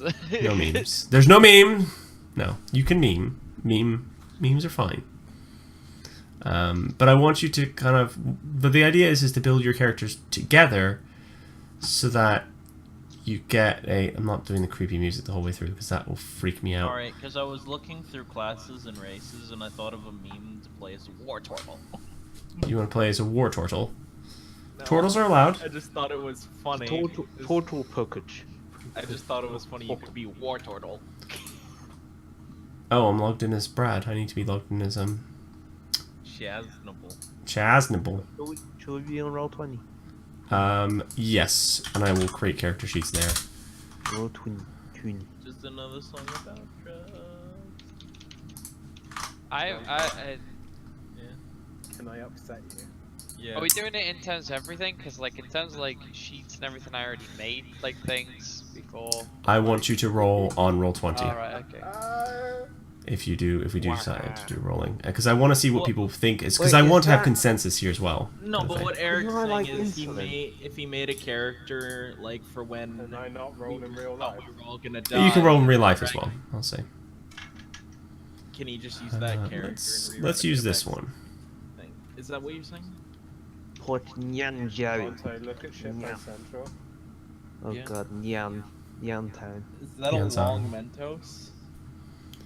memes. No memes. There's no meme. No, you can meme. Memes are fine. But I want you to kind of. But the idea is to build your characters together, so that you get a. I'm not doing the creepy music the whole way through because that will freak me out. Alright, because I was looking through classes and races and I thought of a meme to play as a war turtle. You want to play as a war turtle? No, Turtles are allowed. I just thought it was funny. Total package. I just thought it was funny you could be war turtle. Oh, I'm logged in as Brad. I need to be logged in as Chasnable. Chasnable. Should we be on Roll20? Yes, and I will create character sheets there. Roll20. Just another song about drugs. Yeah. Can I upset you? Yeah. Are we doing it in terms of everything? Because like in terms of like sheets and everything, I already made like things before. I want you to roll on Roll20. Alright, okay. If we do decide to do rolling, because I want to see what people think is, because Wait, I is want to have that- consensus here as well. No, kind of but thing. what Eric's You're saying like is insolent. if he made a character like for when Can I not roll in real thought life? we were all gonna die. You can roll in real life as right? well. I'll say. Can he just use that character? Let's use this one. Thing? Is that what you're saying? Port Nyanjo. Monte, look at Shippo Yeah. Central. Oh Yeah. god, Nyan Town. Is that a Hands long on. Mentos?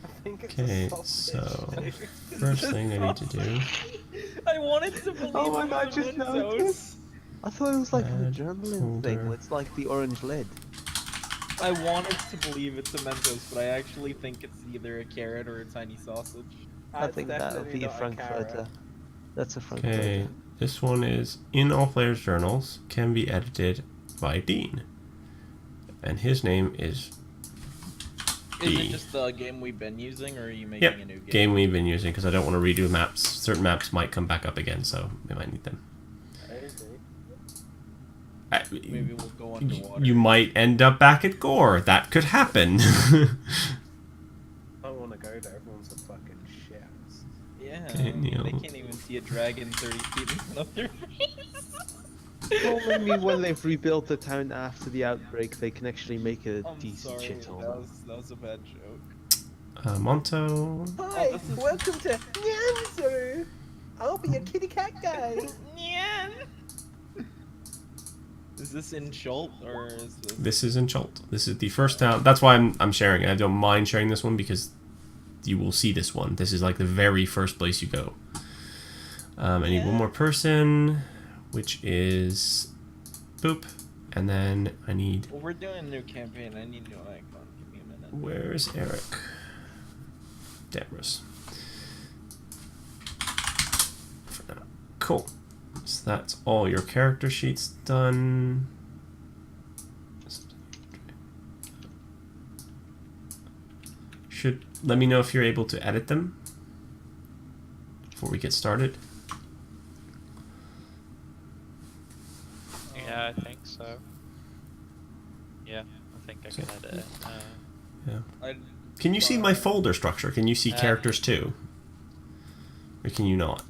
I think it's Okay, a sausage. so first thing I need to do. I wanted to believe Oh my it God, was just Mentos. noticed. I thought it was like an Add adrenaline thing. folder. It's like the orange lid. I wanted to believe it's a Mentos, but I actually think it's either a carrot or a tiny sausage. I That's think that'll definitely be a not Frankfurter. carrot. That's a Frankfurter. Okay, this one is in all players' journals, can be edited by Dean, and his name is Is D. it just the game we've been using, or are you making Yep, a new game? game we've been using because I don't want to redo maps. Certain maps might come back up again, so we might need them. Maybe we'll go underwater. You might end up back at Gore. That could happen. I don't want to go there. Everyone's a fucking shit. Yeah, Okay, Neil. they can't even see a dragon 30 feet in front of their face. Well, maybe when they've rebuilt the town after the outbreak, they can actually make a I'm decent sorry, shithole. that was a bad joke. Monto. Hi, this is- welcome to Nyanzo. I'll be your kitty cat guy. Is this in Schult, or is this... This is in Chult. This is the first town. That's why I'm sharing it. I don't mind sharing this one because you will see this one. This is like the very first place you go. I need one more person, which is boop, and then I need. Well, we're doing a new campaign. I need a new icon. Give me a minute. Where's Eric? Debris. For now. Cool. So that's all your character sheets done. Should let me know if you're able to edit them before we get started. Yeah, I think so. Yeah, I think I can edit it. Yeah. Can you see my folder structure? Can you see characters too? Or can you not?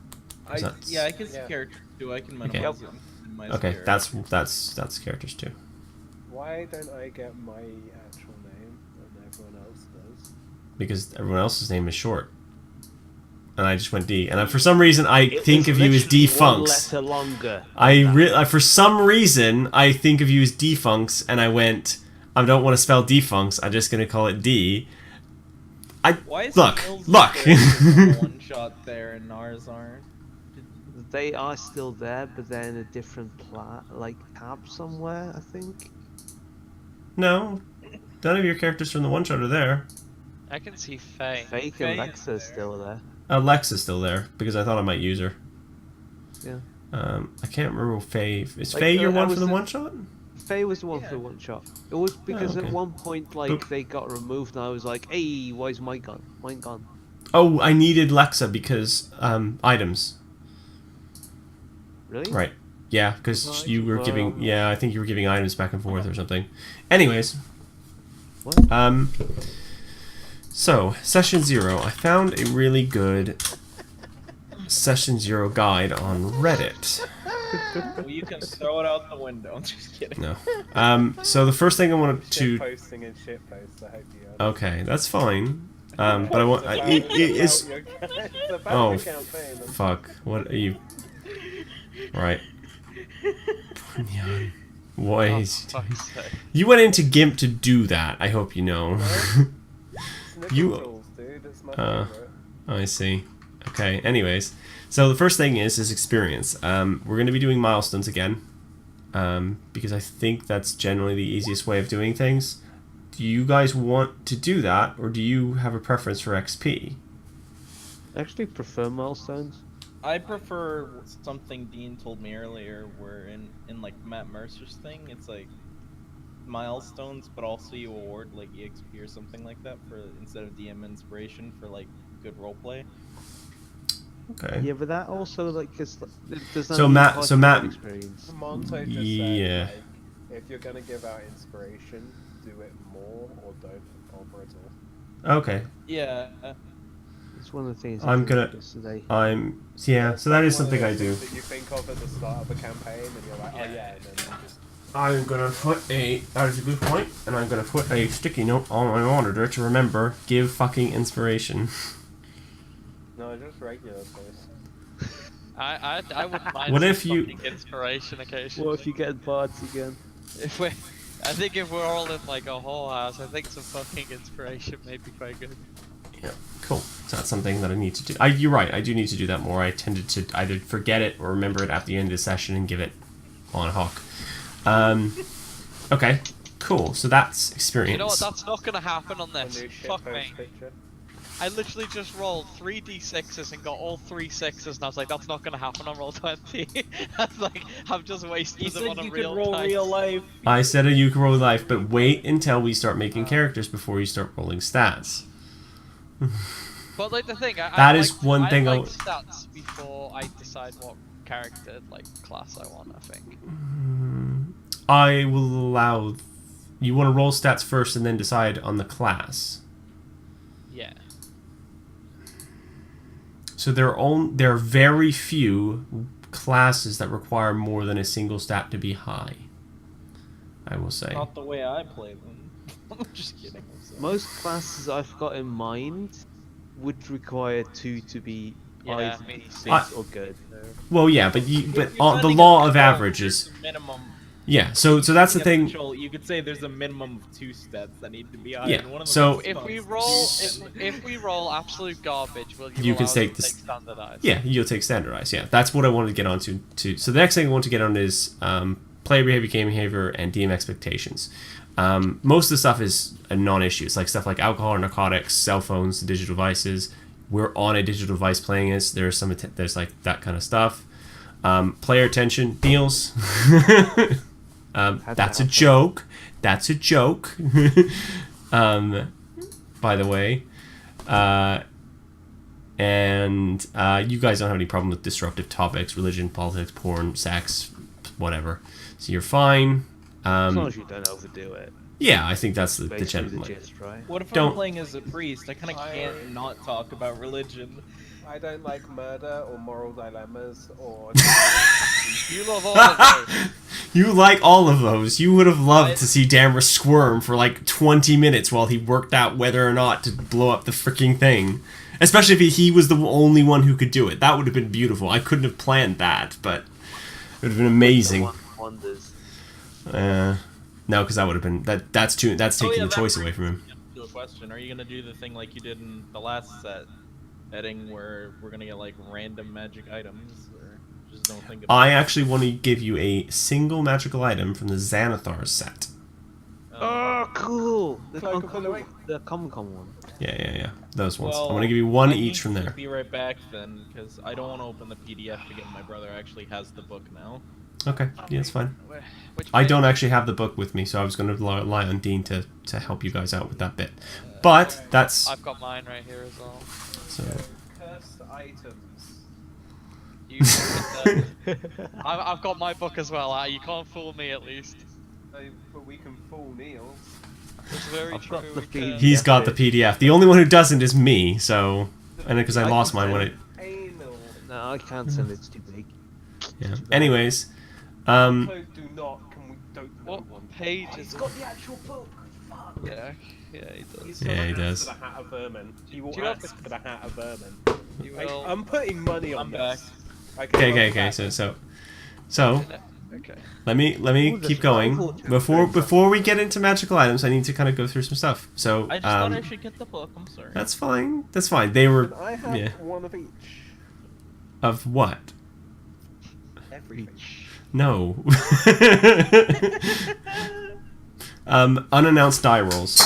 Is that- Yeah, I can see Yeah. characters too. I can Okay. minimize them. Minimize Okay, characters. that's characters too. Why don't I get my actual name and everyone else does? Because everyone else's name is short. And I just went D. And for some reason, I think of you as D Funks. One letter longer. For some reason, I think of you as D Funks, and I went, I don't want to spell D Funks, I'm just going to call it D. Why is Look, Mills look. one shot there and ours aren't? They are still there, but they're in a different tab somewhere, I think. No, none of your characters from the one shot are there. I can see Faye. Fake Faye and is Lexa's there. still there. Lexa's still there, because I thought I might use her. Yeah. I can't remember Faye. Is Like, Faye your I one for was the in- one shot? Faye was the one Yeah. for one shot. It was because okay. at one point, Boop. they got removed, and I was like, "Hey, why is mine gone? Mine gone." Oh, I needed Lexa because items. Really? Right. Yeah, because Right, you were well- giving. Yeah, I think you were giving items back and forth or something. Anyways. What? So, Session 0. I found a really good Session 0 guide on Reddit. Well, you can throw it out the window. I'm just kidding. No. So the first thing I wanted Shit to. posting and shit posts. I hope you understand. Okay, that's fine. But I want. It's It's. about Oh, your campaign. fuck. What are you? Right. Neon. What Oh, is for fuck's sake. You went into GIMP to do that. I hope you know. Snippet You- tools, dude. It's my Uh, favorite. I see. Okay. Anyways, so the first thing is experience. We're going to be doing milestones again, because I think that's generally the easiest way of doing things. Do you guys want to do that, or do you have a preference for XP? I actually prefer milestones. I prefer something Dean told me earlier, where in like Matt Mercer's thing, it's like milestones, but also you award like EXP or something like that for instead of DM inspiration for like good roleplay. Okay. Yeah, but that also like there's So Matt- experience. Monto just Yeah. said, like, if you're gonna give out inspiration, do it more or don't bother at all. Okay. Yeah. It's one of the things I'm I gonna- did yesterday. Yeah. So that is One of something I those do. things that you think of at the start of a campaign, and you're like, oh yeah, and then you just I'm gonna put a. That is a good point, and I'm gonna put a sticky note on my monitor to remember. Give fucking inspiration. no, just regular posts. I wouldn't mind What some if you- fucking inspiration occasionally. What if you get bards again? If we, I think if we're all in like a whole house, I think some fucking inspiration may be quite good. Yeah. Cool. So that's something that I need to do. You're right. I do need to do that more. I tended to either forget it or remember it at the end of the session and give it on Hawk. Okay. Cool. So that's experience. You know what? That's not gonna happen on A this. new shit Fuck post me. picture. I literally just rolled 3d6s and got all 3 6s, and I was like, that's not gonna happen on roll 20. I was like, I've just wasted You them said on a you real could roll dice. real life. I said a you can roll life, but wait until we start making characters before you start rolling stats. But like the thing, That is one I thing like I'll- stats before I decide what character, like class I want. I think. I will allow. You want to roll stats first and then decide on the class. Yeah. So there are very few classes that require more than a single stat to be high. I will say. Not the way I play them. I'm just kidding. I'm sorry. Most classes I've got in mind would require 2 to be Yeah, either me too. 6 or good. Well, yeah, but If you're the setting law a of bar, averages. there's a minimum. Yeah. So that's the Yeah, thing. Joel, you could say there's a minimum of 2 stats that need to be high. Yeah, and one of them so- is If we stats. roll, if we roll absolute garbage, will you, You allow can us take to this- take standardized? Yeah, you'll take standardized. Yeah, that's what I wanted to get onto. So the next thing I want to get on is player behavior, game behavior, and DM expectations. Most of the stuff is a non-issue. It's like stuff like alcohol or narcotics, cell phones, digital devices. We're on a digital device playing this. There's there's like that kind of stuff. Player attention, Niels. That's a joke. That's a joke. By the way. And you guys don't have any problem with disruptive topics, religion, politics, porn, sex, whatever. So you're fine. As long as you don't overdo it. Yeah, I think that's the Basically the general. gist, right? What if Don't- I'm playing as a priest? I kind of can't not talk about religion. I don't like murder or moral dilemmas or. You love all of those. You like all of those. You would have loved to see Dammer squirm for like 20 minutes while he worked out whether or not to blow up the freaking thing. Especially if he was the only one who could do it. That would have been beautiful. I couldn't have planned that, but it would have been amazing. Wonders. No, because that would have been that's taking the choice away from him. To a question: are you gonna do the thing like you did in the last setting where we're gonna get like random magic items, or just don't think about I actually want to give you a single magical item from the Xanathar set. Oh, cool! The Cloak of the Week. Comic Con one. Yeah. Those ones. Well, I want to give you one I need each from to there. Be right back then, because I don't want to open the PDF again. My brother actually has the book now. Okay, yeah, it's fine. Which I bit? don't actually have the book with me, so I was going to rely on Dean to help you guys out with that bit. But that's I've got mine right here as well. so. Cursed items. You fucking, I've got my book as well. You can't fool me at least. But we can fool Niels. It's very I've true. got the we can. feed. He's got the PDF. The only one who doesn't is me. So, and because I lost mine when it. Anal. No, I can't send it. It's too big. Yeah. Too bad. Anyways, So do not. Can we don't know What one? page Oh, is he's it? got the actual book. Fuck. Yeah, yeah, he does. He's Yeah, gonna he ask does. for the hat of vermin. He will Do you have ask for the hat of vermin. You will. I'm putting money on I'm this. okay. So Okay. let me Ooh, there's keep a going Bible chapter before in front. we get into magical items. I need to kind of go through some stuff. So I just thought I should get the book. I'm sorry. that's fine. That's fine. They were Can I have yeah. one of each? Of what? Everything. No. Unannounced die rolls.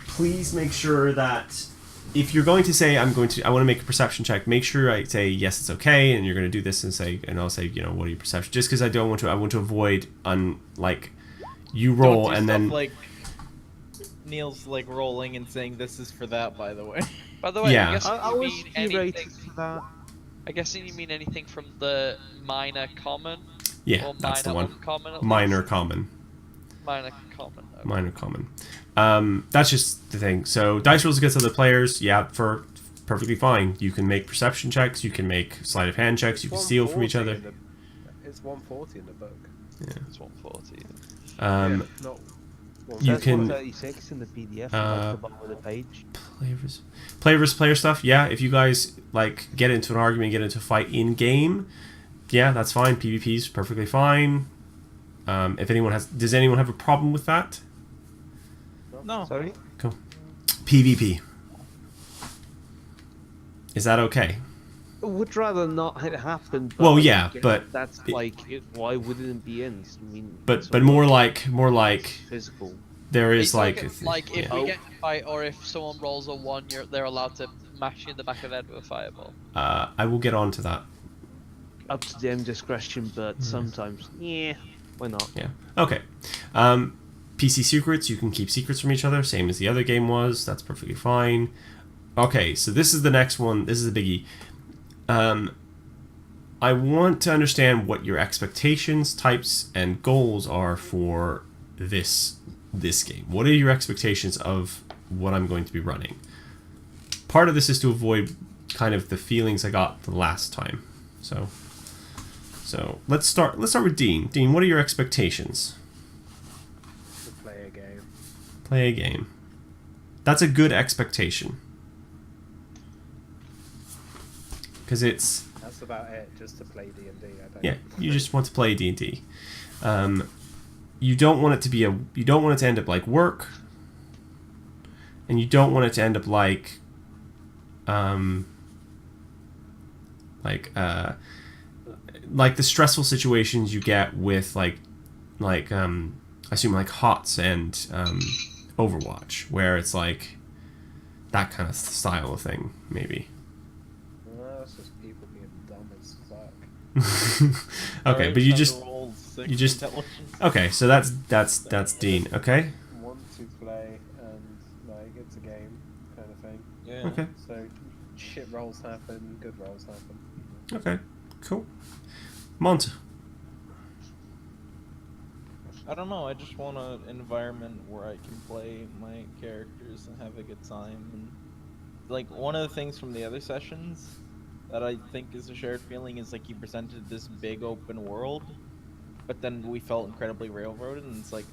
Please make sure that if you're going to say I want to make a perception check, make sure I say yes, it's okay, and you're going to do this and I'll say what are your perceptions? Just because I want to avoid you roll Don't do and stuff then like Neil's like rolling and saying this is for that. By the way. By the way, Yeah. I guess I you was mean anything. curated for that. I guess you mean anything from the minor common. yeah, Or that's the minor one. uncommon. At Minor least? common. Minor common. Okay. Minor common. That's just the thing. So dice rolls against other players, perfectly fine. You can make perception checks, you can make sleight of hand checks, you can steal from each other. It's 140 in the book. It's 140. Yeah, not You Says can 136 in the PDF at the bottom of the page. Players player stuff. Yeah, if you guys get into an argument, get into a fight in game, yeah, that's fine. PvP's perfectly fine. If anyone does anyone have a problem with that? No. Sorry? Cool. PvP. Is that okay? I would rather not it happen. But Well, yeah, again, but that's why wouldn't it be in? I mean, But it's more all like physical. there Are you is talking, if if yeah. we get in a fight, or if someone rolls a 1, they're allowed to mash you in the back of the head with a fireball. I will get on to that. Up to them discretion, but sometimes, yeah, why not? Yeah. Okay. PC secrets. You can keep secrets from each other, same as the other game was. That's perfectly fine. Okay, so this is the next one. This is a biggie. I want to understand what your expectations, types, and goals are for this game. What are your expectations of what I'm going to be running? Part of this is to avoid kind of the feelings I got the last time. So let's start with Dean. Dean, what are your expectations? to play a game. Play a game. That's a good expectation. Because it's That's about it. Just to play D&D. I don't. yeah, you just want to play D&D. You don't want it to be you don't want it to end up like work, and you don't want it to end up like the stressful situations you get with I assume like HOTS and Overwatch, where it's like that kind of style of thing, maybe. Well, that's just people being dumb as fuck. Okay, Alright, but you time to just roll 6 you just- intelligence. okay. So that's Dean. Okay. Want to play and it's a game kind of thing. Yeah. Okay. So shit rolls happen, good rolls happen. Okay. Cool. Mont. I don't know. I just want an environment where I can play my characters and have a good time. And like one of the things from the other sessions that I think is a shared feeling is like you presented this big open world, but then we felt incredibly railroaded. And it's like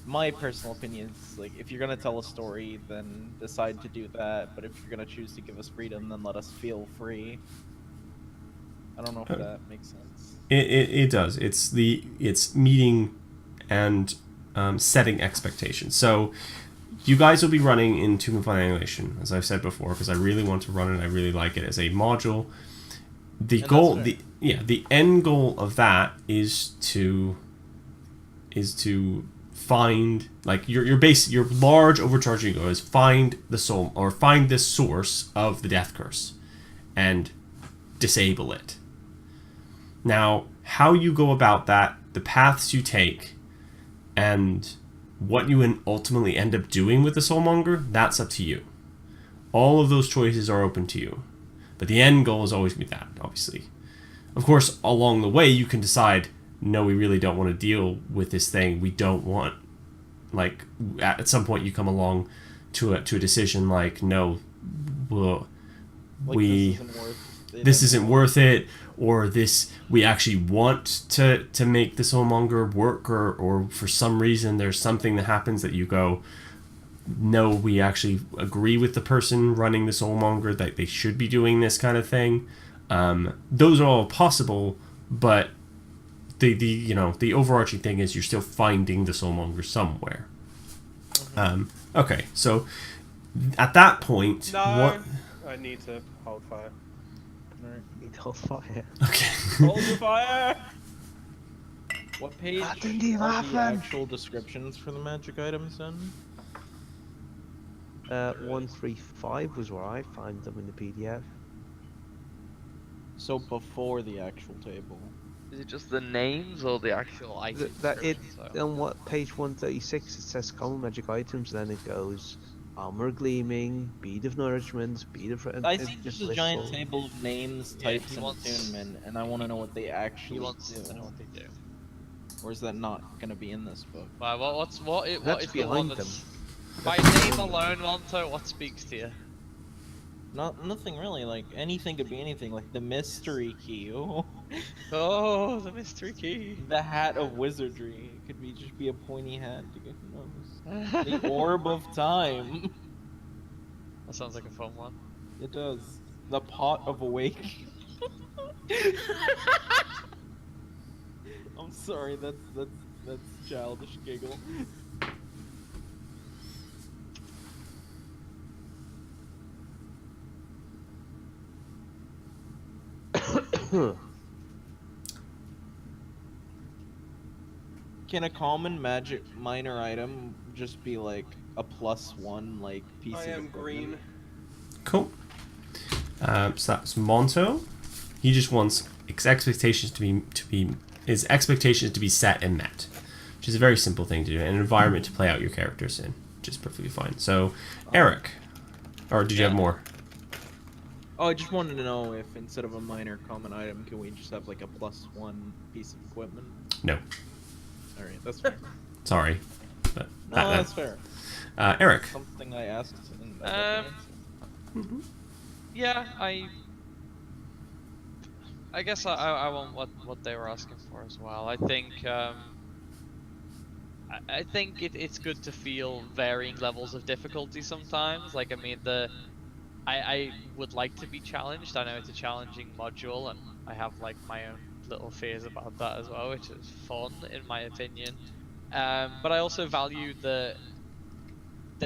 my personal opinion is like if you're gonna tell a story, then decide to do that. But if you're gonna choose to give us freedom, then let us feel free. I don't know if that makes sense. It does. It's meeting and setting expectations. So you guys will be running in Tomb of Annihilation, as I've said before, because I really want to run it. I really like it as a module. The And goal, that's the end goal of that is to find your large overcharging goal is find the soul or find the source of the death curse and disable it. Now, how you go about that, the paths you take, and what you ultimately end up doing with the soulmonger, that's up to you. All of those choices are open to you. But the end goal is always going to be that, obviously. Of course, along the way, you can decide, no, we really don't want to deal with this thing. We don't want, at some point you come along to a decision like, no, Like, we... this isn't worth it this isn't anymore. worth it, or this we actually want to make the soulmonger work, or for some reason there's something that happens that you go, no, we actually agree with the person running the soulmonger that they should be doing this kind of thing. Those are all possible, but the overarching thing is you're still finding the soulmonger somewhere. Okay, so at that point, No, what? I need to hold fire. Need to hold fire. Okay. Hold the fire! What page That are didn't even the happen. actual descriptions for the magic items in? 135 was where I found them in the PDF. So before the actual table. Is it just the names or the actual item That it description, so? on what page 136 it says common magic items, then it goes armor gleaming, bead of nourishment, bead of. I it's see just there's a giant listful. table of names, Yeah, types, he and wants- attunement, and I want to know what they He actually wants do. to know what they do. Or is that not going to be in this book? Wow, what That's is the one behind them. that's... By name alone, Monto, what speaks to you? Nothing really. Like anything could be anything. Like the mystery key, Oh, the mystery key. the hat of wizardry. It could be just be a pointy hat. Who knows? The orb of time. That sounds like a fun one. It does. The pot of awake. I'm sorry. That's childish giggle. Can a common magic minor item just be like a + 1 like piece I of am equipment? green. Cool. So that's Monto. He just wants his expectations to be set and met, which is a very simple thing to do, an environment to play out your characters in, which is perfectly fine. So, Eric, or did you have more? Oh, I just wanted to know if instead of a minor common item, can we just have like a +1 piece of equipment? No, Alright, that's fair. sorry, but No, that- that's fair. Eric. Something I asked and I got the answer. Yeah, I guess I want what they were asking for as well. I think I think it's good to feel varying levels of difficulty sometimes. Like I mean I would like to be challenged. I know it's a challenging module and I have like my own little fears about that as well, which is fun in my opinion. But I also value the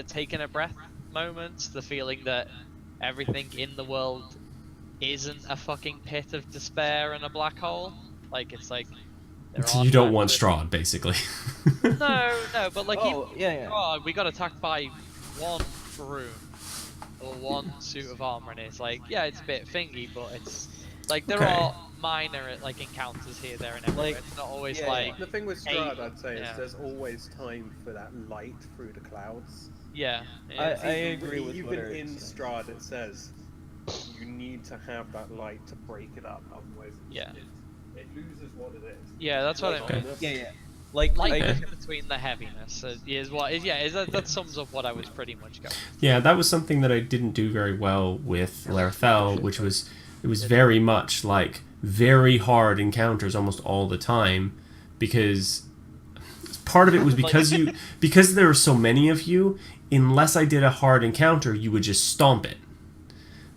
taking a breath moments, the feeling that everything in the world isn't a fucking pit of despair and a black hole. Like it's like there are You don't times want that- Strahd, basically. No, but like Oh, even yeah. Strahd, we got attacked by one broom or one suit of armor, and it's like yeah, it's a bit thingy, but it's like there Okay. are minor like encounters here, there, and everywhere. Like, It's not always yeah, like The thing with Hey, Strahd, I'd say, yeah. is there's always time for that light through the clouds. yeah. I it's- agree with what Even Eric's in saying. Strahd, it says you need to have that light to break it up, otherwise Yeah. it loses what it is. Yeah, that's what I Okay. mean. Yeah. Like, Lightness Okay. between the heaviness is what is that sums up what I was pretty much going. Yeah, that was something that I didn't do very well with Larethel, which was it was very much like very hard encounters almost all the time, because part of it was because there were so many of you. Unless I did a hard encounter, you would just stomp it,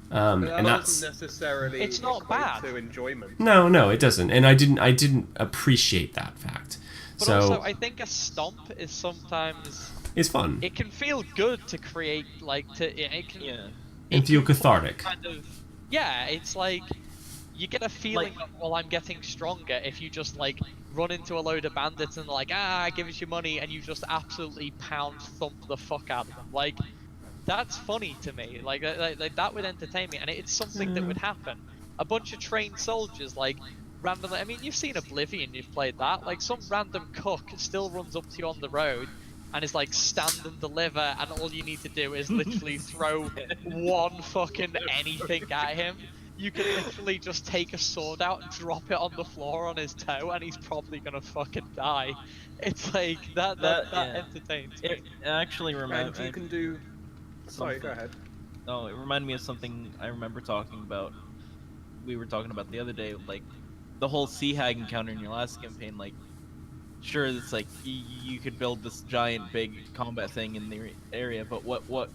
But that and that's doesn't necessarily It's not equate bad. to enjoyment. no, it doesn't, and I didn't appreciate that fact. But So also, I think a stomp is sometimes it's fun it can feel good to create like it can yeah. and feel cathartic. kind of yeah. It's like you get a feeling of well, I'm getting stronger if you just like run into a load of bandits and they're like give us your money and you just absolutely pound thump the fuck out of them. Like that's funny to me. Like that would entertain me, and it's something that would happen. A bunch of trained soldiers like. Randomly, I mean, you've seen Oblivion, you've played that. Like, some random cook still runs up to you on the road and is like, stand and deliver, and all you need to do is literally throw one fucking anything at him. You can literally just take a sword out and drop it on the floor on his toe, and he's probably gonna fucking die. It's like, that yeah. entertains me. It actually And reminds you can do. Sorry, go ahead. No, it reminded me of something I remember talking about we were talking about the other day, like the whole sea hag encounter in your last campaign. Like, sure, it's like you could build this giant big combat thing in the area, but what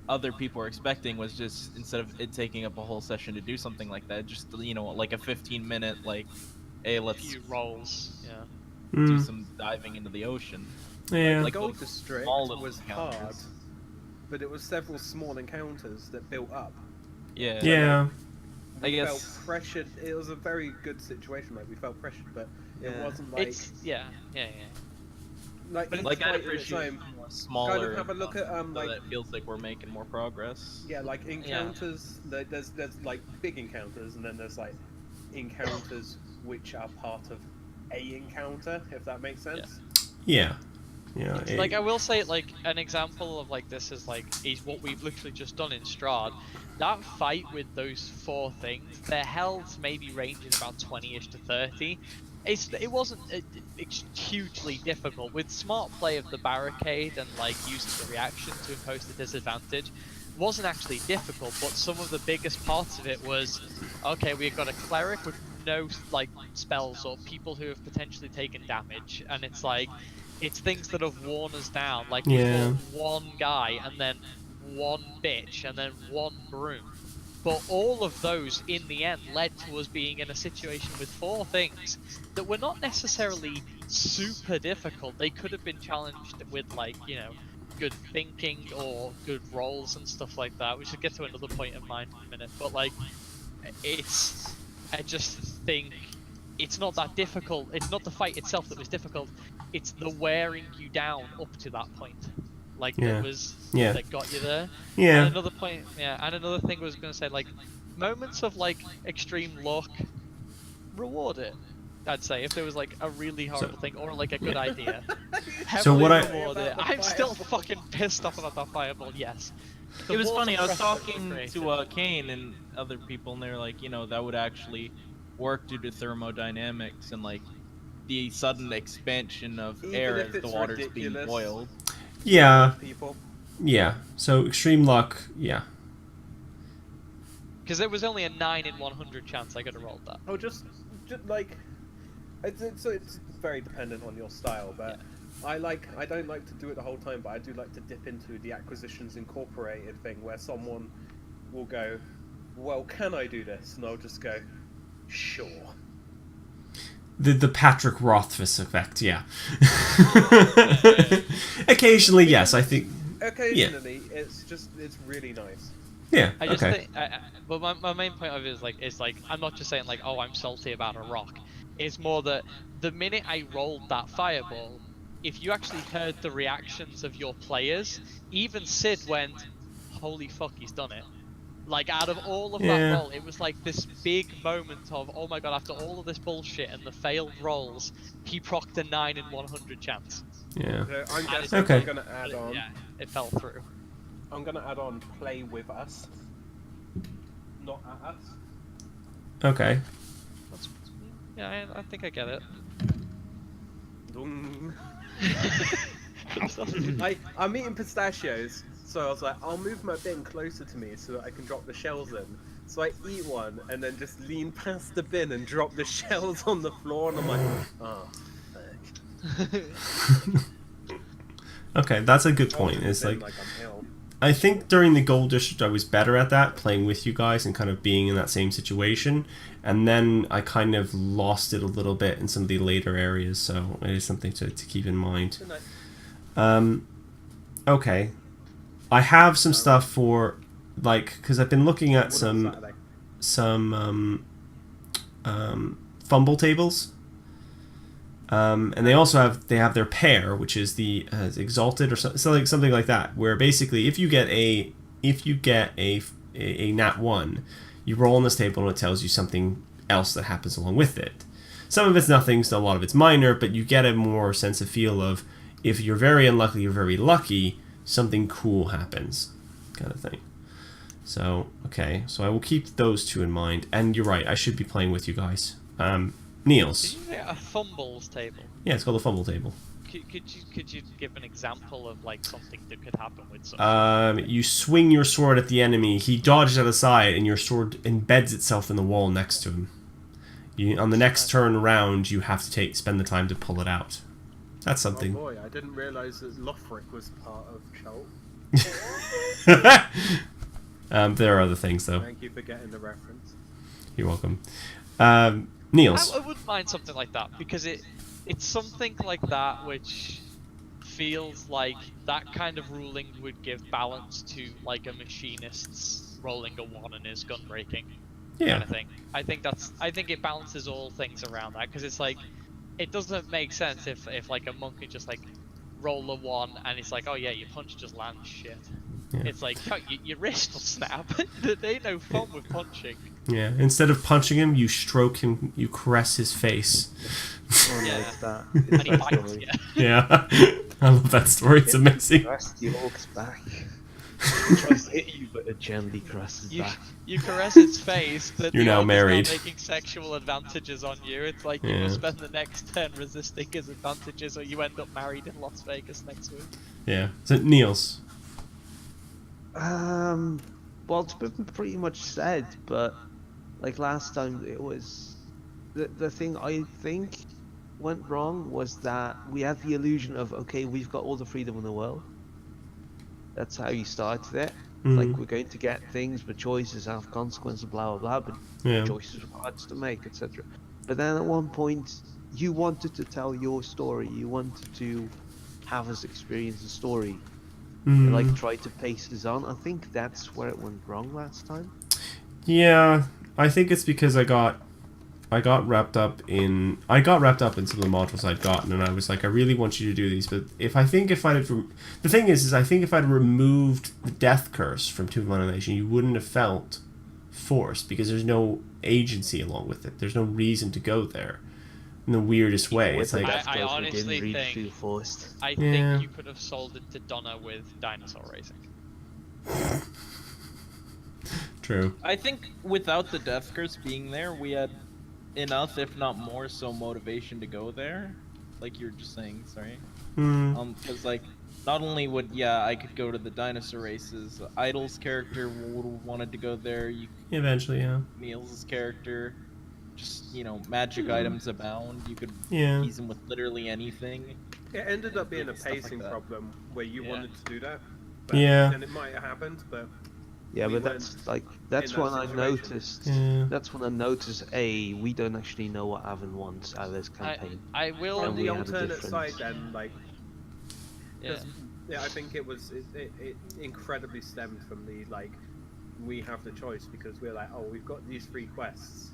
other people were expecting was just, instead of it taking up a whole session to do something like that, just like a 15-minute like, hey, let's Few rolls. Yeah. do Mm, some diving into the ocean. yeah. Like Gold those District small little was encounters. hard, but it was several small encounters that built up. Yeah. Yeah. I We guess- felt pressured. It was a very good situation. Like we felt pressured, but it Yeah. wasn't like Yeah. like but each Like, I'd fight in its appreciate own. more smaller. Kind of have a look at so like that it feels like we're making more progress. yeah, like encounters. There's like big encounters, and then there's like encounters which are part of a encounter, if that makes sense. Yeah. Yeah. it- Like I will say, like an example of like this is what we've literally just done in Strahd. That fight with those 4 things, their health maybe ranging about 20ish to 30. It wasn't it's hugely difficult with smart play of the barricade and like using the reaction to impose the disadvantage. Wasn't actually difficult, but some of the biggest parts of it was, okay, we've got a cleric with no like spells or people who have potentially taken damage, and it's like it's things that have worn us down. Like we Yeah. fought one guy and then one bitch and then one broom. But all of those in the end led to us being in a situation with 4 things that were not necessarily super difficult. They could have been challenged with like, good thinking or good rolls and stuff like that. We should get to another point of mine in a minute. But like, I just think it's not that difficult. It's not the fight itself that was difficult. It's the wearing you down up to that point. Like Yeah. that got you there. Yeah. And another point, and another thing I was gonna say, like moments of like extreme luck, reward it. I'd say if there was like a really horrible thing or like a good idea, heavily what I- reward it. About the I'm still fireball. fucking pissed off about that fireball. Yes. It was walls funny. of I was pressure that were talking created. to Kane and other people, and they're like, that would actually work due to thermodynamics and like the sudden expansion of Even air if as the it's water's ridiculous. being boiled. Yeah. People. Yeah. So extreme luck. Yeah. Because it was only a 9 in 100 chance I could have rolled that. Oh, just like it's very dependent on your style, but I don't like to do it the whole time, but I do like to dip into the Acquisitions Incorporated thing where someone will go, well, can I do this? And I'll just go, sure. The Patrick Rothfuss effect, yeah. Occasionally, yes, I think. Occasionally, it's really nice. Yeah. I just Okay. think, but my main point of it is like I'm not just saying like, oh, I'm salty about a rock. It's more that the minute I rolled that fireball, if you actually heard the reactions of your players, even Sid went, holy fuck, he's done it. Like out of all of Yeah. that roll, it was like this big moment of, oh my god, after all of this bullshit and the failed rolls, he procced a 9 in 100 chance. Yeah. So I'm And guessing Okay. I'm gonna add But on. yeah, it fell through. I'm gonna add on play with us, not at us. Okay. Yeah, I think I get it. Dung. I'm eating pistachios, so I was like, I'll move my bin closer to me so that I can drop the shells in. So I eat one and then just lean past the bin and drop the shells on the floor, and I'm like, oh, fuck. Okay, that's a good point. It's Bin like I'm ill. I think during the Gold District I was better at that, playing with you guys and kind of being in that same situation. And then I kind of lost it a little bit in some of the later areas, so it is something to keep in mind. Good night. Okay. I have some stuff for, like, because I've been looking at What some Saturday? fumble tables. And they also have their pair, which is the exalted or something like that, where basically if you get a nat 1, you roll on this table and it tells you something else that happens along with it. Some of it's nothing, so a lot of it's minor, but you get a more sense of feel of if you're very unlucky or very lucky, something cool happens, kind of thing. So okay, so I will keep those 2 in mind. And you're right, I should be playing with you guys. Did Niels. you say a fumbles table? Yeah, it's called a fumble table. could you give an example of like something that could happen with something? You swing your sword at the enemy. He dodges out of sight, and your sword embeds itself in the wall next to him. On the next turn round, you have to spend the time to pull it out. That's something. Oh boy, I didn't realise that Lothric was part of Chult. There are other things, though. Thank you for getting the reference. You're welcome. Niels. I wouldn't mind something like that because it's something like that which feels like that kind of ruling would give balance to like a machinist's rolling a 1 and his gun breaking kind of thing. I think it balances all things around that because it's like it doesn't make sense if like a monk could just like roll a 1 and it's like, oh yeah, your punch just lands shit. Yeah. It's like, oh, your wrist will snap. There ain't no fun with punching. Yeah, instead of punching him, you stroke him, you caress his face. Oh, yeah. It's that. And he bites, yeah. I love that story, it's amazing. Caress the orc's back. He tries to hit you, but it gently caresses back. You caress its face, but you're now married. Now making sexual advantages on you. It's like you will spend the next turn resisting his advantages, or you end up married in Las Vegas next week. Yeah. So, Niels. Well, it's been pretty much said, but like last time, it was the thing I think went wrong was that we had the illusion of, okay, we've got all the freedom in the world. That's how you started it. Like, we're going to get things, but choices have consequences, blah blah blah. But choices are hard to make, etc. But then at one point, you wanted to tell your story. You wanted to have us experience the story. You, like, try to pace this on. I think that's where it went wrong last time. Yeah, I think it's because I got wrapped up in some of the modules I'd gotten, and I was like, I really want you to do these, but the thing is I think if I'd removed the death curse from Tomb of Annihilation, you wouldn't have felt forced because there's no agency along with it. There's no reason to go there. In the weirdest way, it's like I honestly think you could have sold it to Donna with dinosaur racing. True. I think without the death curse being there, we had enough, if not more so, motivation to go there. Like you were just saying, sorry. Because like, not only would I could go to the dinosaur races. Idol's character wanted to go there. Eventually, yeah. Niels' character. Just, magic items abound. You could tease them with literally anything. It ended up being a pacing problem where you wanted to do that. But, and it might have happened, but... Yeah, but that's when I noticed. That's when I noticed. We don't actually know what Avon wants out of this campaign. I will. On the alternate side, then, like, I think it incredibly stemmed from the we have the choice because we're like, oh, we've got these 3 quests.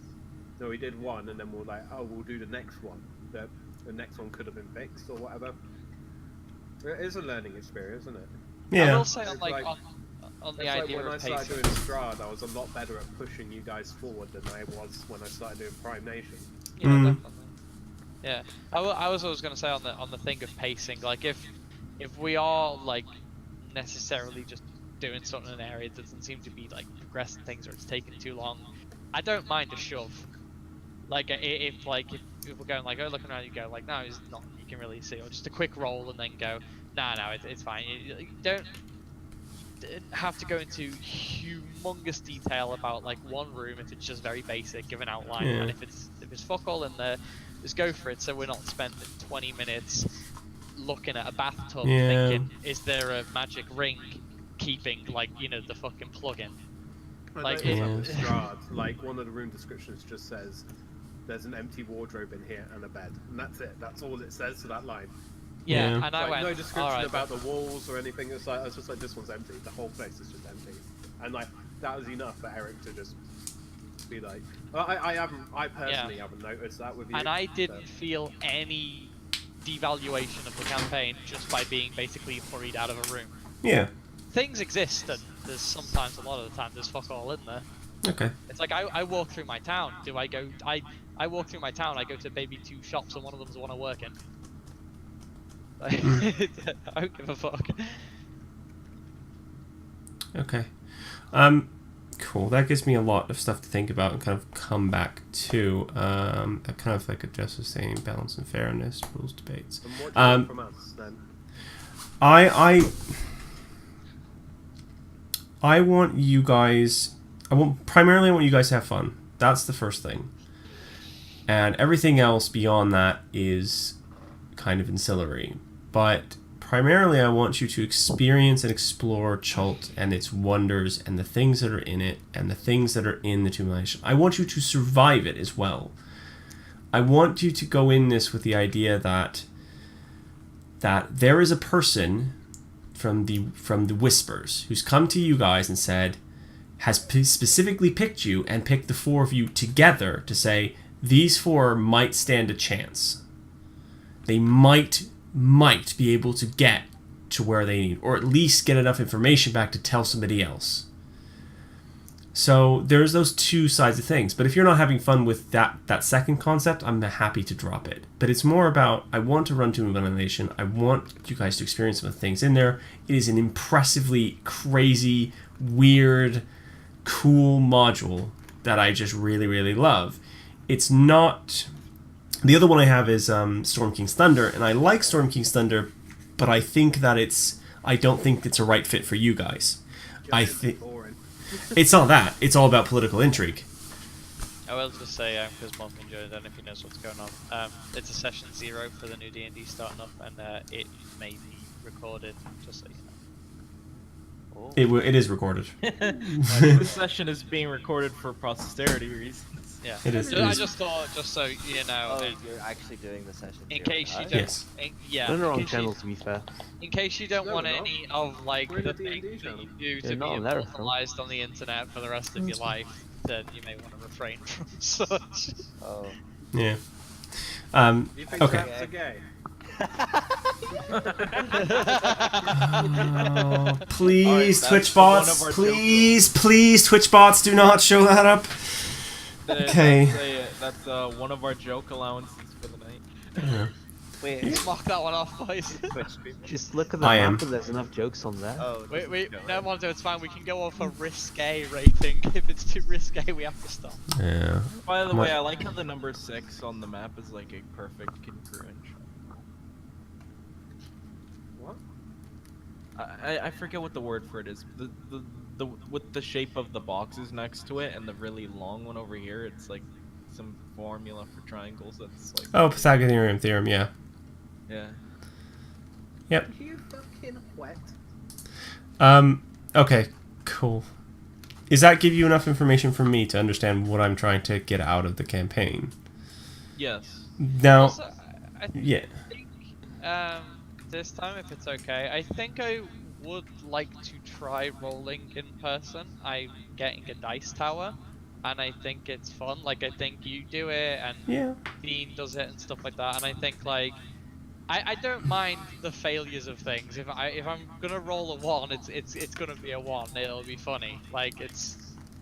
So we did one, and then we're like, oh, we'll do the next one. The next one could have been fixed or whatever. It is a learning experience, isn't it? Yeah. I will say on the idea when of I started pacing. doing Strahd, I was a lot better at pushing you guys forward than I was when I started doing Prime Nation. Yeah, definitely. Yeah, I was always going to say on the thing of pacing, like if we are like necessarily just doing something in an area that doesn't seem to be like progressing things or it's taking too long, I don't mind a shove. Like if we're going like, oh, looking around, you go like, no, it's not. You can really see, or just a quick roll and then go, no, it's fine. You don't have to go into humongous detail about like one room if it's just very basic, give an outline, and if it's fuck all in there, just go for it. So we're not spending 20 minutes looking at a bathtub thinking, is there a magic ring keeping the fucking plug-in? Like Strahd, like one of the room descriptions just says, "There's an empty wardrobe in here and a bed," and that's it. That's all it says to that line. Yeah, and I went, no description about the walls or anything. It's just like this one's empty. The whole place is just empty, and like that was enough for Eric to just be like, I personally haven't noticed that with you. And I didn't feel any devaluation of the campaign just by being basically hurried out of a room. Yeah. Things exist, and there's sometimes, a lot of the time, there's fuck all in there. Okay. It's like I walk through my town. I walk through my town. I go to maybe 2 shops, and one of them's the one I work in. I don't give a fuck. Okay. Cool. That gives me a lot of stuff to think about and kind of come back to. That kind of like Jess was saying, balance and fairness, rules, debates. And what do you want from us then? I want you guys. I want you guys to have fun. That's the first thing. And everything else beyond that is kind of ancillary. But primarily, I want you to experience and explore Chult and its wonders and the things that are in it and the things that are in the Tomb of Annihilation. I want you to survive it as well. I want you to go in this with the idea that there is a person from the Whispers who's come to you guys and said, has specifically picked you and picked the four of you together to say, these four might stand a chance. They might be able to get to where they need, or at least get enough information back to tell somebody else. So there's those two sides of things. But if you're not having fun with that second concept, I'm happy to drop it. But it's more about, I want to run Tomb of Annihilation. I want you guys to experience some of the things in there. It is an impressively crazy, weird, cool module that I just really, really love. It's not... The other one I have is Storm King's Thunder, and I like Storm King's Thunder, but I think that I don't think it's a right fit for you guys. I think it's not that. It's all about political intrigue. I will just say, because Mark enjoyed it, if he knows what's going on, it's a session 0 for the new D&D starting up, and it may be recorded, just so you know. It is recorded. This session is being recorded for posterity reasons. Yeah, it is. I just thought, just so you know, Oh, you're actually doing the session. in case you don't, Yes. yeah, They're on the in wrong case channel, to be fair. in case you don't No, want we're not. any of like We're the the D&D things that channel. you do They're to not be on there, immortalized on the internet for the rest of your life, then you may want to refrain from such. Oh. Yeah. You think Okay. traps are gay? Oh, please, Alright, that's Twitch one bots. of our Please, Twitch bots, do not show that up. Okay. That's one of our joke allowances for the night. Wait. Mark that one off, boys. Twitch stream. Just look at the I map am. and there's enough jokes on there. Oh. Wait, no, Monzo, it's fine. We can go off a risque rating. If it's too risque, we have to stop. Yeah. By the Come way, on. I like how the number 6 on the map is like a perfect congruence. What? I forget what the word for it is. The with the shape of the boxes next to it and the really long one over here, it's like some formula for triangles that's like. Oh, Pythagorean theorem. Yeah. Yeah. Yep. You fucking wet. Okay. Cool. Does that give you enough information from me to understand what I'm trying to get out of the campaign? Yes. Now. Also, I Yeah. think this time, if it's okay, I think I would like to try rolling in person. I'm getting a dice tower, and I think it's fun. Like, I think you do it, and Yeah. Dean does it, and stuff like that. And I think like I don't mind the failures of things. If I'm gonna roll a 1, it's gonna be a 1. It'll be funny. Like, it's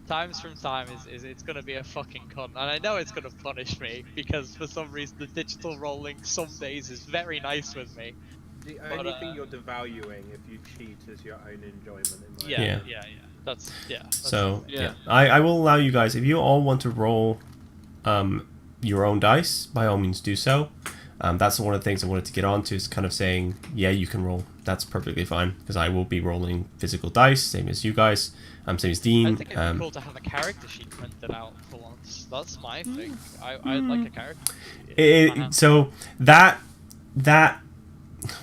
times from time is it's gonna be a fucking cunt, and I know it's gonna punish me because for some reason the digital rolling some days is very nice with me. The But, only thing you're devaluing if you cheat is your own enjoyment in life. Yeah, Yeah. That's So Yeah. I will allow you guys, if you all want to roll your own dice, by all means do so. That's one of the things I wanted to get onto, is kind of saying, yeah, you can roll. That's perfectly fine, because I will be rolling physical dice, same as you guys, same as Dean. I think it'd be cool to have a character sheet printed out for once. That's my thing. I'd like a character sheet. So that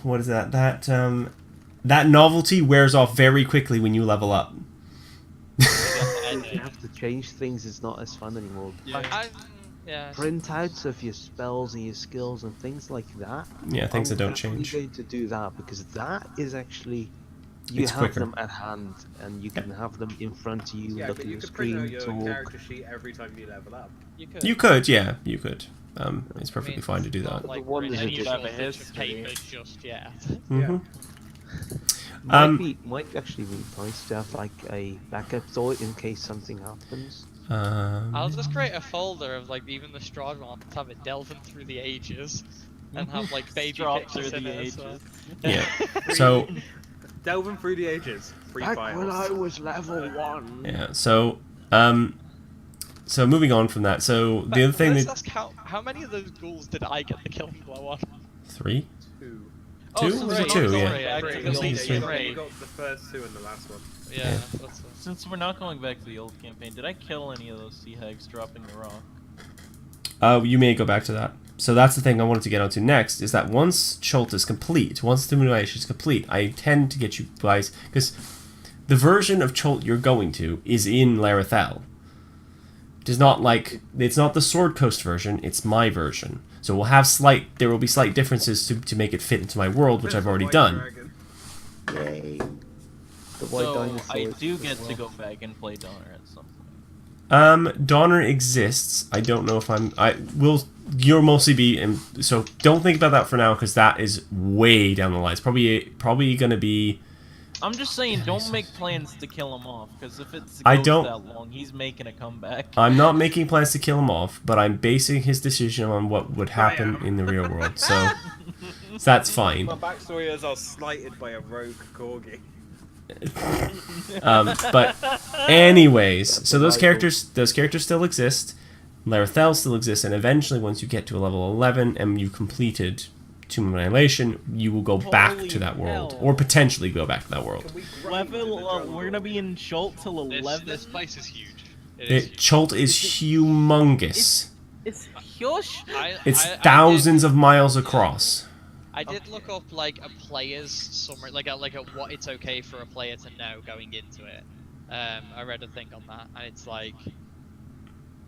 what is that? That novelty wears off very quickly when you level up. If you have to change things, it's not as fun anymore. Yeah. Printouts of your spells and your skills and things like that. Yeah, things that I'm don't definitely change. going to do that because that is actually you It's have quicker. them at hand and you can have them in front of you, Yeah, look but at you the could print out screen, your talk. character sheet every time you level up. You could. You could, yeah, you could. It's perfectly I mean, fine to do it's that. not like The one we're in that any you'd have a shortage of history. paper just yet. Mhm. Might actually be nice to have like a backup thought in case something happens. I'll just create a folder of like even the Strahd ones, have it delving through the ages, and have like baby Straw pictures through in the it as well. ages. Yeah. So Delving through the ages. Free Back files. when I was level 1. yeah. So So moving on from that. So the other thing Let's that ask how many of those ghouls did I get the killing blow on? 3. Two. Two? so Was we're it two? not Yeah. going back to Three. the Yeah, lead you three. You got the first 2 and the last one. Yeah. Since we're not going back to the old campaign, did I kill any of those sea hags dropping the rock? You may go back to that. So that's the thing I wanted to get onto next, is that once Chult is complete, once the Annihilation is complete, I intend to get you guys, because the version of Chult you're going to is in Larethel. It is not like, it's not the Sword Coast version, it's my version. So we'll have there will be slight differences to make it fit into my world, which I've already White done. Dragon. Yay. The white So I dinosaurs do as get to well. go back and play Donner at some point. Donner exists. I don't know if you'll mostly be in, so don't think about that for now, because that is way down the line. It's probably going to be. I'm just saying, don't make plans to kill him off, because if it's I goes don't- that long, he's making a comeback. I'm not making plans to kill him off, but I'm basing his decision on what would happen in the real world. So that's fine. My backstory is I was slighted by a rogue corgi. But anyways, so those characters still exist. Larethel still exists, and eventually, once you get to a level 11 and you've completed Tomb of Annihilation, you will go back Holy to that world, hell. or potentially go back to that world. We're gonna be in Schult till 11. This place is huge. It is huge. Chult is humongous. It's huge. It's I thousands of miles across. I did look up like a player's summary, like a what it's okay for a player to know going into it. I read a thing on that, and it's like,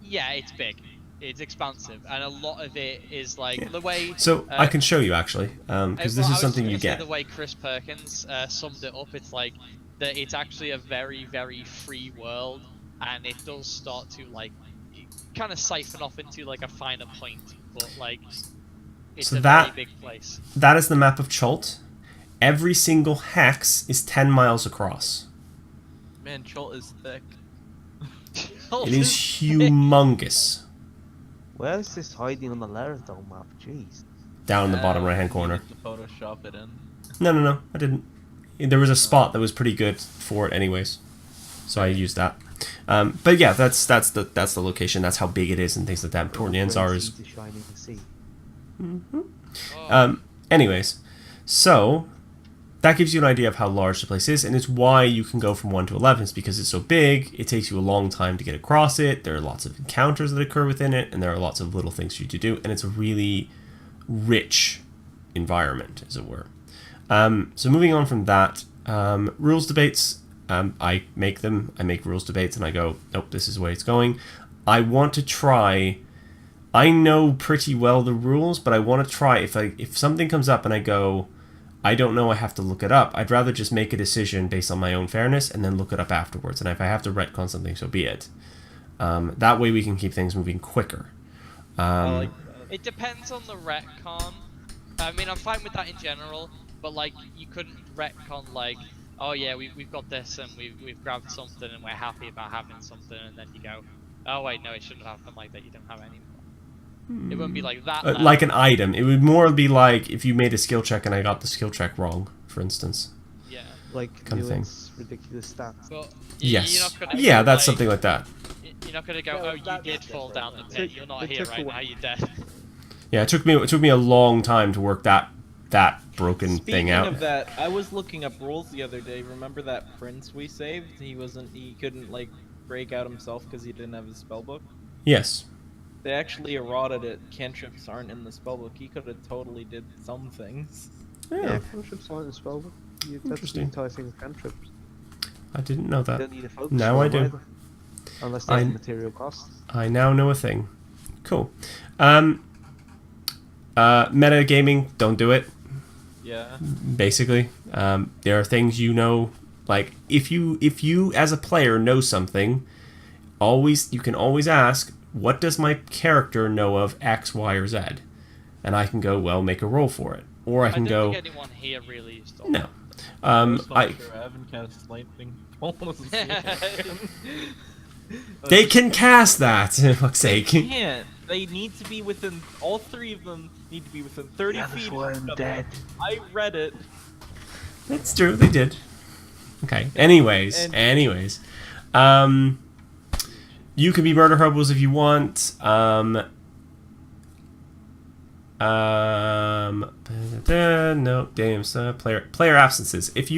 yeah, it's big, it's expansive, and a lot of it is like the way. So I can show you actually, because this well, is something I you was gonna say get. the way Chris Perkins summed it up, it's like that it's actually a very, very free world, and it does start to like kind of siphon off into like a finer point, but like it's So a that- very big place. That is the map of Chult. Every single hex is 10 miles across. Man, Schult is thick. It is humongous. Where is this hiding on the Larethel map? Jeez. Down in the bottom right-hand corner. You need to Photoshop it in. No, I didn't. There was a spot that was pretty good for it, anyways, so I used that. But yeah, that's the location. That's how big it is and things like that. Tornianzar is. The shining sea. Oh. Anyways, so that gives you an idea of how large the place is, and it's why you can go from 1 to 11. It's because it's so big. It takes you a long time to get across it. There are lots of encounters that occur within it, and there are lots of little things for you to do, and it's a really rich environment, as it were. So moving on from that, rules debates. I make them. I make rules debates, and I go, nope, this is the way it's going. I want to try. I know pretty well the rules, but I want to try. If something comes up and I go, I don't know, I have to look it up. I'd rather just make a decision based on my own fairness and then look it up afterwards. And if I have to retcon something, so be it. That way we can keep things moving quicker. It depends on the retcon. I mean, I'm fine with that in general, but like, you couldn't retcon like, oh yeah, we've got this and we've grabbed something and we're happy about having something, and then you go, oh wait, no, it shouldn't have happened like that. You don't have it anymore. It wouldn't be like that. Like an item. It would more be like if you made a skill check and I got the skill check wrong, for instance. Yeah. Like Kind of thing. Nuance ridiculous stats. But Yes. You're not gonna Yeah, go, that's like, something like that. You're not gonna go, No, oh, you that's did fall down the different. pit. You're not It here took right a now. You're dead. Yeah, it took me a long time to work that broken thing out. Speaking of that, I was looking up rules the other day. Remember that prince we saved? He couldn't like break out himself because he didn't have his spellbook. Yes. They actually eroded it. Cantrips aren't in the spellbook. He could have totally did some things. Yeah, cantrips aren't in spellbook. That's the Interesting. entire thing with cantrips. I didn't know You that. don't need a focus Now for I them do. either, unless they have material costs. I now know a thing. Cool. Meta gaming, don't do it. Yeah. Basically, there are things like if you as a player know something, you can always ask, what does my character know of X, Y, or Z, and I can go, well, make a roll for it, or I can don't go, think anyone here really used to. no. I I haven't cast lightning. they can cast that. For fuck's sake. Can't. They need to be within. All three of them need to be within 30 Yeah, feet. that's of why each I'm other. dead. I read it. That's true. They did. Okay. Anyways. And- You can be murder hobos if you want. No, damn, player absences. If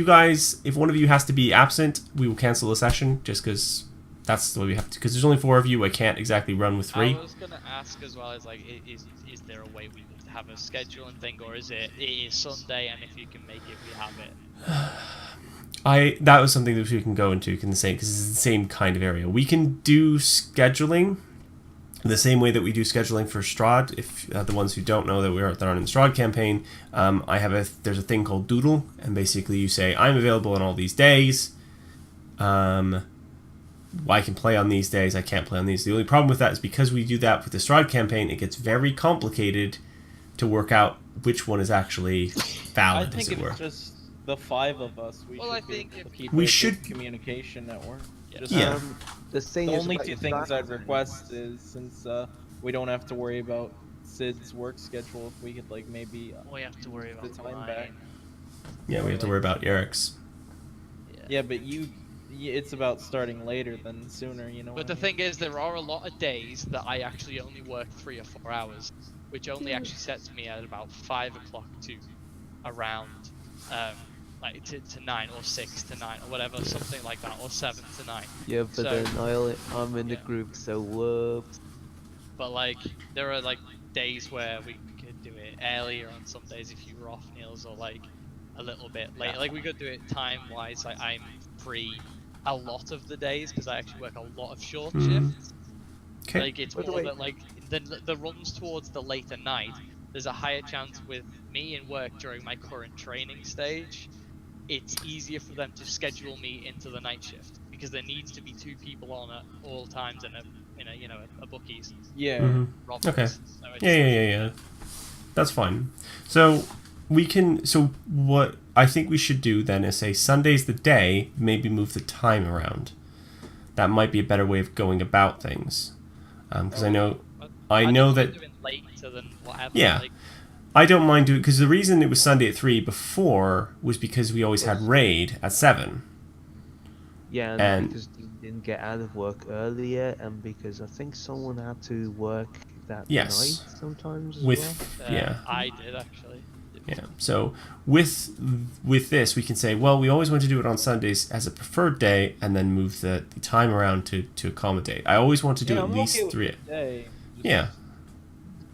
one of you has to be absent, we will cancel the session just because that's the way we have to. Because there's only 4 of you, I can't exactly run with 3. I was gonna ask as well as like, is there a way we could have a scheduling thing, or is it is Sunday and if you can make it, we have it? That was something that we can go into because it's the same kind of area. We can do scheduling the same way that we do scheduling for Strahd. If the ones who don't know that they're on the Strahd campaign, there's a thing called Doodle, and basically you say I'm available on all these days. I can play on these days. I can't play on these. The only problem with that is because we do that with the Strahd campaign, it gets very complicated to work out which one is actually valid, I think as it if were. it's just the 5 of us, We should- communication network. Just, Yeah. The thing The is only about 2 your things friends I'd request is since we don't have to worry about Sid's work schedule, if we could like maybe We have to worry about the time back. Yeah, we have to worry about Eric's. Yeah, but it's about starting later than sooner, you know. But the thing is, there are a lot of days that I actually only work 3 or 4 hours, which only actually sets me at about 5 o'clock to around like to 9 or 6 to 9 or whatever, something like that, or 7 to 9. Yeah, but So- then I'm in the yeah. group, so whoops. But like, there are like days where we could do it earlier on some days if you were off, Niels, or like a little bit later. Like we could do it time-wise. Like I'm free a lot of the days because I actually work a lot of short shifts. Okay. Like it's By the more way- that like the runs towards the later night. There's a higher chance with me in work during my current training stage. It's easier for them to schedule me into the night shift because there needs to be 2 people on at all times in a bookies. Yeah. Mhm. Robbers. Okay. So it's- Yeah. That's fine. So we can. So what I think we should do then is say Sunday's the day. Maybe move the time around. That might be a better way of going about things. Because I know think that. doing later than whatever. Yeah. Like, I don't mind doing because the reason it was Sunday at 3 before was because we always had raid at 7. Yeah, And- because Dean didn't get out of work earlier, and because I think someone had to work that Yes. night sometimes as With well. yeah. I did actually. Yeah. So with this, we can say, well, we always want to do it on Sundays as a preferred day, and then move the time around to accommodate. I always want to do Yeah, at I'm least okay with 3. the day. Yeah.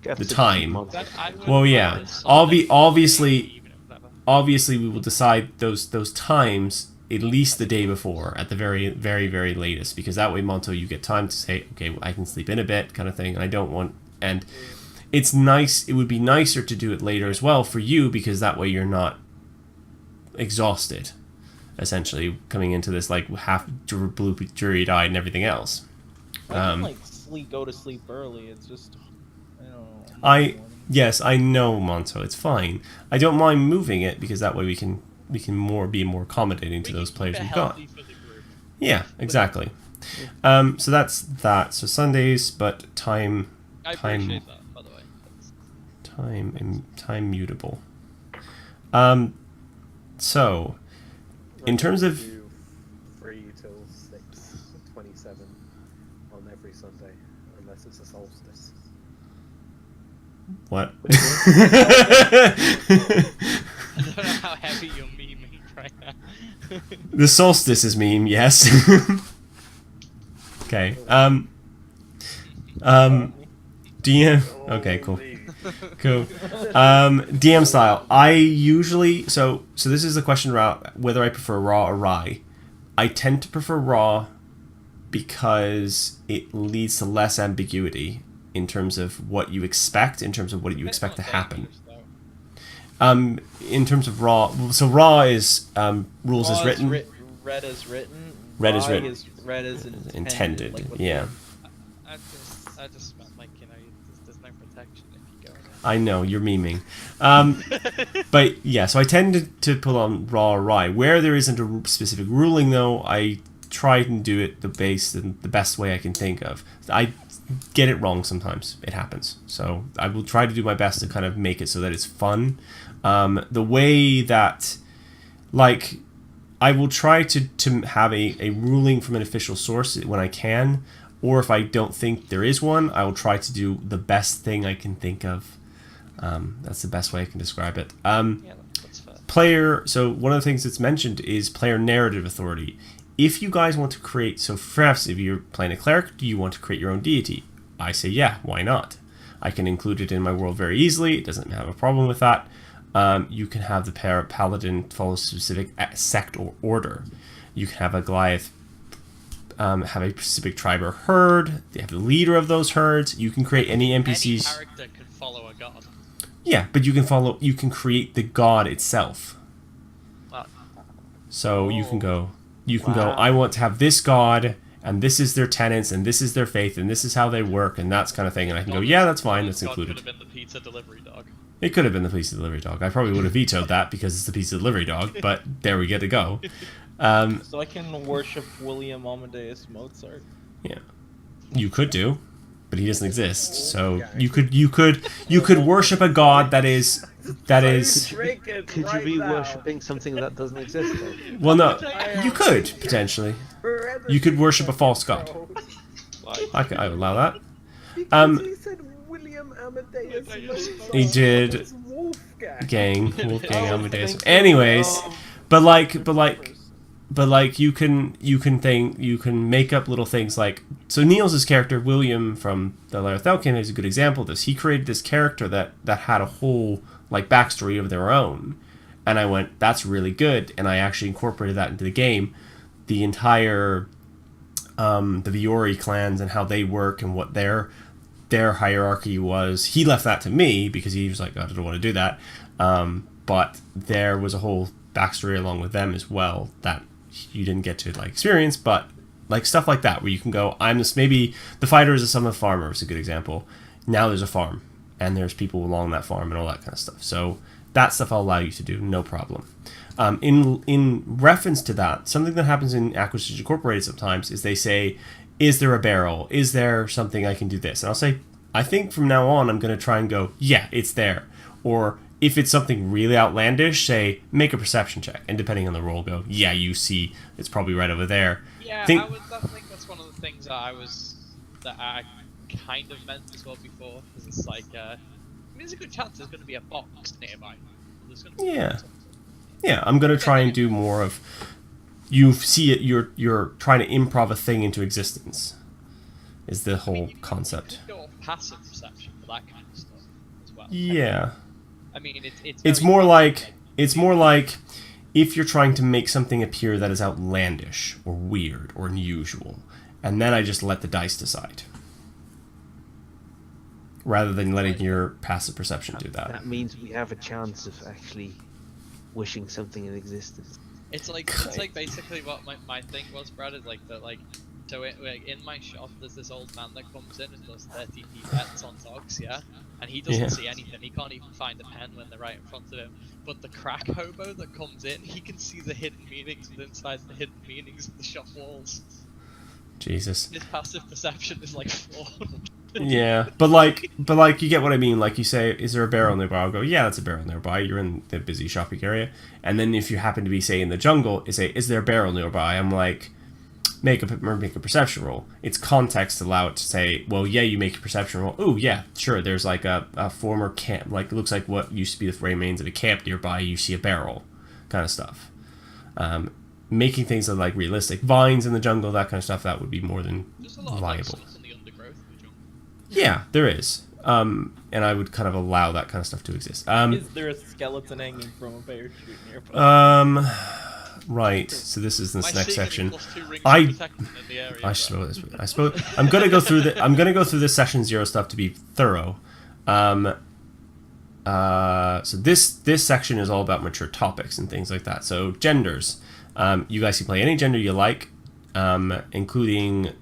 Get the to time. month. That I would Well, yeah. rather Sunday Obviously- evening, whatever. Obviously, we will decide those times at least the day before, at the very, very, very latest, because that way, Monto, you get time to say, okay, I can sleep in a bit, kind of thing. And I don't want, and it's nice. It would be nicer to do it later as well for you, because that way you're not exhausted, essentially coming into this like half blue jury eyed and everything else. I can like go to sleep early. It's just I don't know. Yes, I know, Monto. It's fine. I don't mind moving it because that way we can be more accommodating to We those can players keep it we've got. healthy for the group. Yeah, exactly. So that's that. So Sundays, but time I appreciate that, by the way. time mutable. So in terms of Do 3 till 6:27 on every Sunday, unless it's a solstice. what? I don't know how heavy you're memeing right now. The solstice is meme, yes. Okay. DM. Okay, cool. Cool. DM style. I usually so this is the question about whether I prefer raw or rye. I tend to prefer raw because it leads to less ambiguity in terms of what you expect, in terms of what you expect to happen. In terms of raw, so raw is rules as written. Red as written. Red as Rye written. Red as Intended. like what Yeah. I just meant like, there's no protection if you go in there. I know, you're memeing. But yeah, so I tend to pull on raw or rye. Where there isn't a specific ruling, though, I try and do it the best way I can think of. I get it wrong sometimes. It happens. So I will try to do my best to kind of make it so that it's fun. The way that, like, I will try to have a ruling from an official source when I can. or if I don't think there is one, I will try to do the best thing I can think of. That's the best way I can describe it. That's fair. Player. So one of the things that's mentioned is player narrative authority. If you guys want to create, so perhaps if you're playing a cleric, do you want to create your own deity? I say, yeah, why not? I can include it in my world very easily. It doesn't have a problem with that. You can have the paladin follow a specific sect or order. You can have a Goliath have a specific tribe or herd. They have the leader of those herds. You can create any NPCs. Any character can follow a god. Yeah, but you can create the god itself. Wow. So you can go, I want to have this god, and this is their tenets, and this is their faith, and this is how they work, and that's kind of thing. And I can go, yeah, that's fine, that's included. It could have been the pizza delivery dog. It could have been the pizza delivery dog. I probably would have vetoed that because it's the pizza delivery dog, but there we get to go. So I can worship William Amadeus Mozart. Yeah, you could do, but he doesn't exist. So you could worship a god that is. Could you be worshipping something that doesn't exist? Though? Well, no, you could potentially. You could worship a false god. I would allow that. Because he said William Amadeus Mozart. He did. It's Wolfgang Amadeus. Anyways, but you can make up little things like, so Niels' character William from the Lair of Thalcin is a good example of this. He created this character that had a whole like backstory of their own, and I went, that's really good, and I actually incorporated that into the game. The entire the Viori clans and how they work and what their hierarchy was. He left that to me because he was like, I don't want to do that. But there was a whole backstory along with them as well that you didn't get to like experience, but like stuff like that where you can go, I'm this, maybe the fighter is a son of a farmer is a good example. Now there's a farm and there's people along that farm and all that kind of stuff. So that stuff I'll allow you to do, no problem. In reference to that, something that happens in Acquisition Incorporated sometimes is they say, is there a barrel? Is there something I can do this? And I'll say, I think from now on I'm going to try and go, yeah, it's there. Or if it's something really outlandish, say, make a perception check. And depending on the roll, go, yeah, you see, it's probably right over there. Yeah, I think that's one of the things that I kind of meant as well before. Because it's like, there's a good chance there's going to be a box nearby. There's going to be Yeah, I'm going to try and do more of, you see it, you're trying to improv a thing into existence, is the whole concept. You can go passive perception for that kind of stuff as well. Yeah. I mean, it's more like if you're trying to make something appear that is outlandish or weird or unusual, and then I just let the dice decide, rather than letting your passive perception do that. That means we have a chance of actually wishing something in existence. It's like basically what my thing was, Brad, is like that, like, so in my shop there's this old man that comes in and does 30p bets on dogs, yeah, and he doesn't see anything. He can't even find a pen when they're right in front of him. But the crack hobo that comes in, he can see the hidden meanings inside the hidden meanings of the shop walls. Jesus. His passive perception is like flawed. Yeah, but like you get what I mean. Like you say, is there a barrel nearby? I'll go, yeah, that's a barrel nearby. You're in the busy shopping area, and then if you happen to be, say, in the jungle, is there a barrel nearby? I'm like, make a perception roll. It's context to allow it to say, well, yeah, you make a perception roll. Oh, yeah, sure. There's like a former camp, like it looks like what used to be the remains of a camp nearby. You see a barrel, kind of stuff. Making things that are like realistic, vines in the jungle, that kind of stuff. That would be more than There's a lot viable. Of, like, stuff in the undergrowth of the jungle. Yeah, there is. And I would kind of allow that kind of stuff to exist. Is there a skeleton hanging from a parachute nearby? Right. So this is this next section. I suppose I'm gonna go through this session 0 stuff to be thorough. So this section is all about mature topics and things like that. So genders. You guys can play any gender you like, including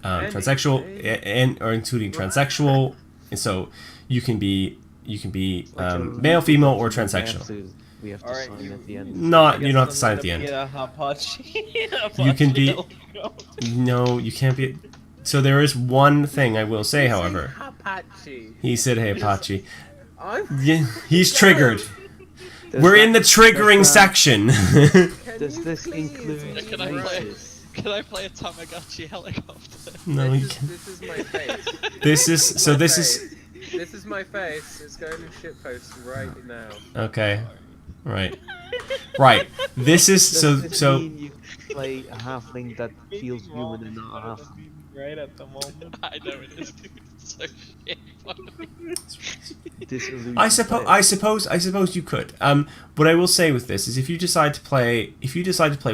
transsexual or including transsexual. And so you can be male, female, or transsexual. We have to sign at the end. You don't have to sign at the end. You can be. No, you can't be. So there is one thing I will say, however. He said, "Hey, Apache." Yeah, he's triggered. We're in the triggering section. Does this include races? Can I play a Tamagotchi helicopter? No, you This can. is my face. This is so. This is This is my face. It's going in shitpost right now. okay. Right. Right. This is Does this so. mean you play a halfling that feels human and not a halfling? Right at the moment. I know it is, dude. It's so shit funny. Disillusioned I by suppose. it. I suppose you could. What I will say with this is, if you decide to play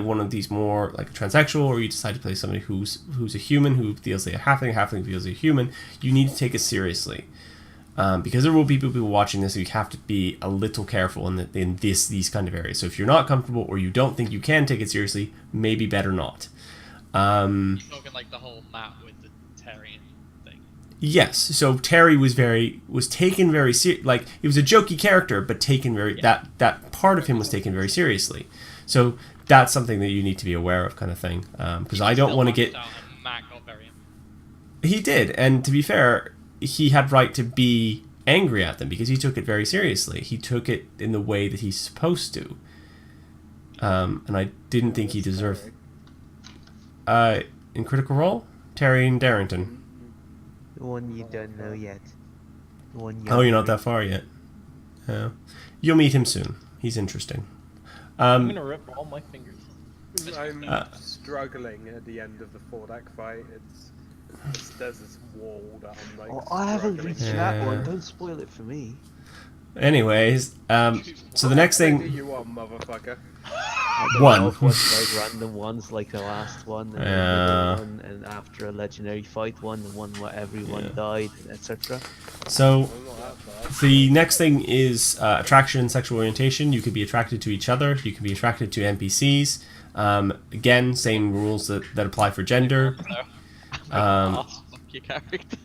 one of these more like a transsexual, or you decide to play somebody who's a human who feels like a halfling feels like a human, you need to take it seriously. Because there will be people watching this, so you have to be a little careful in these kind of areas. So if you're not comfortable or you don't think you can take it seriously, maybe better not. You're talking like the whole map with the Terrian thing. Yes, so Terry was taken very like he was a jokey character, but taken very that part of him was taken very seriously. So that's something that you need to be aware of, kind of thing. Because I don't want to get. Matt got very. He did, and to be fair, he had right to be angry at them because he took it very seriously. He took it in the way that he's supposed to. And I didn't think he deserved. In Critical Role, Terry and Darrington. The one you don't know yet. The one Oh, you're not that far yet. You'll meet him soon. He's interesting. I'm gonna rip all my fingers. I'm struggling at the end of the Fordak fight. There's this wall that I'm like. Oh, I haven't struggling reached with. that one. Don't spoil it for me. Anyways, so the next What do thing. you want, motherfucker? I don't One. know if it's like random ones like the last one, and the middle one, and after a legendary fight one, the one where everyone died, etc. So I'm not that far. the next thing is attraction and sexual orientation. You could be attracted to each other. You can be attracted to NPCs. Again, same rules that apply for gender. Fuck your character.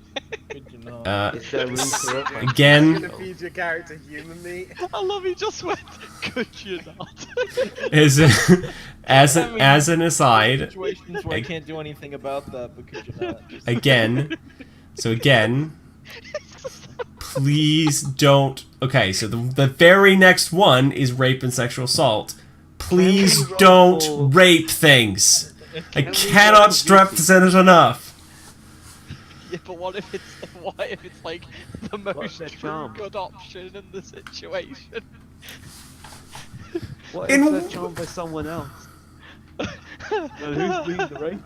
Good to know. Is there room for it? I'm Again, gonna feed your character human meat. I love he just went. Could you not? is as an aside, Situations where I can't do anything about that because you're not. Just... again. So again, please don't. Okay, so the very next one is rape and sexual assault. Please don't rape things. I cannot stress it enough. Yeah, but what if it's like the What's most their true charm? good option in the situation? What In- if they're charmed by someone else? Well, who's doing the raping?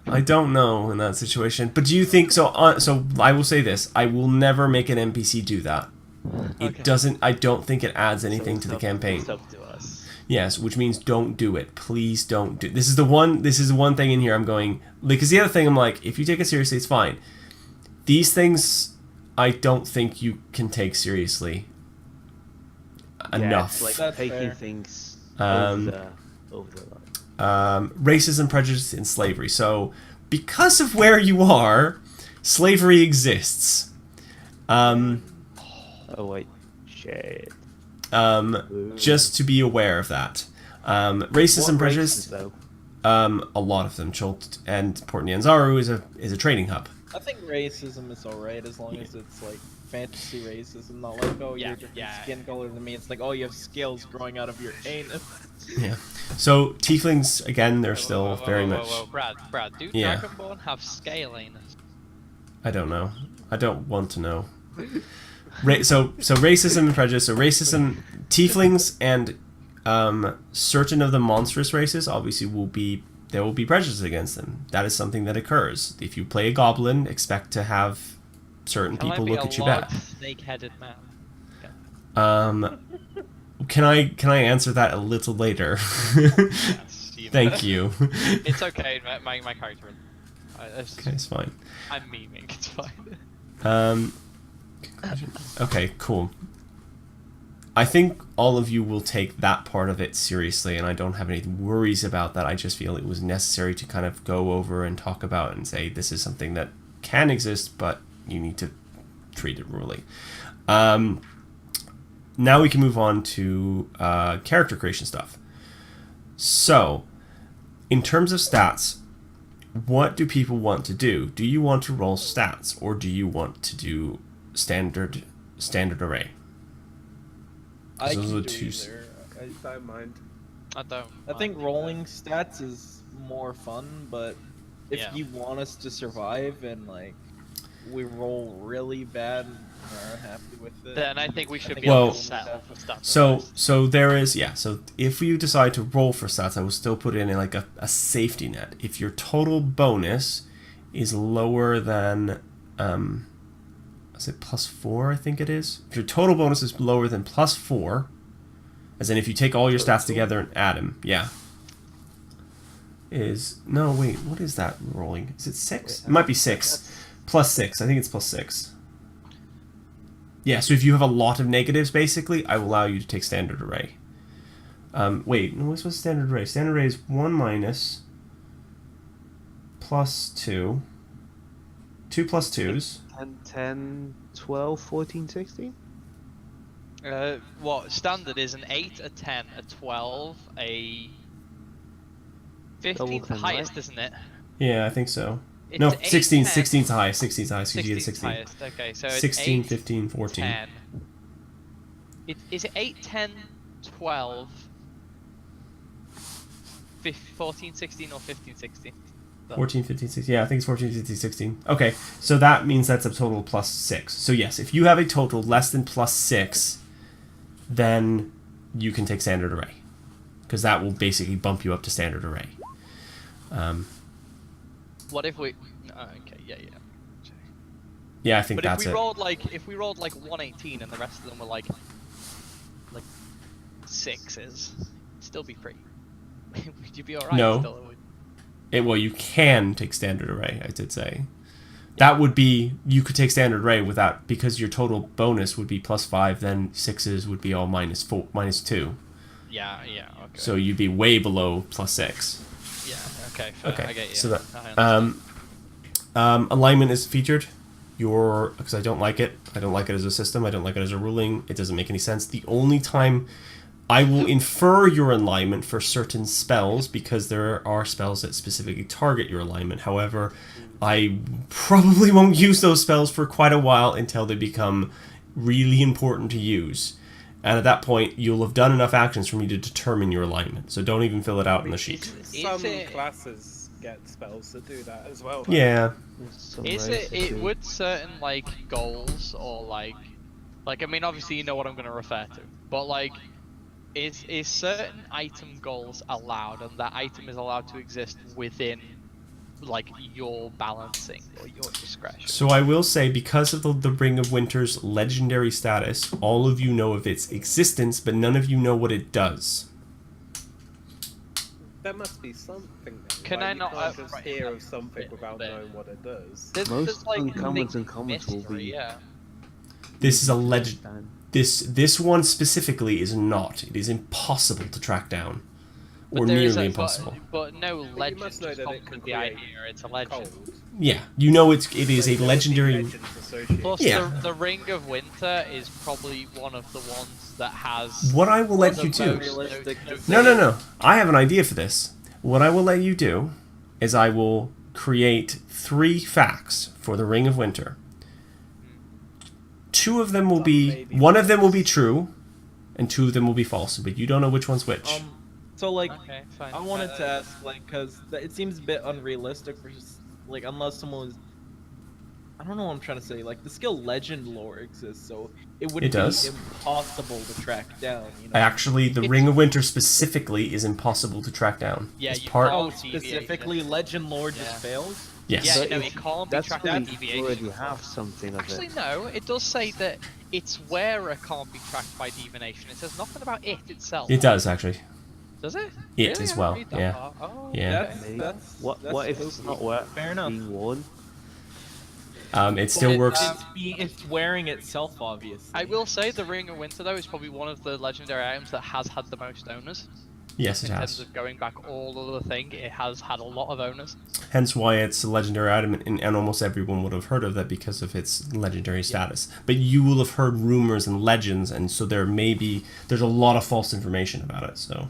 I don't know in that situation, but do you think so? So I will say this: I will never make an NPC do that. It Okay. doesn't. I don't think it adds anything to the campaign. It's up to us. Yes, which means don't do it. Please don't do. This is the one thing in here I'm going, because the other thing I'm like, if you take it seriously, it's fine. These things I don't think you can take seriously enough. Yeah, it's like That's taking fair. things Um, over the line. Racism, prejudice, and slavery. So because of where you are, slavery exists. Oh wait, shit. Just to be aware of that. Racism, What prejudice. races, though? A lot of them. Chult and Port Nyanzaru is a trading hub. I think racism is alright as long as it's like fantasy racism, not like, oh, you're different skin color than me. It's like, oh, you have scales growing out of your anus. Yeah. So tieflings again, they're still very much. Whoa, Brad, do Yeah. Dragonborn have scaling? I don't know. I don't want to know. So racism and prejudice. So racism, tieflings and certain of the monstrous races obviously there will be prejudice against them. That is something that occurs. If you play a goblin, expect to have certain people look at you bad. Snake-headed man. Can I answer that a little later? Yes, Thank you. It's okay. My character. Okay, it's fine. I'm memeing. It's fine. Okay, cool. I think all of you will take that part of it seriously, and I don't have any worries about that. I just feel it was necessary to kind of go over and talk about and say this is something that can exist, but you need to treat it really. Now we can move on to character creation stuff. So, in terms of stats, what do people want to do? Do you want to roll stats, or do you want to do standard array? I Those can are do two either. I don't mind. I don't. I think rolling stats is more fun, but if Yeah. you want us to survive and like we roll really bad and are unhappy with it, Then I think we should be Well, able to settle for stats. So there is, yeah. So if you decide to roll for stats, I will still put in like a safety net. If your total bonus is lower than, is it +4? I think it is. If your total bonus is lower than +4, as in if you take all your stats together and add them, yeah. No, wait, what is that rolling? Is it 6? It might be 6. +6. I think it's +6. Yeah, so if you have a lot of negatives, basically, I will allow you to take standard array. Wait, what's standard array? Standard array is 1 minus +2. 2 plus 2s. 10, 12, 14, 16? What standard is an 8, a 10, a 12, a 15's the 10, highest, right? isn't it? Yeah, I think so. It's No, 8, 16. 10. 16's the highest. 16's the highest. 16's 16's highest. Okay, so it's 16, 8, 15, 14. 10. Is it 8, 10, 12, 14, 16, or 15, 16? 14, 15, 16. Yeah, I think it's 14, 15, 16. Okay, so that means that's a total +6. So yes, if you have a total less than +6, then you can take standard array. Because that will basically bump you up to standard array. What if we? Okay, yeah. Yeah, I think But that's if it. we rolled like 118 and the rest of them were like 6s, still be free. Would you be alright? No. Still, or would- Well, you can take standard array, I did say. That would be, you could take standard array without, because your total bonus would be +5, then 6s would be all -4, -2. Yeah, okay. So you'd be way below +6. Yeah, okay, fair. Okay, I get you. so that, I understand. alignment is featured. Because I don't like it. I don't like it as a system. I don't like it as a ruling. It doesn't make any sense. The only time I will infer your alignment for certain spells, because there are spells that specifically target your alignment. However, I probably won't use those spells for quite a while until they become really important to use. And at that point, you'll have done enough actions for me to determine your alignment. So don't even fill it out in the sheet. Some classes get spells that do that as well. Yeah. Is it would certain like goals or like I mean obviously you know what I'm going to refer to, but like is certain item goals allowed, and that item is allowed to exist within like your balancing or your discretion? So I will say, because of the Ring of Winter's legendary status, all of you know of its existence, but none of you know what it does. There must be something then. Can like, I you not can't just right, hear have of something bit without there. knowing what it does? Most like, uncommons big and commons will mystery, be. yeah. This is a legend. This one specifically is not. It is impossible to track down, or there is nearly a- impossible. But no But you legend must know just that comes it can with the create idea. It's a legend. cold. Yeah, you know it is a So there must be legendary. legends associated. Plus, Yeah. the Ring of Winter is probably one of the ones that has. What I will let the you do. most Realistic No. I have an idea for this. What I will let you do is I will create 3 facts for the Ring of Winter. 2 of them will be. One of them will be true, and 2 of them will be false. But you don't know which one's which. So like, Okay, fine. I wanted to ask, like, because it seems a bit unrealistic for just, like, unless someone is, I don't know what I'm trying to say. Like, the skill legend lore exists, so it would It be does. impossible to track down. You know? Actually, the Ring of Winter specifically is impossible to track down. Yeah, It's you part. Oh, deviation. specifically, legend lore just Yeah. fails. Yes. Yeah, But no, if- it can't be That's tracked when by you deviation. already have something of Actually, it. no. It does say that its wearer can't be tracked by divination. It says nothing about it itself. It does, actually. Does it? It Really? as I well, didn't read that yeah. part. Oh, Yeah. okay. Maybe. That's What if it's not worth Fair enough. being worn? It still works. It's wearing itself, obviously. I will say the Ring of Winter though is probably one of the legendary items that has had the most owners. Yes, it In terms has. of going back all of the thing, it has had a lot of owners. Hence why it's a legendary item, and almost everyone would have heard of that because of its legendary status. But you will have heard rumors and legends, and so there's a lot of false information about it. So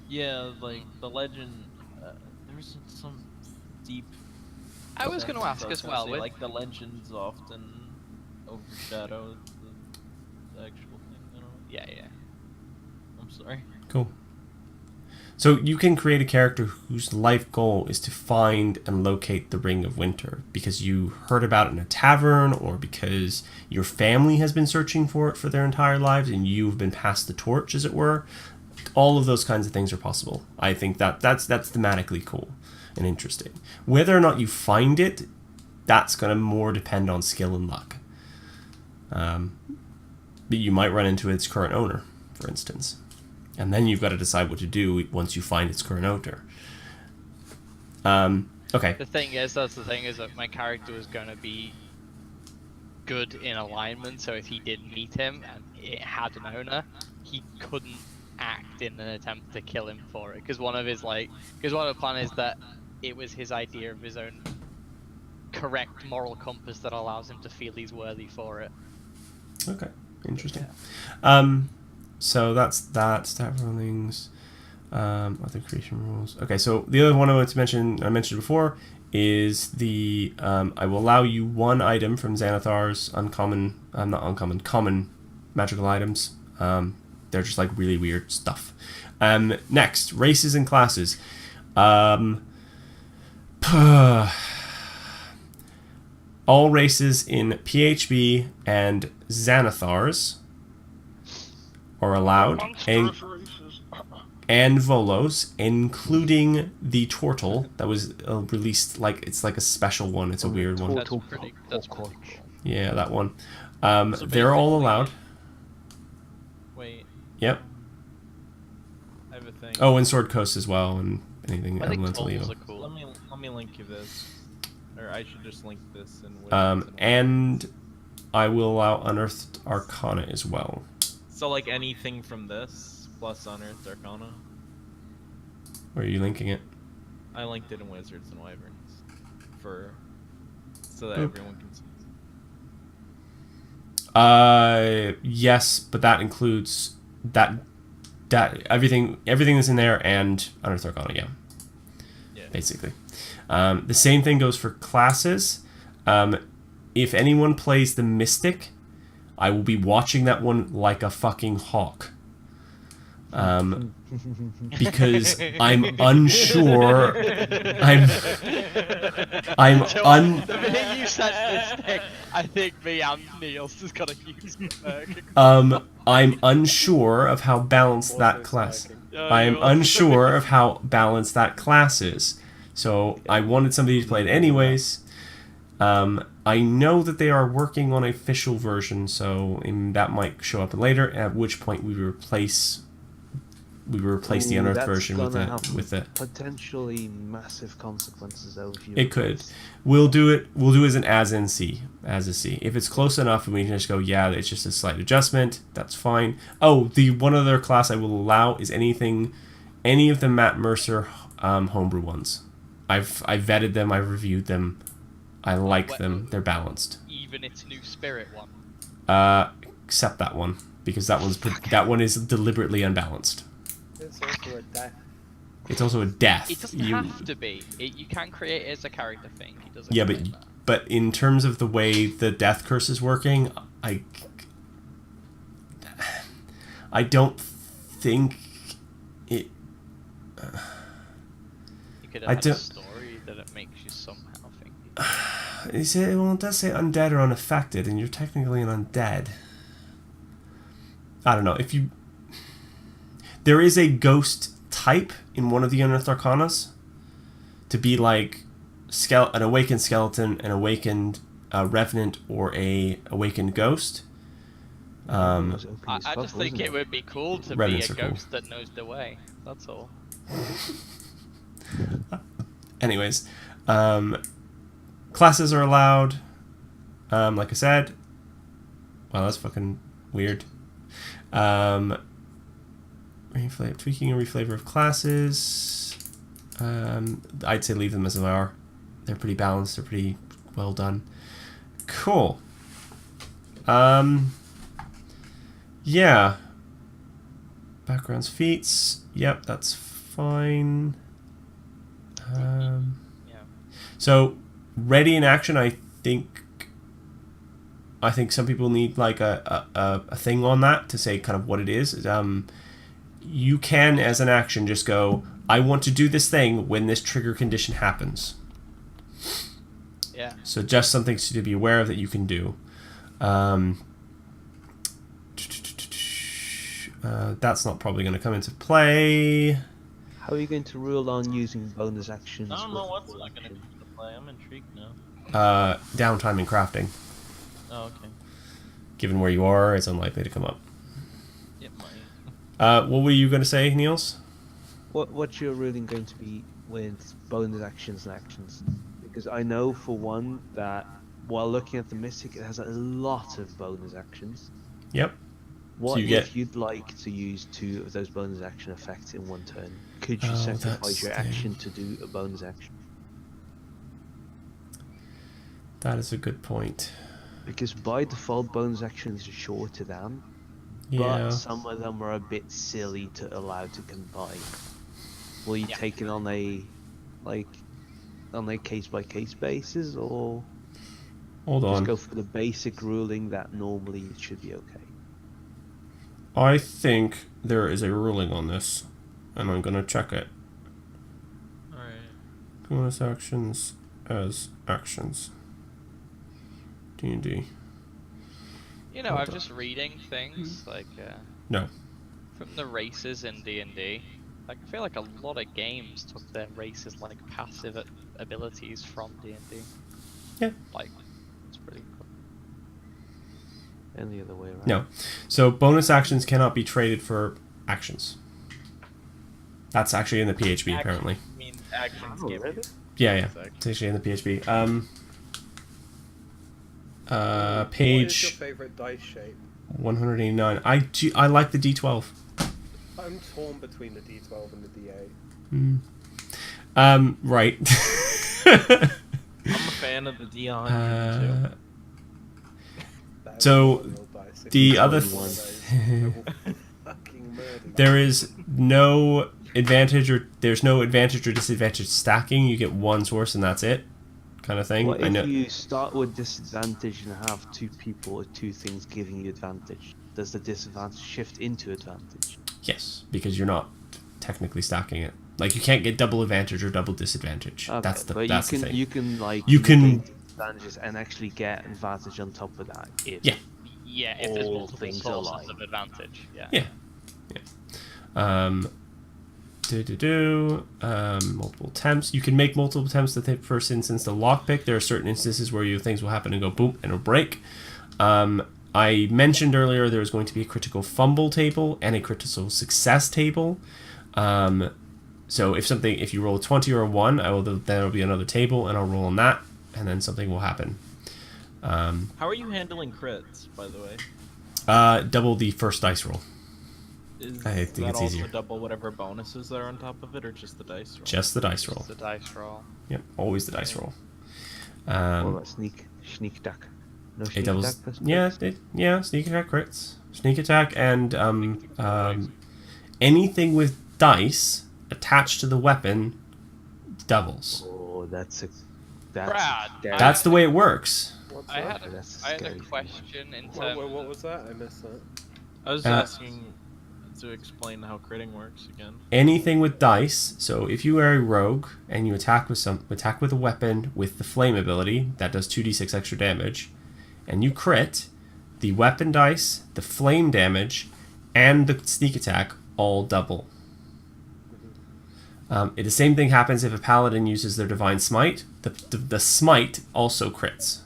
Yeah, like the legend. There's some deep. I was going to ask as well. With, Like the legends often overshadow the actual thing. I don't know. yeah. I'm sorry. cool. So you can create a character whose life goal is to find and locate the Ring of Winter because you heard about it in a tavern or because your family has been searching for it for their entire lives and you've been passed the torch, as it were. All of those kinds of things are possible. I think that's thematically cool and interesting. Whether or not you find it, that's going to more depend on skill and luck. But you might run into its current owner, for instance. And then you've got to decide what to do once you find its current owner. Okay. The thing is that my character was going to be good in alignment, so if he did meet him and it had an owner, he couldn't act in an attempt to kill him for it. Because one of the plan is that it was his idea of his own correct moral compass that allows him to feel he's worthy for it. Okay. Interesting. Yeah. So that's that. Stat rollings. Other creation rules. Okay, so the other one I mentioned before, is the I will allow you one item from Xanathar's common magical items. They're just like really weird stuff. Next, races and classes. All races in PHB and Xanathar's are allowed, and Volos, including the Tortle that was released. Like it's like a special one. It's a weird one. That's pretty cool. Yeah, that one. So they're all basically- allowed. Wait, Yep. I have a thing. Oh, and Sword Coast as well, and anything I think elemental totals evil. are cool. Let me link you this, or I should just link this And I will allow Unearthed Arcana as well. so like anything from this plus Unearthed Arcana. Where are you linking it? I linked it in Wizards and Wyverns so that Boop. everyone can see. Yes, but that includes that everything that's in there and Unearthed Arcana, yeah. Basically. The same thing goes for classes. If anyone plays the Mystic, I will be watching that one like a fucking hawk. Because I'm unsure. The minute you said Mystic, I think me and Niels is gonna use it. I'm unsure of how balanced that class. I'm unsure of how balanced that class is. So I wanted somebody to play it anyways. I know that they are working on an official version, so that might show up later. At which point we replace the unearthed version with the potentially massive consequences though. If you It could. We'll do it as an as a C. If it's close enough and we can just go, yeah, it's just a slight adjustment, that's fine. Oh, the one other class I will allow is any of the Matt Mercer homebrew ones. I've vetted them, I've reviewed them. I like them. They're balanced. Even its new spirit one. Except that one, because that one is deliberately unbalanced. It's also a death. It's also a death. It doesn't have to be. You can create it as a character thing. It doesn't. Yeah, but in terms of the way the death curse is working, I don't think it. You could have a story that it makes you somehow think. It does say undead or unaffected, and you're technically an undead. I don't know if you. There is a ghost type in one of the Unearthed Arcanas to be like an awakened skeleton, an awakened revenant, or a awakened ghost. I just think it would be cool to be a ghost that knows the way. That's all. Anyways, classes are allowed. Like I said. Wow, that's fucking weird. Tweaking and reflavor of classes. I'd say leave them as they are. They're pretty balanced. They're pretty well done. Cool. Yeah. Backgrounds, feats. Yep, that's fine. Yeah. So, ready in action. I think some people need like a thing on that to say kind of what it is. you can, as an action, just go, I want to do this thing when this trigger condition happens. Yeah. So just something to be aware of that you can do. That's not probably going to come into play. How are you going to rule on using bonus actions? I don't know with what's full not going to action? come into play. I'm intrigued now. Downtime in crafting. Oh, okay. Given where you are, it's unlikely to come up. It might. What were you going to say, Niels? What's your ruling going to be with bonus actions and actions? Because I know for one that while looking at the Mystic, it has a lot of bonus actions. Yep. What you if get- you'd like to use 2 of those bonus action effects in one turn? Could you Oh, sacrifice that's your the- action to do a bonus action? That is a good point. Because by default, bonus actions are shorter than, Yeah. but some of them are a bit silly to allow to combine. Will you take it on a case by case basis, or Hold just on. go for the basic ruling that normally it should be okay? I think there is a ruling on this, and I'm going to check it. Alright. Bonus actions as actions. D&D. You know, I'm just reading things like No. from the races in D&D. Like, I feel like a lot of games took their races like passive abilities from D&D. Yeah. Like, it's pretty cool. And the other way around. No. So bonus actions cannot be traded for actions. That's actually in the PHB, apparently. I mean, actions Oh, give really? Yeah, yeah. Exactly. It's actually in the PHB. What is your Page favorite dice shape? 189. I like the D12. I'm torn between the D12 and the D8. Right. I'm a fan of the D100 Uh, too. That is So, one real dice. If the you other roll one of those, I will fucking murder you. There is no advantage or disadvantage stacking. You get one source and that's it, kind of thing. What I if know. you start with disadvantage and have 2 people or 2 things giving you advantage? Does the disadvantage shift into advantage? Yes, because you're not technically stacking it. Like you can't get double advantage or double disadvantage. Okay, That's the but that's you the can thing. you can like You can- negate disadvantages and actually get advantage on top of that. If Yeah. Yeah, if there's All multiple things sources alike. of advantage. Yeah. Yeah. Multiple attempts. You can make multiple attempts to the first instance to lockpick. There are certain instances where things will happen and go boom and it'll break. I mentioned earlier there was going to be a critical fumble table and a critical success table. So if you roll a 20 or a 1, there will be another table and I'll roll on that and then something will happen. How are you handling crits, by the way? Double the first dice roll. Is I think that it's also easier. double whatever bonuses that are on top of it, or just the dice roll? Just the dice roll. It's the dice roll. Yep, always the dice roll. what about sneak attack? No It sneak doubles. attack. That's Yeah, sneak attack crits. Sneak attack and anything with dice attached to the weapon doubles. Oh, that's Brad, scary. That's the way it works. What's I that? had That's I had a scary. question in What, terms. what was that? I missed that. I was Uh, asking to explain how critting works again. Anything with dice. So if you are a rogue and you attack with a weapon with the flame ability that does 2d6 extra damage, and you crit, the weapon dice, the flame damage, and the sneak attack all double. The same thing happens if a paladin uses their divine smite. The smite also crits.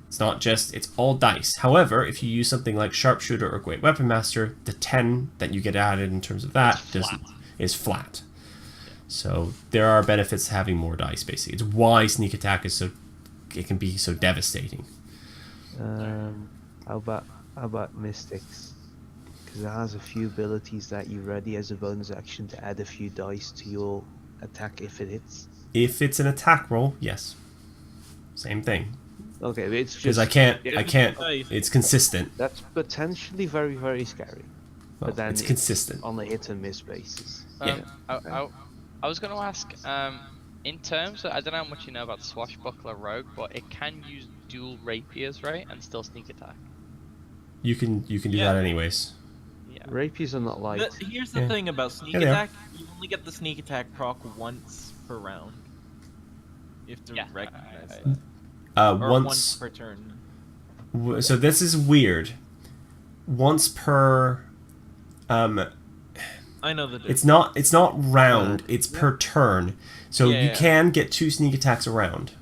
It's not just, it's all dice. However, if you use something like sharpshooter or great weapon master, the 10 that you get added in terms of that is flat. So there are benefits to having more dice. Basically, it's why sneak attack is it can be so devastating. How about mystics? Because it has a few abilities that you ready as a bonus action to add a few dice to your attack if it hits. If it's an attack roll, yes, same thing. Okay, but it's Because just I can't. It's consistent. that's potentially very, very scary. Well, But then it's consistent. on a hit and miss basis. Yeah. I was going to ask, in terms of, I don't know how much you know about Swashbuckler Rogue, but it can use dual rapiers, right? And still sneak attack. You can do Yeah. that anyways. Yeah. Rapiers are not light. Here's the Yeah. thing about sneak Yeah, they are. attack. You only get the sneak attack proc once per round. You have to Yeah. recognize that. Or once Once. per turn. So this is weird. Once per. I know the difference. It's not round. It's per turn. So Yeah, you yeah. can get 2 sneak attacks a round.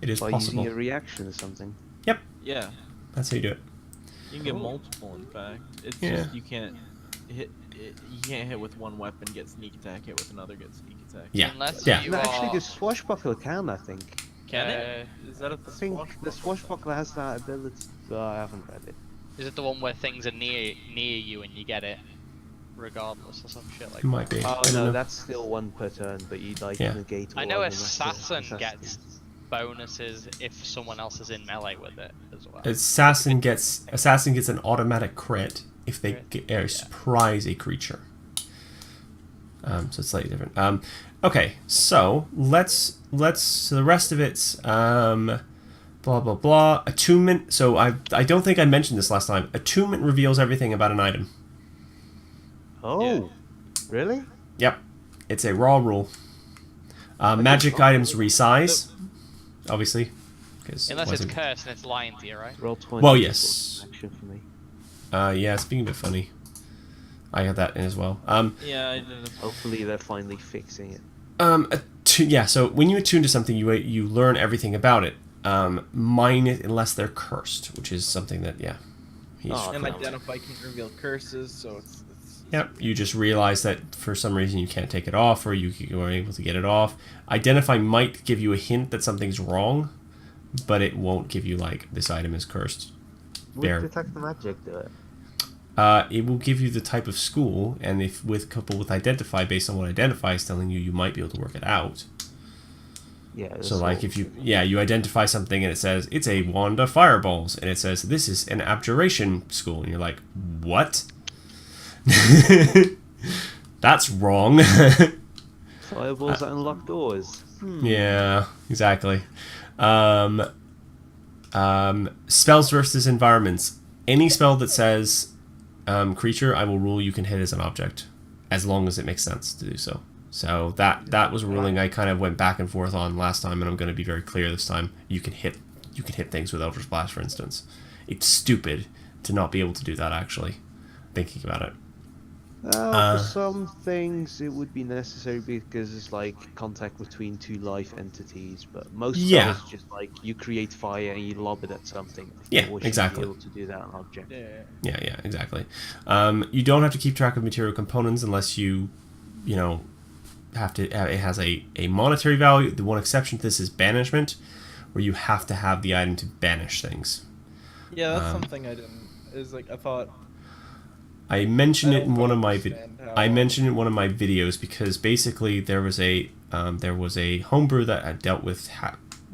It is By possible. using a reaction or something. Yep, Yeah, that's how you do it. you can get multiple. In fact, it's Yeah. just you can't hit. You can't hit with one weapon, get sneak attack. Hit with another, get sneak attack. Yeah, Unless yeah. you No, actually, are... the swashbuckler can, I think. Can it? Is that a I think the swashbuckler has that ability. But I haven't read it. Is it the one where things are near you and you get it regardless or some shit like It might be. Oh I don't no, know. that's still one per turn, but you like Yeah. negate. I all know of them after Assassin gets bonuses if someone else is in melee with it as well. Assassin gets an automatic crit if they surprise a creature. So it's slightly different. Okay, so let's so the rest of it's blah blah blah. Attunement. So I don't think I mentioned this last time. Attunement reveals everything about an item. Oh, really? Yep, it's a raw rule. Magic items resize, obviously, because Unless it's cursed and it's lying to you, right? Roll 20. Well, yes. Action for me. Yeah, it's being a bit funny. I got that in as well. Yeah, I did. Hopefully they're finally fixing it. Yeah. So when you attune to something, you learn everything about it. Mine it unless they're cursed, which is something that he's And identify can reveal curses, so it's Yep, you just realize that for some reason you can't take it off, or you are able to get it off. Identify might give you a hint that something's wrong, but it won't give you like this item is cursed. Would detect the magic do it? It will give you the type of school, and if coupled with identify, based on what identify is telling you, you might be able to work it out. Yeah. So like if you identify something and it says it's a wand of fireballs, and it says this is an abjuration school, and you're like, what? That's wrong. Fireballs that unlock doors. Yeah, exactly. Spells versus environments. Any spell that says creature, I will rule you can hit as an object, as long as it makes sense to do so. So that was a ruling I kind of went back and forth on last time, and I'm going to be very clear this time. You can hit things with Eldritch Blast, for instance. It's stupid to not be able to do that, actually, thinking about it. For some things it would be necessary because it's like contact between two life entities, but most spells just like you create fire and you lob it at something. Yeah, Or should exactly. Be able to do that on object. Yeah, exactly. You don't have to keep track of material components unless you have to. It has a monetary value. The one exception to this is banishment, where you have to have the item to banish things. Yeah, that's something I didn't. Is like I thought. I mentioned it in one of my videos because basically there was a homebrew that I dealt with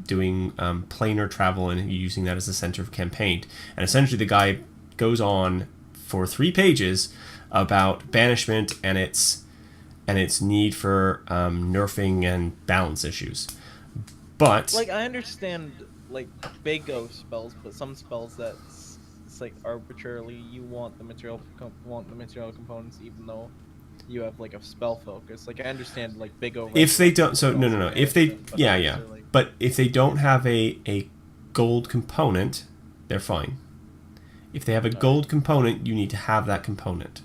doing planar travel and using that as the center of campaign, and essentially the guy goes on for 3 pages about banishment and its need for nerfing and balance issues. But Like I understand like big O spells, but some spells that it's like arbitrarily you want the material components even though you have like a spell focus. Like I understand like big O. if they don't, so no. If they but if they don't have a gold component, they're fine. If they have a gold component, you need to have that component.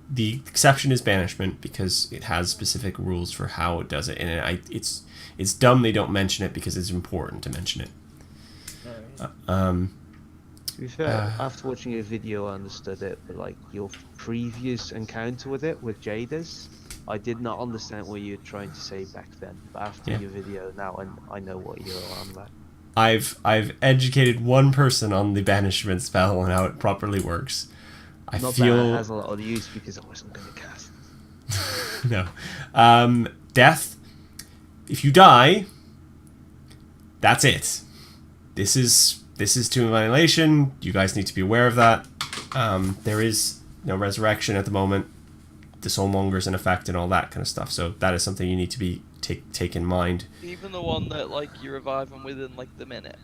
The exception is banishment because it has specific rules for how it does it, and it's dumb they don't mention it because it's important to mention it. To be fair, after watching a video, I understood it, but like your previous encounter with it with Jadis, I did not understand what you were trying to say back then. But after your video, now I know what you're on about. I've educated one person on the banishment spell and how it properly works. I Not feel that it has a lot of use because I wasn't going to cast. no. Death. If you die, that's it. This is Tomb of Annihilation. You guys need to be aware of that. There is no resurrection at the moment. The Soulmonger's in effect and all that kind of stuff. So that is something you need to be take in mind. Even the one that like you revive them within like the minute.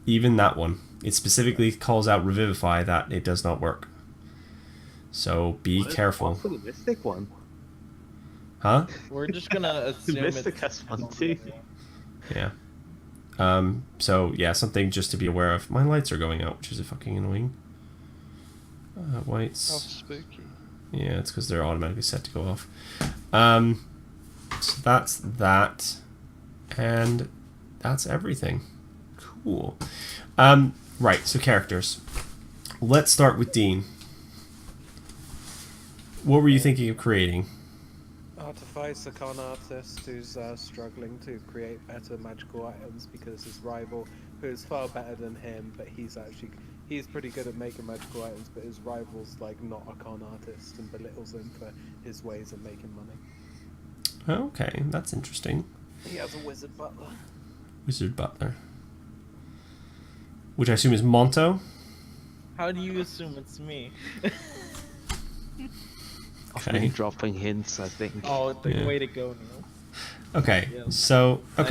Even that one. It specifically calls out Revivify that it does not work. So be careful. For the Mystic one. Huh? We're just gonna assume The Mystic it's has one too. Yeah. So yeah, something just to be aware of. My lights are going out, which is fucking annoying. Whites. spooky. Yeah, it's because they're automatically set to go off. So that's that. And that's everything. Cool. Right, so characters. Let's start with Dean. What were you thinking of creating? Artifice, a con artist who's struggling to create better magical items because his rival, who is far better than him, but he's pretty good at making magical items, but his rival's like not a con artist and belittles him for his ways of making money. Okay, that's interesting. He has a wizard butler. Wizard Butler. Which I assume is Monto? How do you assume it's me? Okay. Dropping hints, I think. Oh, Yeah. way to go, Neil. Okay, Yeah. so I'm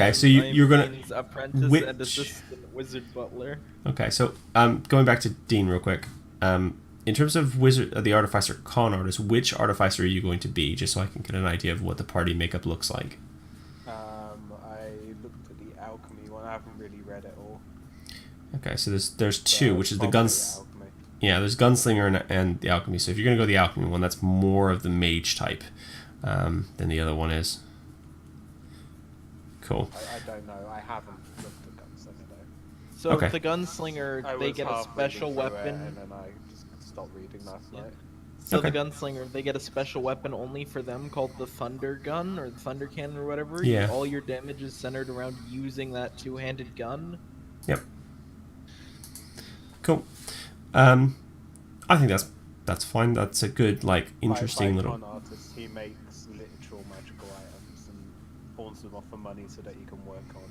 you're gonna Dean's apprentice which- and assistant wizard butler. okay. So going back to Dean real quick. In terms of the artificer con artist, which artificer are you going to be? Just so I can get an idea of what the party makeup looks like. I looked at the alchemy one. I haven't really read it all. Okay, so there's two, which is the Probably guns. alchemy. Yeah, there's gunslinger and the alchemy. So if you're gonna go the alchemy one, that's more of the mage type than the other one is. Cool. I don't know. I haven't looked at Gunslinger though. So Okay. the gunslinger, I they was get a half special reading through it, weapon. and then I just stopped reading last night. So Okay. the gunslinger, they get a special weapon only for them called the thunder gun or the thunder cannon or whatever. Yeah. All your damage is centered around using that two-handed gun. Yep. Cool. I think that's fine. That's a good, like, interesting By little. con artist, he makes literal magical items and pawns them off for money so that he can work on,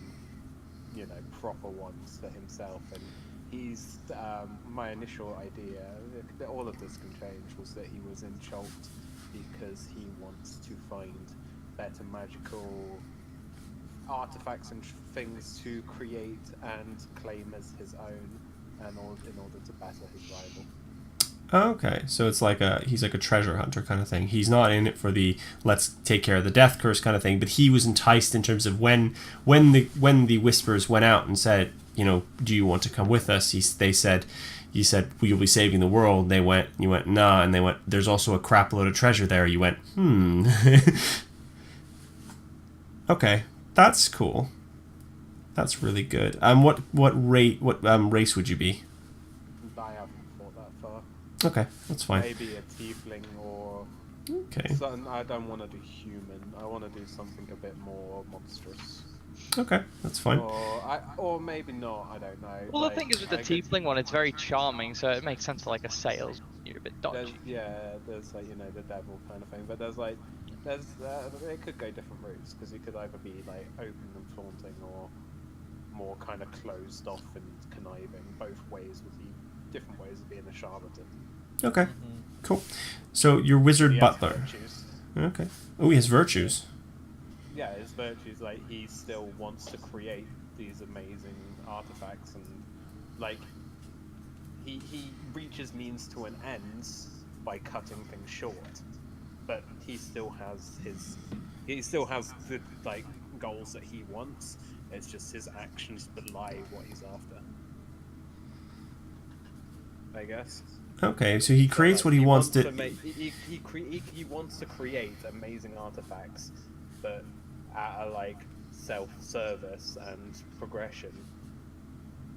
you know, proper ones for himself. And he's my initial idea. All of this can change. Was that he was in Chult because he wants to find better magical artifacts and things to create and claim as his own, and in order to better his rival. Okay, so it's like he's like a treasure hunter kind of thing. He's not in it for the let's take care of the death curse kind of thing, but he was enticed in terms of when the whispers went out and said, you know, do you want to come with us? You said, well, you'll be saving the world. You went, nah, and they went, there's also a crap load of treasure there. You went, Okay, that's cool. That's really good. What race would you be? I haven't thought that far. Okay, that's fine. Maybe a tiefling or Okay. something. I don't want to do human. I want to do something a bit more monstrous. Okay, that's fine. Or maybe not. I don't know. Well, the thing is with the I guess tiefling one, it's very charming, so it makes sense for like a sales. You're a bit dodgy. there's like, you know, the devil kind of thing. But there's it could go different routes because it could either be like open and flaunting or more kind of closed off and conniving. Both ways would be different ways of being a charlatan. Okay, cool. So your wizard He has butler. virtues. Okay. Oh, he has virtues. Yeah, his virtues, like, he still wants to create these amazing artifacts, and like he reaches means to an end by cutting things short, but he still has the like goals that he wants. It's just his actions belie what he's after, I guess. Okay, so he creates what he wants to. He wants to create amazing artifacts, but at a like self-service and progression.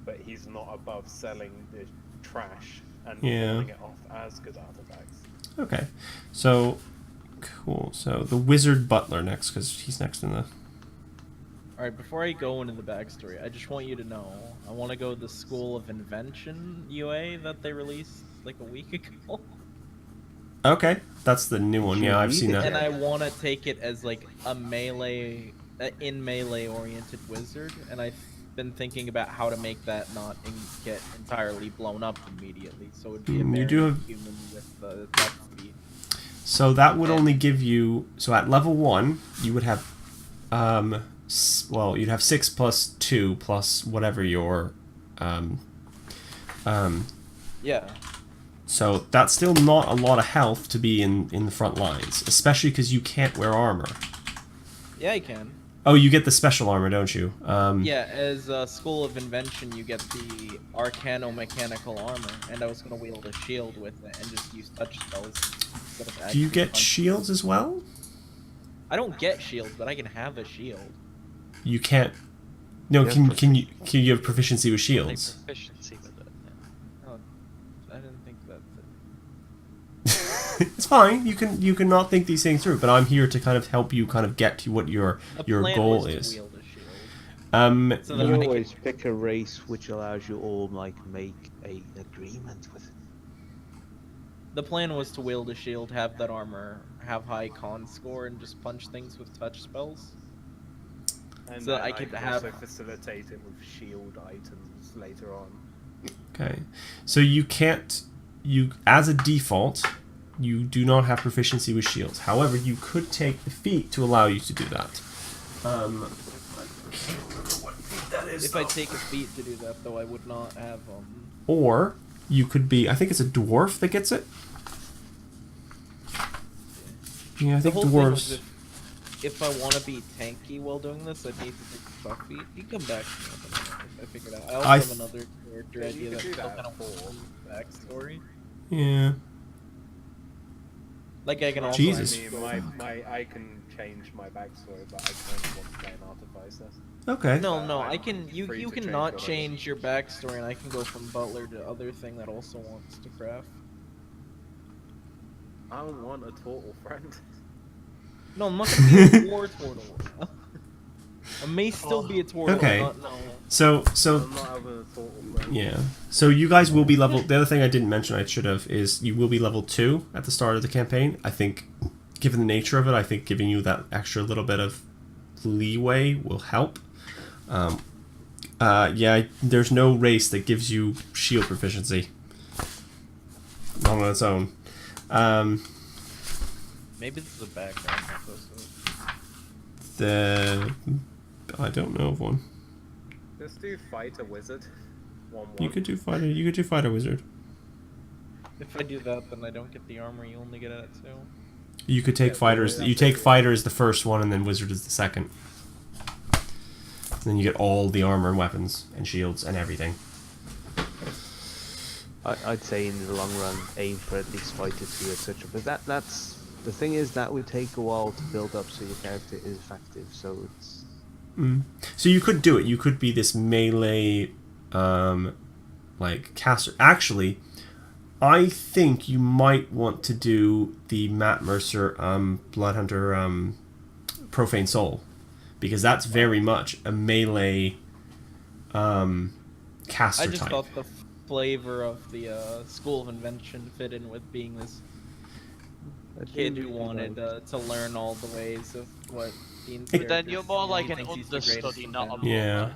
But he's not above selling the trash and selling it off as good artifacts. Okay, so cool. So the wizard butler next, because he's next in the. Alright, before I go into the backstory, I just want you to know, I want to go to the School of Invention UA that they released like a week ago. Okay, that's the new one. Yeah, I've seen that. And I want to take it as like a melee, melee oriented wizard, and I've been thinking about how to make that not get entirely blown up immediately, so it'd be a You do have- human with the attack speed. So that would only give you. So at level 1, you would have. Well, you'd have 6 plus 2 plus whatever your. Yeah. So that's still not a lot of health to be in the front lines, especially because you can't wear armor. Yeah, I can. Oh, you get the special armor, don't you? Yeah, as School of Invention, you get the Arcano-Mechanical armor, and I was gonna wield a shield with it and just use touch spells instead of Do you actually get punching. shields as well? I don't get shields, but I can have a shield. You can't. No, Yeah, can you have proficiency with Like shields? proficiency with it. Yeah. Oh, I didn't think that. It's fine. You can not think these things through, but I'm here to kind of help you kind of get to what your plan goal was to is. wield a shield. So You then I always pick a race which allows you all like make an agreement with it. The plan was to wield a shield, have that armor, have high con score, and just punch things with touch spells. And So then I could have- also facilitate it with shield items later on. Okay, so you can't. You as a default, you do not have proficiency with shields. However, you could take the feat to allow you to do that. I can't remember what feat that is. If I take a feat to do that, though, I would not have Or you could be. I think it's a dwarf that gets it. Yeah, I The think whole thing dwarves. was if I want to be tanky while doing this, I'd need to take the buff feat. You can come back to me if I figure it out. I also I have another character Yeah, you idea could that's do still that kind of for- backstory. Yeah. Like I can also. Jesus. I mean, I can change my backstory, but I kind of want to play an artificer. Okay. No, I'm I can. You free to change cannot whatever. change your backstory, and I can go from butler to other thing that also wants to craft. I don't want a turtle friend. No, I'm not gonna be a war turtle. I may still be a turtle. Okay. No. So I'm not having a turtle friend. yeah. So you guys will be level. The other thing I didn't mention, I should have, is you will be level 2 at the start of the campaign. I think, given the nature of it, I think giving you that extra little bit of leeway will help. Yeah. There's no race that gives you shield proficiency. Not on its own. Maybe this is a background. I don't know of one. Just do fighter wizard. 1-1. You could do fighter. You could do fighter wizard. If I do that, then I don't get the armor. You only get it at 2. You could take Yeah, fighters. yeah, You take fighter as the first one, and then wizard as the second. And then you get all the armor and weapons and shields and everything. I'd say in the long run, aim for at least fighter 2, etc. But that's the thing is that would take a while to build up so your character is effective. So it's So you could do it. You could be this melee, like caster. Actually, I think you might want to do the Matt Mercer, Bloodhunter, Profane Soul, because that's very much a melee, caster I just type. thought the flavor of the School of Invention fit in with being this kid who wanted to learn all the ways of what Dean's But then character you're is, more and like he an thinks he's the greatest understudy, not a inventor. Yeah,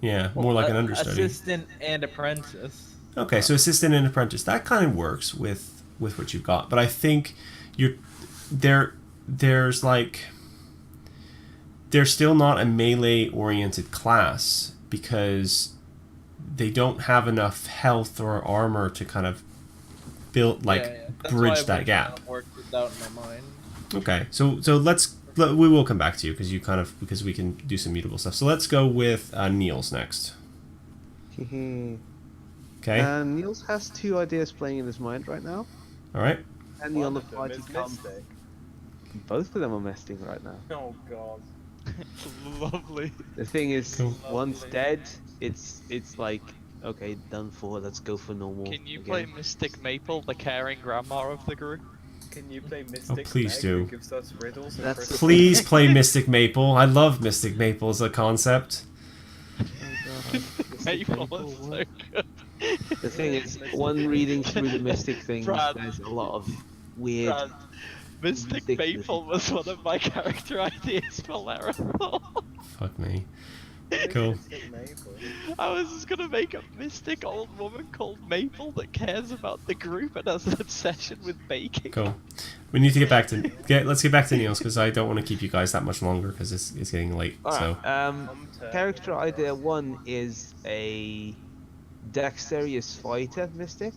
yeah, more like an understudy. Assistant and apprentice. Okay, so assistant and apprentice, that kind of works with what you've got, but I think there's still not a melee oriented class because they don't have enough health or armor to kind of build That's bridge why that I've gap. worked it out in my mind. Okay, so we will come back to you because we can do some mutable stuff. So let's go with Niels next. Okay, Niels has 2 ideas playing in his mind right now. all right. Depending on the One of them party is comes, Mystic. both of them are mesting right now. Oh god. Lovely. The thing is, Cool. one's dead. It's like okay, done for. Let's go for normal. Can you again. play Mystic Maple, the caring grandma of the group? Can you play Mystic please Meg, do. who gives us riddles and That's- crystals? Please play Mystic Maple. I love Mystic Maple as a concept. Maple is so good. The thing is, one reading through the Mystic thing, Brad. there's a lot of weird. Brad, Mystic ridiculous Maple was one of my character ideas for Larathor. Fuck me. What is Cool. Mystic Maple? I was just gonna make a mystic old woman called Maple that cares about the group and has an obsession with baking. Cool. We need to get back to let's get back to Niels because I don't want to keep you guys that much longer because it's getting late. So Character idea 1 is a dexterous fighter mystic.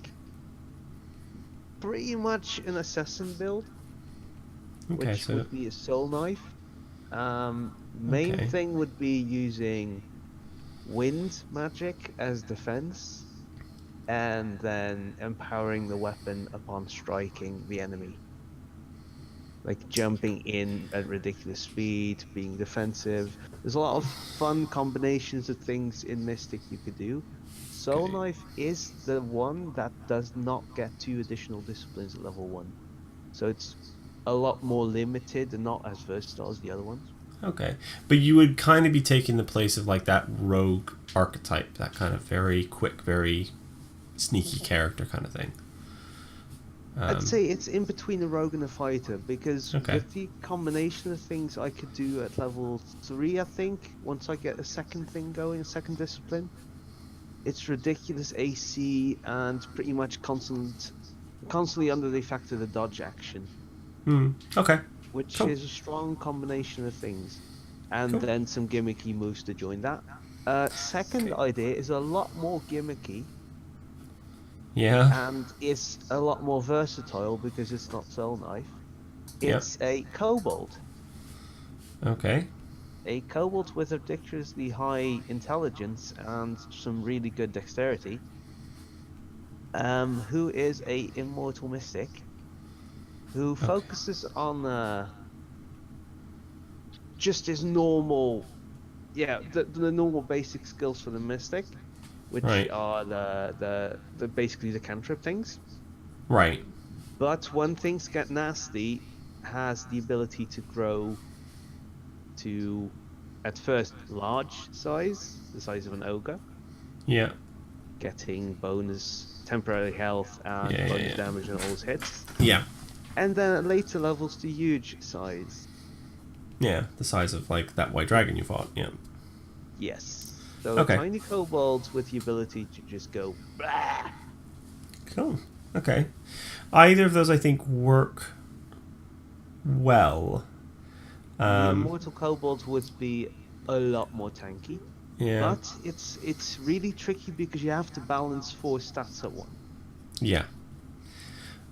pretty much an assassin build, Okay, which so would be a soul knife. Main Okay. thing would be using wind magic as defense, and then empowering the weapon upon striking the enemy. Like jumping in at ridiculous speed, being defensive. There's a lot of fun combinations of things in Mystic you could do. Soul Okay. Knife is the one that does not get 2 additional disciplines at level 1. So it's a lot more limited and not as versatile as the other ones. Okay, but you would kind of be taking the place of like that rogue archetype, that kind of very quick, very sneaky character kind of thing. I'd say it's in between a rogue and a fighter, because Okay. with the combination of things I could do at level 3, I think, once I get a second thing going, a second discipline, it's ridiculous AC and pretty much constantly under the effect of the dodge action, Okay. which Cool. is a strong combination of things, and Cool. then some gimmicky moves to join that. Second Okay. idea is a lot more gimmicky, Yeah. and it's a lot more versatile because it's not Soul Knife. Yeah. It's a kobold. Okay. A kobold with ridiculously high intelligence and some really good dexterity, who is a immortal mystic, who focuses on just his normal, the normal basic skills for the mystic, which Right. are the basically the cantrip things. Right. But when things get nasty, has the ability to grow to, at first, large size, the size of an ogre, Yeah. getting bonus temporary health and Yeah, bonus yeah. damage on all his hits. Yeah. And then at later levels to huge size. Yeah. The size of like that white dragon you fought. Yeah. Yes. So Okay. tiny kobolds with the ability to just go blah. Cool. Okay. Either of those I think work well. The immortal kobolds would be a lot more tanky. Yeah. But it's really tricky because you have to balance 4 stats at once. Yeah.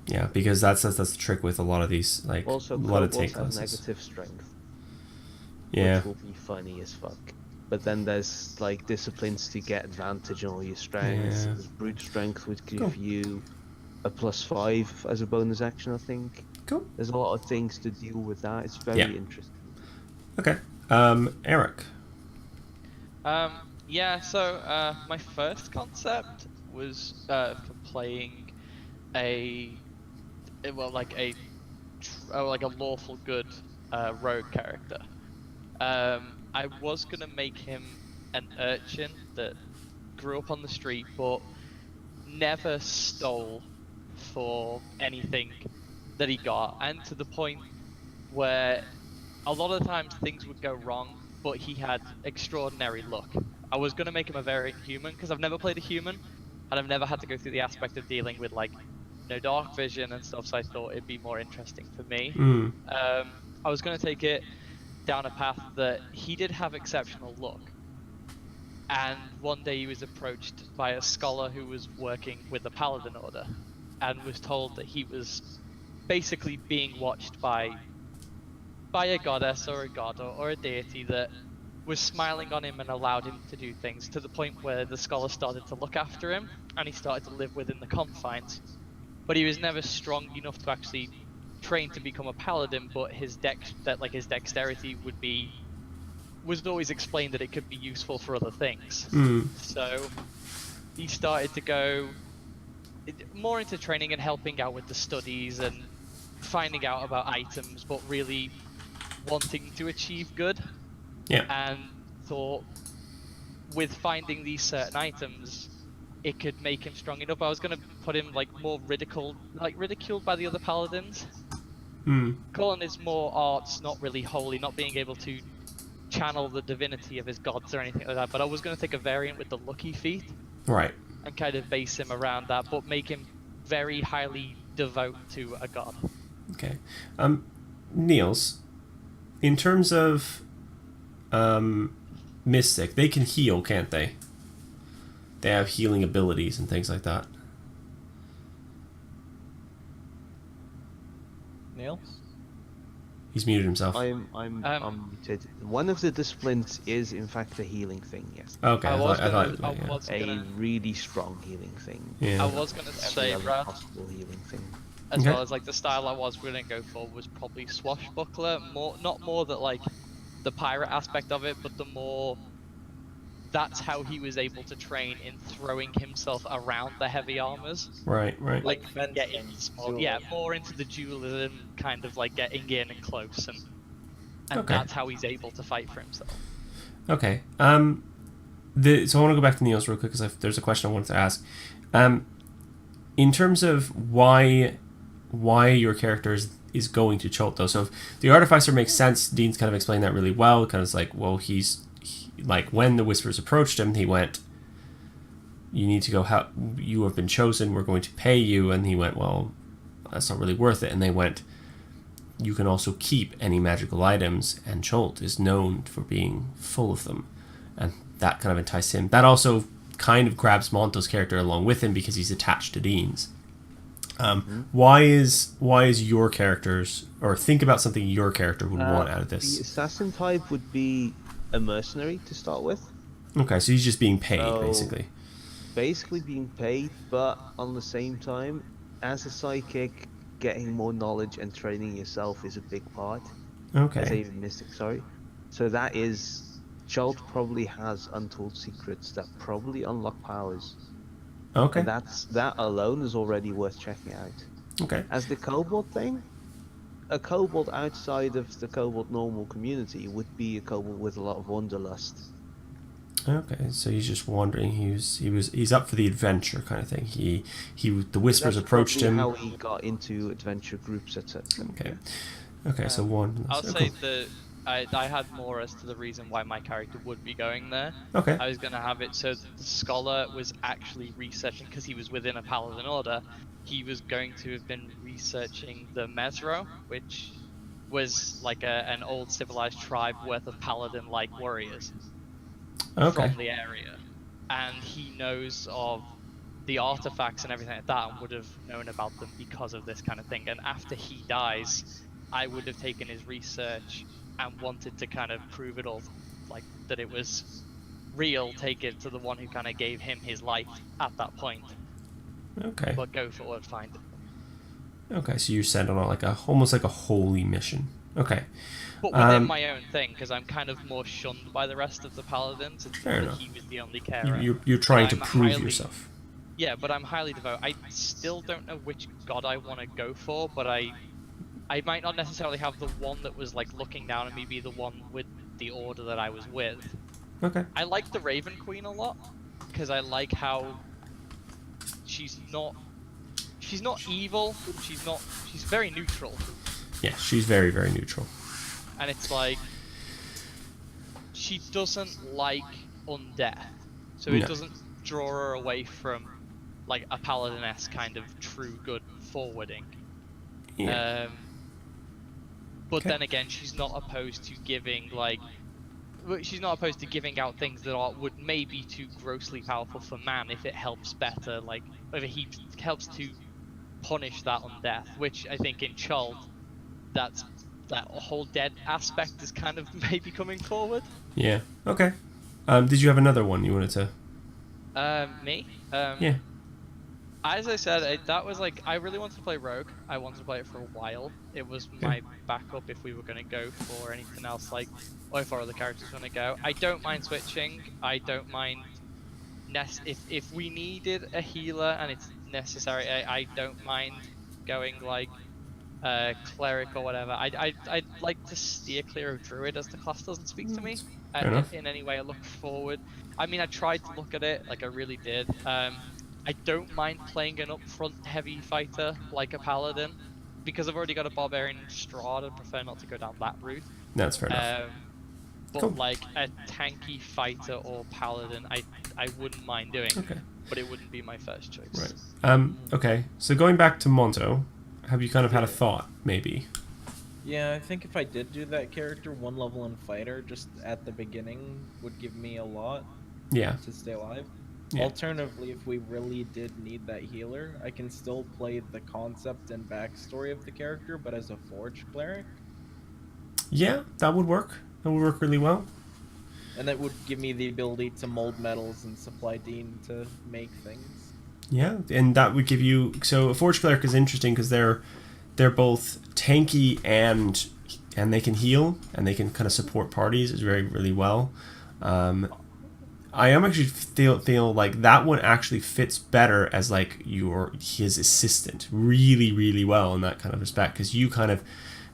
Yeah, because that's the trick with a lot of these, like Also, a lot of kobolds tank have classes. negative strength, Yeah. which will be funny as fuck. But then there's like disciplines to get advantage on all your strengths. Yeah. There's brute strength, which gives Cool. you a +5 as a bonus action, I think. Cool. There's a lot of things to deal with that. It's very Yeah. interesting. Okay. Eric. My first concept was for playing a lawful good rogue character. I was gonna make him an urchin that grew up on the street but never stole for anything that he got, and to the point where a lot of times things would go wrong, but he had extraordinary luck. I was going to make him a variant human because I've never played a human, and I've never had to go through the aspect of dealing with dark vision and stuff, so I thought it'd be more interesting for me. I was going to take it down a path that he did have exceptional luck, and one day he was approached by a scholar who was working with the Paladin Order, and was told that he was basically being watched by a goddess or a god or a deity that was smiling on him and allowed him to do things, to the point where the scholar started to look after him and he started to live within the confines. But he was never strong enough to actually train to become a paladin, but his dexterity was always explained that it could be useful for other things. So he started to go more into training and helping out with the studies and finding out about items, but really wanting to achieve good. Yeah. And thought with finding these certain items, it could make him strong enough. I was going to put him more ridiculed by the other paladins. Calling his more arts, not really holy, not being able to channel the divinity of his gods or anything like that. But I was going to take a variant with the lucky feat. Right. And kind of base him around that, but make him very highly devout to a god. Okay. Niels, in terms of Mystic, they can heal, can't they? They have healing abilities and things like that. Nails? He's muted himself. I'm muted. One of the disciplines is in fact a healing thing. Yes. Okay, I thought it was, yeah. A really strong healing thing. Yeah. I was gonna Every say, other Brad, possible healing thing. as Okay. well as like the style I was gonna go for was probably swashbuckler. Not more that like the pirate aspect of it, but the more that's how he was able to train in throwing himself around the heavy armors. Right. Like Getting fencing. small, yeah, more into the dualism, kind of like getting in and close, and Okay. that's how he's able to fight for himself. Okay. So I want to go back to Neil's real quick because there's a question I wanted to ask. In terms of why your character is going to Chult though. So if the Artificer makes sense, Dean's kind of explained that really well. Kind of like, well, like when the Whispers approached him, he went, "You need to go. You have been chosen. We're going to pay you." And he went, "Well, that's not really worth it." And they went, "You can also keep any magical items," and Chult is known for being full of them, and that kind of enticed him. That also kind of grabs Monto's character along with him because he's attached to Dean's. Why is your character's, or think about something your character would want out of The this? assassin type would be a mercenary to start with. Okay, so he's just being paid So- basically. Basically being paid, but on the same time, as a psychic, getting more knowledge and training yourself is a big part. As Okay. a mystic, sorry. So that is... Chult probably has untold secrets that probably unlock powers. Okay. And that alone is already worth checking out. Okay. As the kobold thing, a kobold outside of the kobold normal community would be a kobold with a lot of wanderlust. Okay. So he's just wandering. He's up for the adventure kind of thing. The Whispers That's approached probably him. how he got into adventure groups, etc. Okay. Okay. So one. I'll okay. say that I had more as to the reason why my character would be going there. Okay. I was going to have it so that the scholar was actually researching, because he was within a paladin order, he was going to have been researching the Mesro, which was like an old civilized tribe worth of paladin-like warriors Okay. from the area. And he knows of the artifacts and everything like that and would have known about them because of this kind of thing. And after he dies, I would have taken his research and wanted to kind of prove it all, like that it was real, take it to the one who kind of gave him his life at that point, Okay. but go forward, find it. Okay. So you're sent on almost like a holy mission. Okay. But within my own thing, because I'm kind of more shunned by the rest of the paladins. It's Fair that enough. he was the only carer. You're trying to I'm prove highly- yourself. Yeah, but I'm highly devout. I still don't know which god I want to go for, but I might not necessarily have the one that was like looking down at me be the one with the order that I was with. Okay. I like the Raven Queen a lot because I like how she's not evil. She's very neutral, Yeah, she's very, very neutral. and it's like she doesn't like undeath, so it No. doesn't draw her away from like a paladin-esque kind of true good forwarding. Yeah. But Okay. then again, she's not opposed to giving out things that would maybe too grossly powerful for man if it helps better, like if it helps to punish that undeath, which I think in Chult, that whole dead aspect is kind of maybe coming forward. Yeah. Okay. Did you have another one you wanted to? Me? Yeah. As I said, that was like, I really wanted to play Rogue. I wanted to play it for a while. It was my backup if we were going to go for anything else, like, or if our other characters want to go. I don't mind switching. I don't mind, if we needed a healer and it's necessary, I don't mind going like cleric or whatever. I'd like to steer clear of druid, as the class doesn't speak to me Fair enough. in any way I look forward. I mean, I tried to look at it, like I really did. I don't mind playing an upfront heavy fighter like a paladin, because I've already got a barbarian Strahd. I prefer not to go down that route. That's fair enough. But Cool. like a tanky fighter or paladin, I wouldn't mind doing, Okay. but it wouldn't be my first choice. Right. Okay. So going back to Monto, have you kind of had a thought, maybe? Yeah, I think if I did do that character, 1 level in fighter, just at the beginning, would give me a lot Yeah. to stay alive. Yeah. Alternatively, if we really did need that healer, I can still play the concept and backstory of the character, but as a Forge Cleric. Yeah, that would work. That would work really well. And that would give me the ability to mold metals and supply Dean to make things. Yeah, and that would give you... So a Forge Cleric is interesting because they're both tanky and they can heal, and they can kind of support parties really well. I am actually feel like that one actually fits better as like his assistant really well in that kind of respect, because you kind of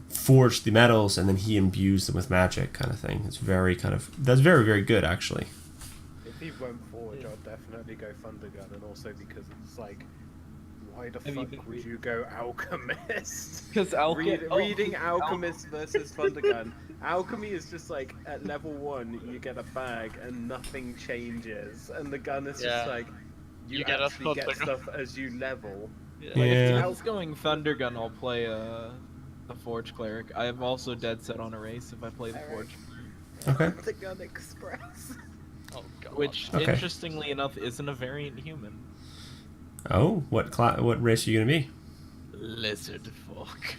forge the metals and then he imbues them with magic kind of thing. It's very that's very good actually. If he won't forge, I'll definitely go Thundergun, and also because it's like, why the fuck would you go Alchemist? Because reading Alchemist versus Thundergun. Alchemy is just like, at level 1, you get a bag and nothing changes, and the gun is just like, you get actually get stuff as you level. Like, if I was going Thundergun, I'll play a Forge Cleric. I am also dead set on a race if I play the Forge Cleric. Okay. Thundergun Express. Oh god. Which, interestingly enough, isn't a variant human. Oh, what race are you gonna be? Lizard folk.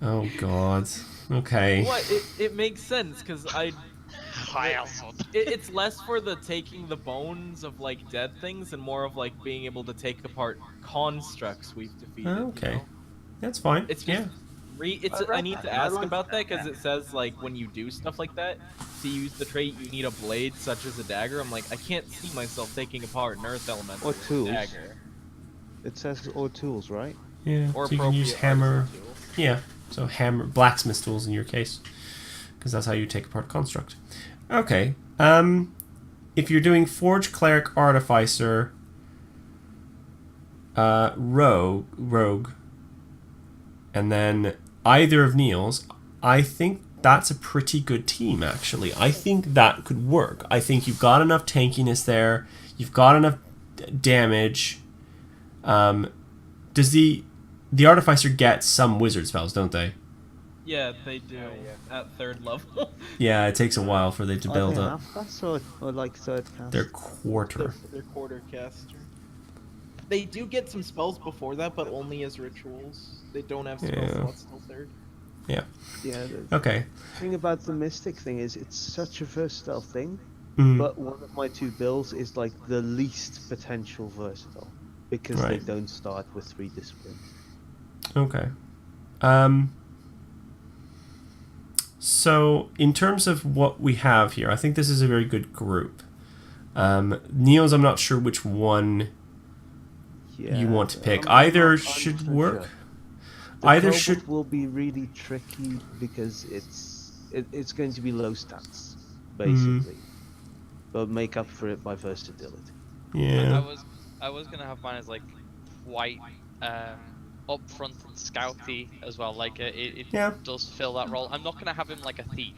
Oh god. Okay. What? It makes sense, because it's less for the taking the bones of like dead things and more of like being able to take apart constructs we've defeated. Okay. You know? That's fine. It's just I need to ask about that because yeah. it says like when you do stuff like that, to use the trait you need a blade such as a dagger. I'm like, I can't see myself taking apart an earth elemental Or with a tools. dagger. It says or tools, right? Yeah. Or So you can use appropriate hammer. artisan tools. Yeah. So hammer, blacksmith tools in your case, because that's how you take apart construct. Okay. If you're doing Forge Cleric Artificer, Rogue, and then either of Neil's, I think that's a pretty good team, actually. I think that could work. I think you've got enough tankiness there. You've got enough damage. Does the Artificer get some wizard spells, don't they? Yeah, they do at 3rd level. Yeah, it takes a while for they to build Are they up. half cast or like third cast? They're quarter. They're quarter caster. They do get some spells before that, but only as rituals. They don't have spell slots till 3rd. Yeah. Yeah. Okay. The thing about the mystic thing is it's such a versatile thing, Mm. but one of my 2 builds is like the least potential versatile because Right. they don't start with 3 disciplines. Okay. So, in terms of what we have here, I think this is a very good group. Neil's, I'm not sure which one Yeah, you want to pick. I'm Either not should 100% work. sure. The Either Crowfoot should... will be really tricky because it's going to be low stats, basically, but make up for it by versatility. Yeah. I was gonna have mine as like quite upfront and scouty as well. Like it Yeah. does fill that role. I'm not gonna have him like a thief.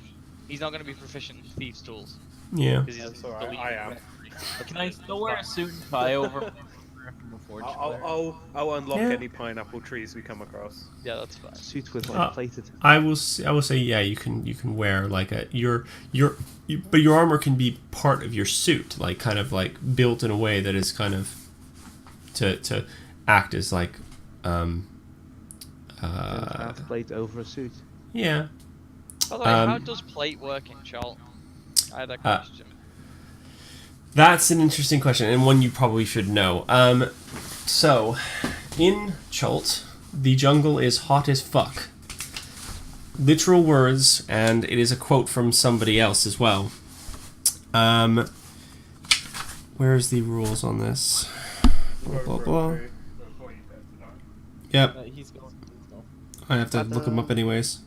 He's not gonna be proficient in thieves' tools. Yeah. 'Cause he's That's alright, deleted I am. it. Can I still wear a suit and tie over from a Forge Cleric? I'll unlock Yeah. any pineapple trees we come across. Yeah, that's fine. Suit with like plated. I will say yeah, you can wear like but your armor can be part of your suit, like kind of like built in a way that is kind of to act as like Half plate over a suit. yeah. By the way, how does plate work in Chalt? I had a question. That's an interesting question, and one you probably should know. So, in Chult, the jungle is hot as fuck. Literal words, and it is a quote from somebody else as well. Where's the rules on this? Blah, blah, blah. Yep, He's going. I have to look them up anyways.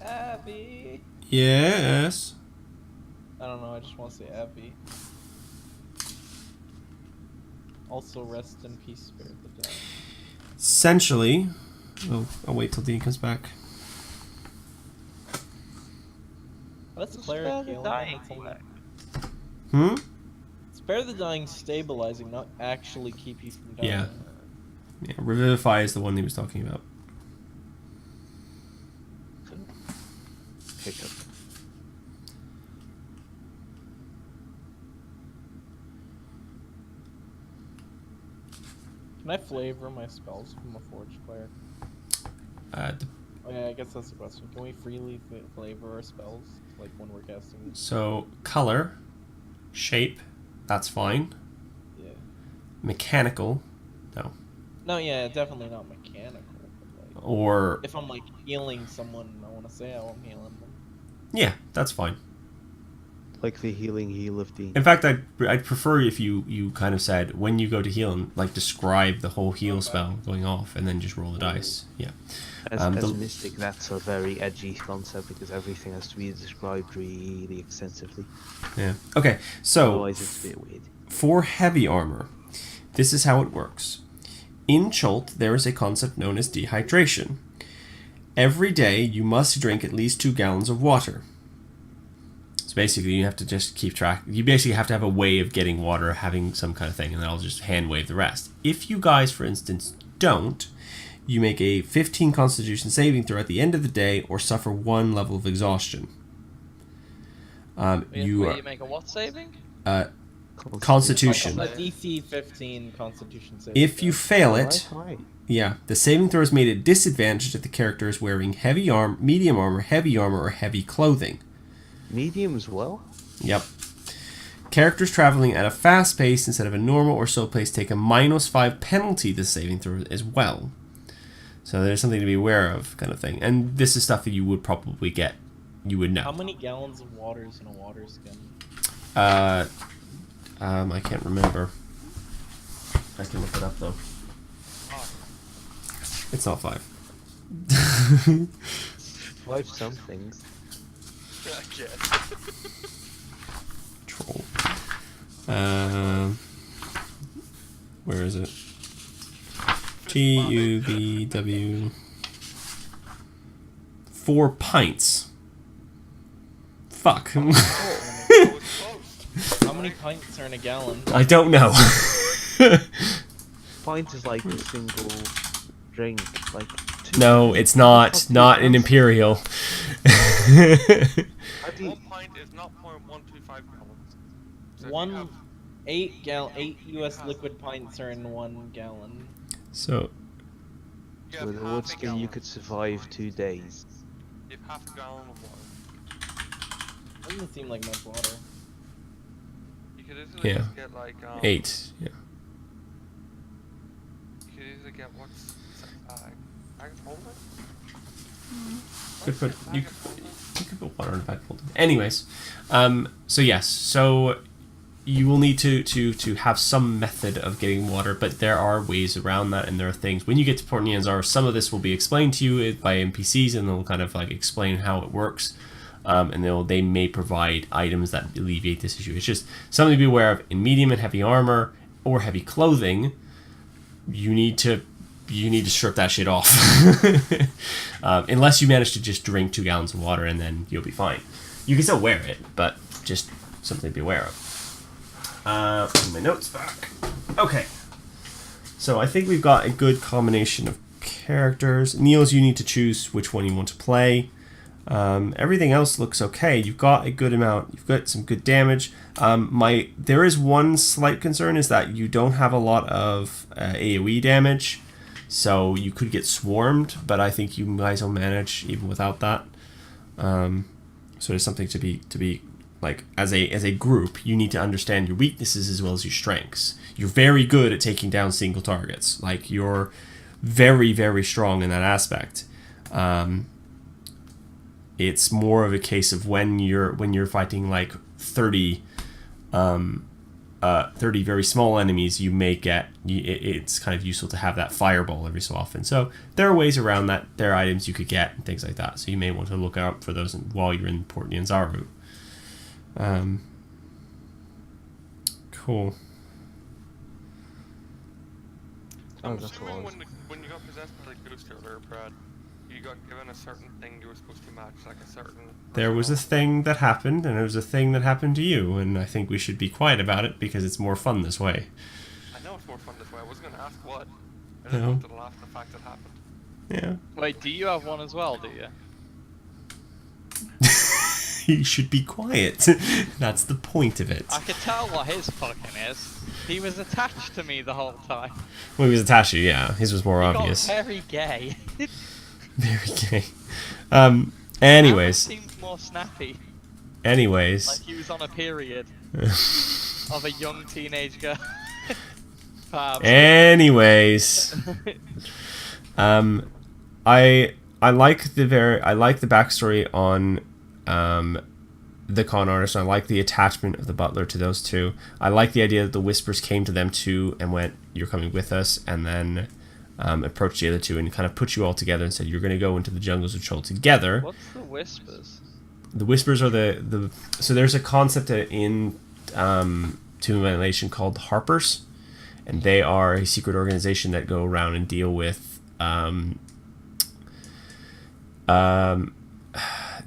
Abby. Yes. I don't know. I just want to say Abby. Also, rest in peace, Spirit of the Dead. Essentially... Oh, I'll wait till Dean comes back. That's cleric healing. That's Hmm? Spare the dying stabilizing, not actually keep you from dying. Yeah. Yeah, Revivify is the one he was talking about. Hiccup. Can I flavor my spells from a forge cleric? Oh, yeah, I guess that's the question. Can we freely flavor our spells, like when we're casting? So color, shape, that's fine. Yeah. Mechanical, no. No, yeah, definitely not mechanical. But like, Or if I'm like healing someone, I want to say how I'm healing them. yeah, that's fine. Like the healing heal of Dean. In fact, I'd prefer if you kind of said when you go to heal and like describe the whole heal spell going off and then just roll the dice. Yeah. As Mystic, that's a very edgy concept because everything has to be described really extensively. Yeah. Okay. So Otherwise, it's a bit weird. for heavy armor, this is how it works. In Chult, there is a concept known as dehydration. Every day, you must drink at least 2 gallons of water. So basically, you have to just keep track. You basically have to have a way of getting water, having some kind of thing, and then I'll just hand wave the rest. If you guys, for instance, don't, you make a 15 Constitution saving throw at the end of the day, or suffer 1 level of exhaustion. You make a what saving? Constitution. A DC 15 Constitution save. If you fail it, Right. yeah, the saving throw is made at disadvantage if the character is wearing heavy armor, medium armor, heavy armor, or heavy clothing. Medium as well? Yep. Characters traveling at a fast pace instead of a normal or slow pace take a -5 penalty to saving throw as well. So there's something to be aware of, kind of thing. And this is stuff that you would probably get. You would know. How many gallons of water is in a water skin? I can't remember. I can look it up though. It's not 5. 5 somethings. Troll. Where is it? TUBW. 4 pints. Fuck. How many pints are in a gallon? I don't know. Pint is like a single drink. Like No, it's not. Not an imperial. How do you- 1 pint is 0.125 gallons. So if you One, have- 8 U.S. liquid pints are in 1 gallon. So, you have with a half wood a skin, gallon. you could survive 2 days. You have half a gallon of water. Doesn't seem like much water. You could easily Yeah. just get like 8. Yeah. You could easily get what's bag of holding? Could put, you could put water in a bag holder. Anyways, so yes, so you will need to have some method of getting water, but there are ways around that, and there are things. When you get to Port Nyanzar, some of this will be explained to you by NPCs, and they'll kind of like explain how it works, and they may provide items that alleviate this issue. It's just something to be aware of. In medium and heavy armor or heavy clothing, you need to strip that shit off. Unless you manage to just drink 2 gallons of water, and then you'll be fine. You can still wear it, but just something to be aware of. Put my notes back. Okay. So I think we've got a good combination of characters. Niels, you need to choose which one you want to play. Everything else looks okay. You've got a good amount. You've got some good damage. There is one slight concern, is that you don't have a lot of AoE damage. So you could get swarmed, but I think you guys will manage even without that. So there's something to be like, as a group, you need to understand your weaknesses as well as your strengths. You're very good at taking down single targets. Like, you're very, very strong in that aspect. It's more of a case of when you're fighting like 30 very small enemies, you may get, it's kind of useful to have that fireball every so often. So there are ways around that. There are items you could get and things like that. So you may want to look out for those while you're in Port Nyanzaru. Cool. I'm that's assuming all. when you got possessed by the ghost earlier, Brad, you got given a certain thing you were supposed to match, like a certain... There was a thing that happened, and there was a thing that happened to you, and I think we should be quiet about it because it's more fun this way. I know it's more fun this way. I wasn't going to ask what. I just No. wanted to laugh at the fact it happened. Yeah. Wait, do you have one as well, do you? he should be quiet. That's the point of it. I could tell what his fucking is. He was attached to me the whole time. Well, he was attached to you, yeah. His was more He obvious. got very gay. Very gay. Anyways. Seemed more snappy. Anyways. Like he was on a period of a young teenage girl. Anyways. I like the backstory on the con artist. I like the attachment of the butler to those two. I like the idea that the Whispers came to them too and went, "You're coming with us," and then approached the other two and kind of put you all together and said, "You're going to go into the jungles of Chol together." What's the Whispers? The Whispers are the so there's a concept in Tomb of Annihilation called Harpers, and they are a secret organization that go around and deal with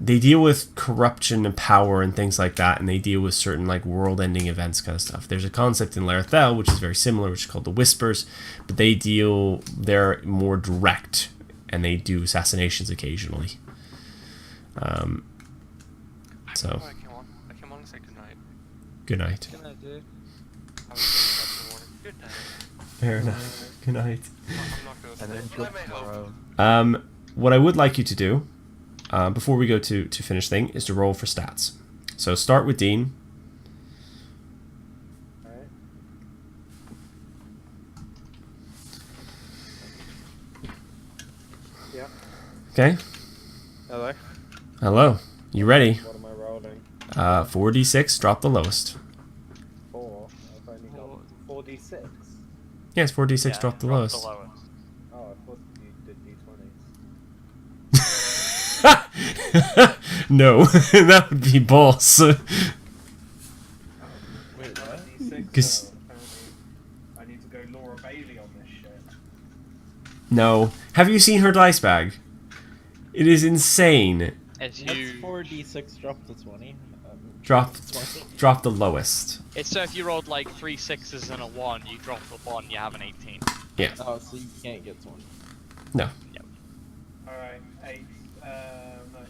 they deal with corruption and power and things like that, and they deal with certain like world-ending events kind of stuff. There's a concept in Larethel which is very similar, which is called the Whispers, but they're more direct, and they do assassinations occasionally. So. I came on to say goodnight. Good night. Good night, dude. I was saying that in the morning. Good night. Fair enough. Good night. I'm not going to And then sleep. till I may hope. tomorrow. What I would like you to do, before we go to finish thing, is to roll for stats. So start with Dean. Alright. Yeah. Okay. Hello. Hello. You ready? What am I rolling? 4d6. Drop the lowest. 4. I've only got 4d6. Yes, 4d6. Drop the lowest. Oh, I thought you did d20s. No, that would be boss. Wait, what? D6. 'Cause- Apparently, I need to go Laura Bailey on this shit. No. Have you seen her dice bag? It is insane. It's What's you. 4d6 drop to 20? Drop, 20? drop the lowest. It's so if you rolled like 3 6s and a 1, you drop the 1, you have an 18. Yeah. Oh, so you can't get 20. No. Alright, 8. No,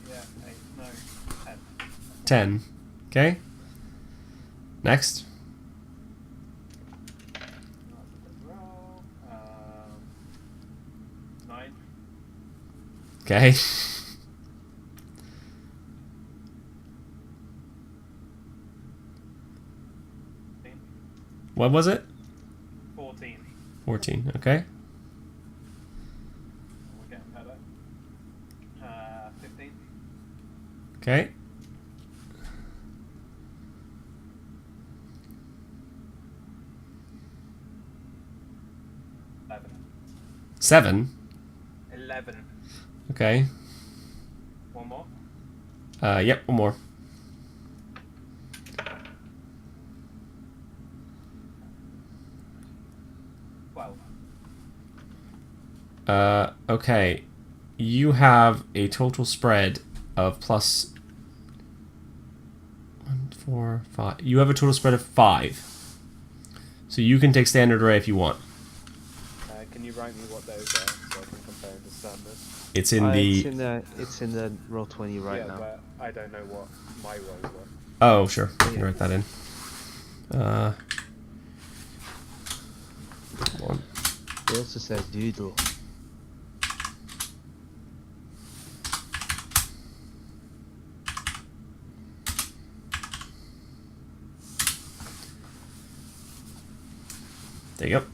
yeah, 8. No, 10. 10. Okay. Next. Roll. 9. Okay. What was it? 14. 14. Okay. We're getting better. 15. Okay. 11. 7. 11. Okay. One more. Yep, one more. 12. Okay. You have a total spread of plus 1, 4, 5. You have a total spread of 5. So you can take standard array if you want. Can you write me what those are so I can compare them to standard? It's in the. It's in the roll 20 right yeah, now. but I don't know what my rolls were. Oh, sure. I can write that in. One. It also says doodle. There you go.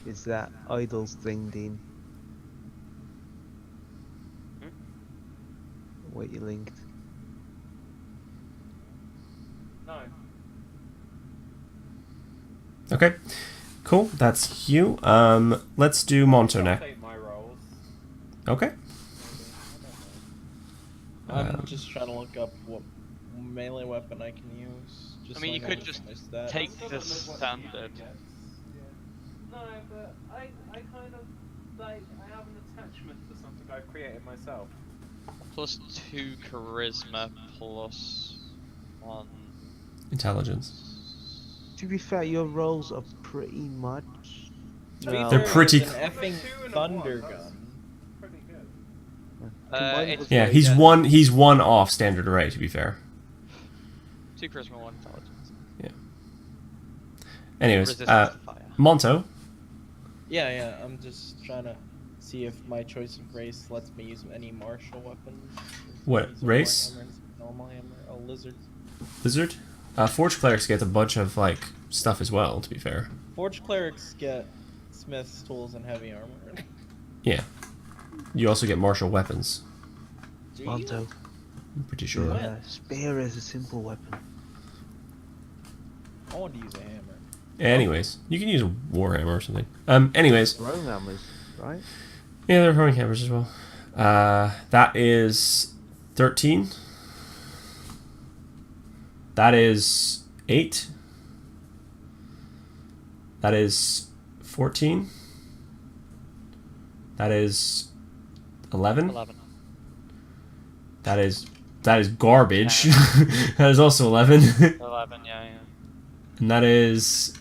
Is that idols thing, Dean? What you linked? No. Okay. Cool. That's you. Let's do Monto next. Take my rolls. Okay. I'm just trying to look up what melee weapon I can use. Just I mean, so you know could what's just my stats. take the standard. No, but I kind of like I have an attachment to something I've created myself. Plus 2 charisma, plus 1. Intelligence. To be fair, your rolls are pretty much. To be No. They're fair, pretty it's an effing Two and a thunder one, that's gun. Pretty good. Combined it's with Yeah, the- he's one off standard array, to be fair. 2 charisma, 1 intelligence. Anyways, Resistance to fire. Monto. Yeah. I'm just trying to see if my choice of race lets me use any martial weapons. What, Use a race? warhammer, normal hammer, a lizard. Lizard. Forge clerics get a bunch of like stuff as well, to be fair. Forge clerics get smith's tools and heavy armor. Yeah. You also get martial weapons. Do you? Monto. I'm pretty sure. What? Yeah, spear is a simple weapon. I want to use a hammer. Anyways, you can use a warhammer or something. Anyways, Throwing hammers, right? yeah, they're throwing hammers as well. That is 13. That is 8. That is 14. That is 11. 11. That is garbage. That is also 11. 11, yeah. And that is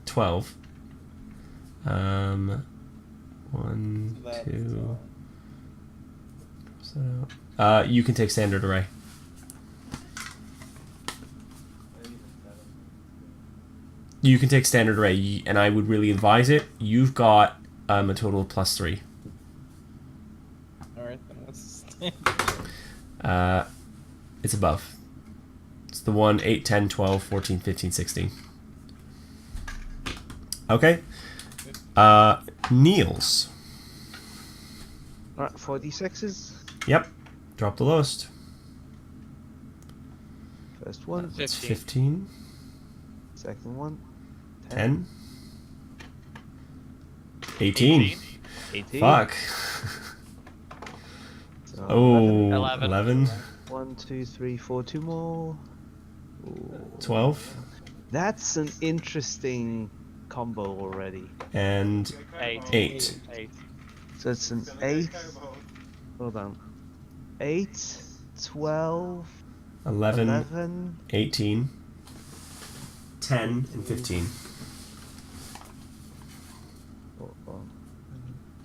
12. 1, That's, 2. You can take standard array. You can take standard array, and I would really advise it. You've got a total of +3. Alright, then what's the standard? It's above. It's the one 8, 10, 12, 14, 15, 16. Okay. Niels. Alright, 4d6s. Yep. Drop the lowest. First one, 15. second one, 10. 18. 18. Fuck. So Oh, 11. 11. 1, 2, 3, 4, 2 more. Ooh. 12. That's an interesting combo already. And 8. 8. 8. So it's an 8. Hold on. 8, 12, 11, 11. 18, 10, and 15. Oh, oh.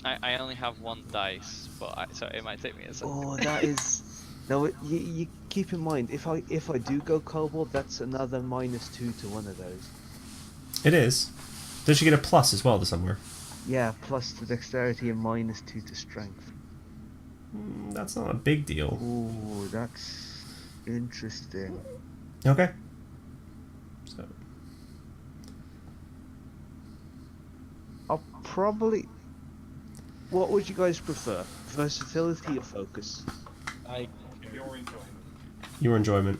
I only have 1 dice, but so it might take me a second. Oh, that is. No, you keep in mind if I do go kobold, that's another -2 to one of those. It is. Don't you get a plus as well to somewhere? Yeah, plus to dexterity and -2 to strength. That's not a big deal. Ooh, that's interesting. Okay. So I'll probably. What would you guys prefer? Versatility or focus? your enjoyment.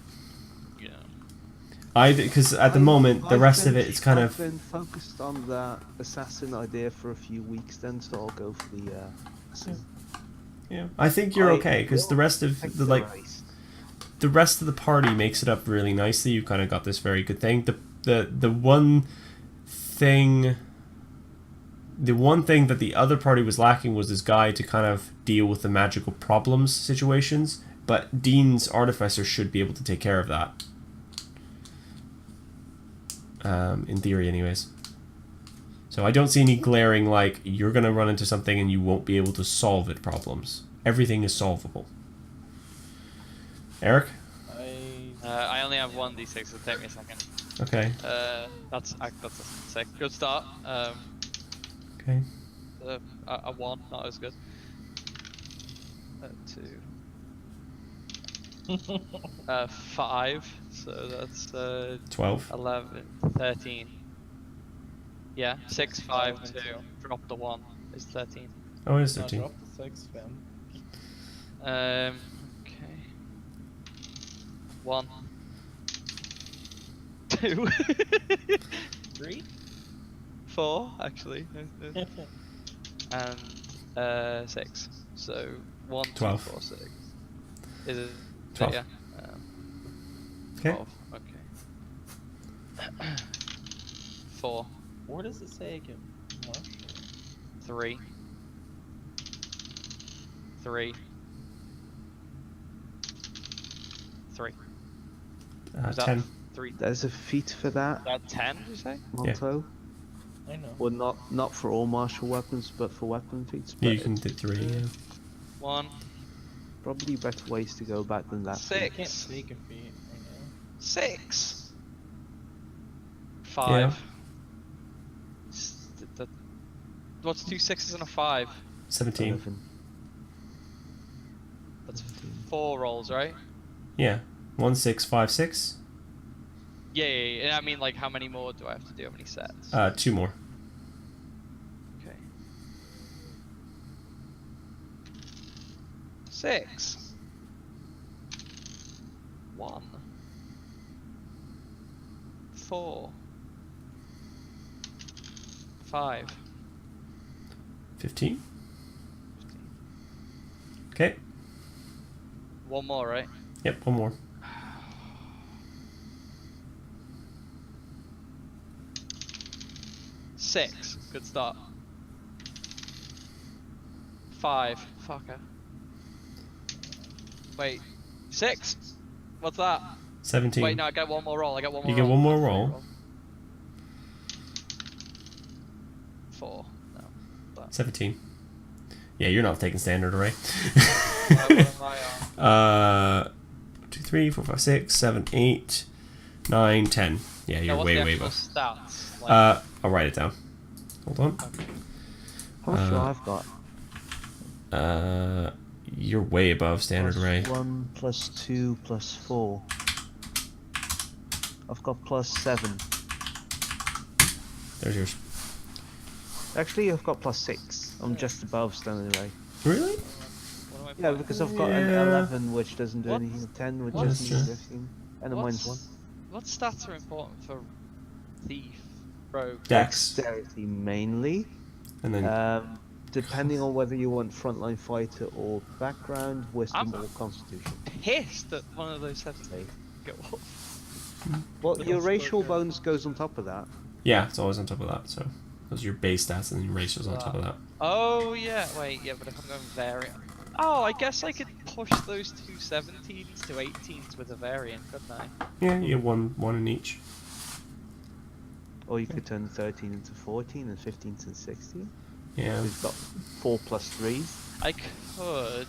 Yeah. Because at the moment the rest of it is kind I've of. been focused on that assassin idea for a few weeks, then, so I'll go for the. Assassin. Yeah. I think you're okay because the rest of Take the the like race. the rest of the party makes it up really nicely. You've kind of got this very good thing. The one thing. The one thing that the other party was lacking was this guy to kind of deal with the magical problems situations, but Dean's Artificer should be able to take care of that. In theory, anyways. So I don't see any glaring, like, you're going to run into something and you won't be able to solve it problems. Everything is solvable. Eric? I only have 1d6, so take me a second. Okay. That's a sick. Good start. Okay. A 1, not as good. 2. 5, so that's 12. 11, 13. Yeah, 6, 5, 2. Drop the 1 is 13. Oh, it is No, 13. drop the 6, fam. Okay. 1. 2. 3? 4, actually. And 6. So 1, 2, 12. 4, 6. Is it? 12. Yeah. Okay. 12. Okay. 4. What does it say again? Martial? 3. 3. 3. Is that 10. 3? There's a feat for that, That 10? Did you say? Monto. I know. Well, not for all martial weapons, but for weapon feats. Yeah, But you can do 3, yeah. 1, Probably better ways to go about than that. I can't 6. take a feat right now. 6. Yeah. 5. What's 2 6s and a 5? 17. 11. That's 17. 4 rolls, right? Yeah. 1, 6, 5, 6. Yeah. I mean, like, how many more do I have to do? How many sets? 2 more. Okay. 6. 1. 4. 5. 15. Okay. 1 more, right? Yep, 1 more. Six. Good start. 5. Fucker. Wait. 6. What's that? 17. Wait, no, I get 1 more roll. I get 1 more You roll. get 1 more That's roll. 3 4. No. That. 17. Yeah, you're not taking standard array. What am I on? 2, 3, 4, 5, 6, 7, 8, 9, 10. Yeah, you're what's way, the way actual above. stats? Like, I'll write it down. Hold on. How much do I've got? You're way above standard Plus array. 1, plus 2, plus 4. I've got plus 7. There's yours. Actually, I've got plus 6. I'm just above standard array. Really? what am I Yeah, playing? because I've got an Yeah. 11, which doesn't do What? anything. 10, which What? doesn't do That's anything. And a minus 1. What stats are important for thief, rogue? Dex. Dexterity mainly. And then Depending on whether you want frontline fighter or background, wisdom I'm- or constitution. Pissed that one of those sets go up. Well, your Yes, racial okay. bonus goes on top of that. yeah, it's always on top of that. So those are your base stats, and then your ratios on top of that. Oh yeah, wait, yeah, but if I'm going variant. Oh, I guess I could push those two 17s to 18s with a variant, couldn't I? Yeah, you get one in each. Or you could turn 13 into 14 and 15 into 16. Yeah. We've got 4 plus 3s. I could.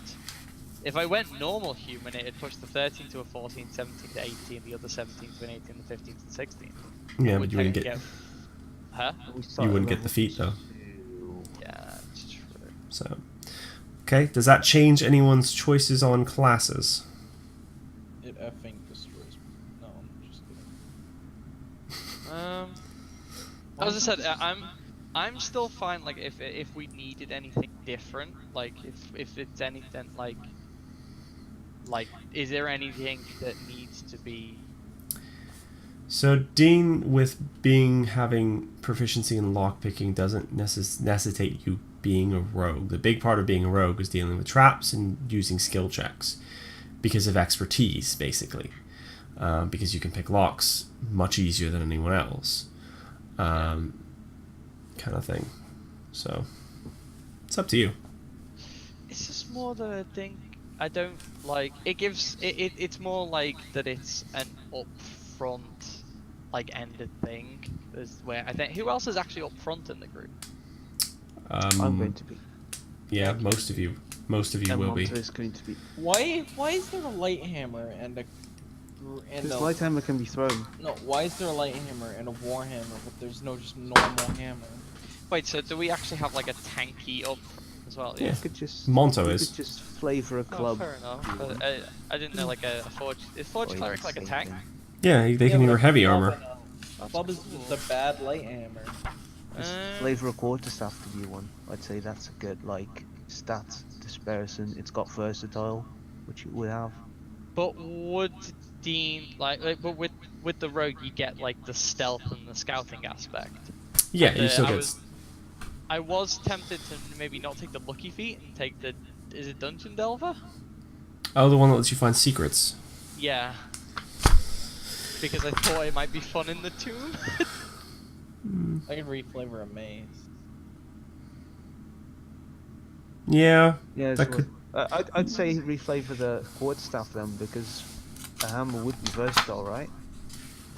If I went normal human, it'd push the 13 to a 14, 17 to 18, the other 17 to an 18, the 15 to 16. Yeah, Would but you wouldn't technically get Huh? you wouldn't get the feat though. Yeah, that's true. So, okay, does that change anyone's choices on classes? It effing destroys me. No, I'm just kidding. As I said, I'm still fine. Like if we needed anything different, like if it's anything like is there anything that needs to be? So Dean, with having proficiency in lockpicking, doesn't necessitate you being a rogue. The big part of being a rogue is dealing with traps and using skill checks because of expertise, basically. Because you can pick locks much easier than anyone else, kind of thing. So it's up to you. It's just more that I think I don't like. It gives it's more like that it's an upfront like ended thing. Is where I think who else is actually upfront in the group? I'm going to be. Yeah, most of you And will be. Monto is going to be. Why is there a light hammer and a Because Lighthammer can be thrown. no? Why is there a light hammer and a warhammer, but there's no just normal hammer? Wait, so do we actually have like a tanky up as well? Yeah. You could just. Monto you is. could just flavor a club. Oh, fair enough. But I didn't know like a forge. Is forge Or cleric even like a same tank? thing. Yeah, they can Yeah, wear but heavy Club armor. and Club is the bad light hammer. Just Uh, flavor a quarterstaff to be one. I'd say that's a good like stat dispersion. It's got versatile, which you would have. But would Dean but with the rogue you get like the stealth and the scouting aspect. Yeah, And, you still I get. was- I was tempted to maybe not take the lucky feat and take the is it dungeon delver? Oh, the one that lets you find secrets. Yeah. Because I thought it might be fun in the tomb. I can reflavor a maze. Yeah, Yeah, that could. I'd say reflavor the quarterstaff then because a hammer would be versatile, right?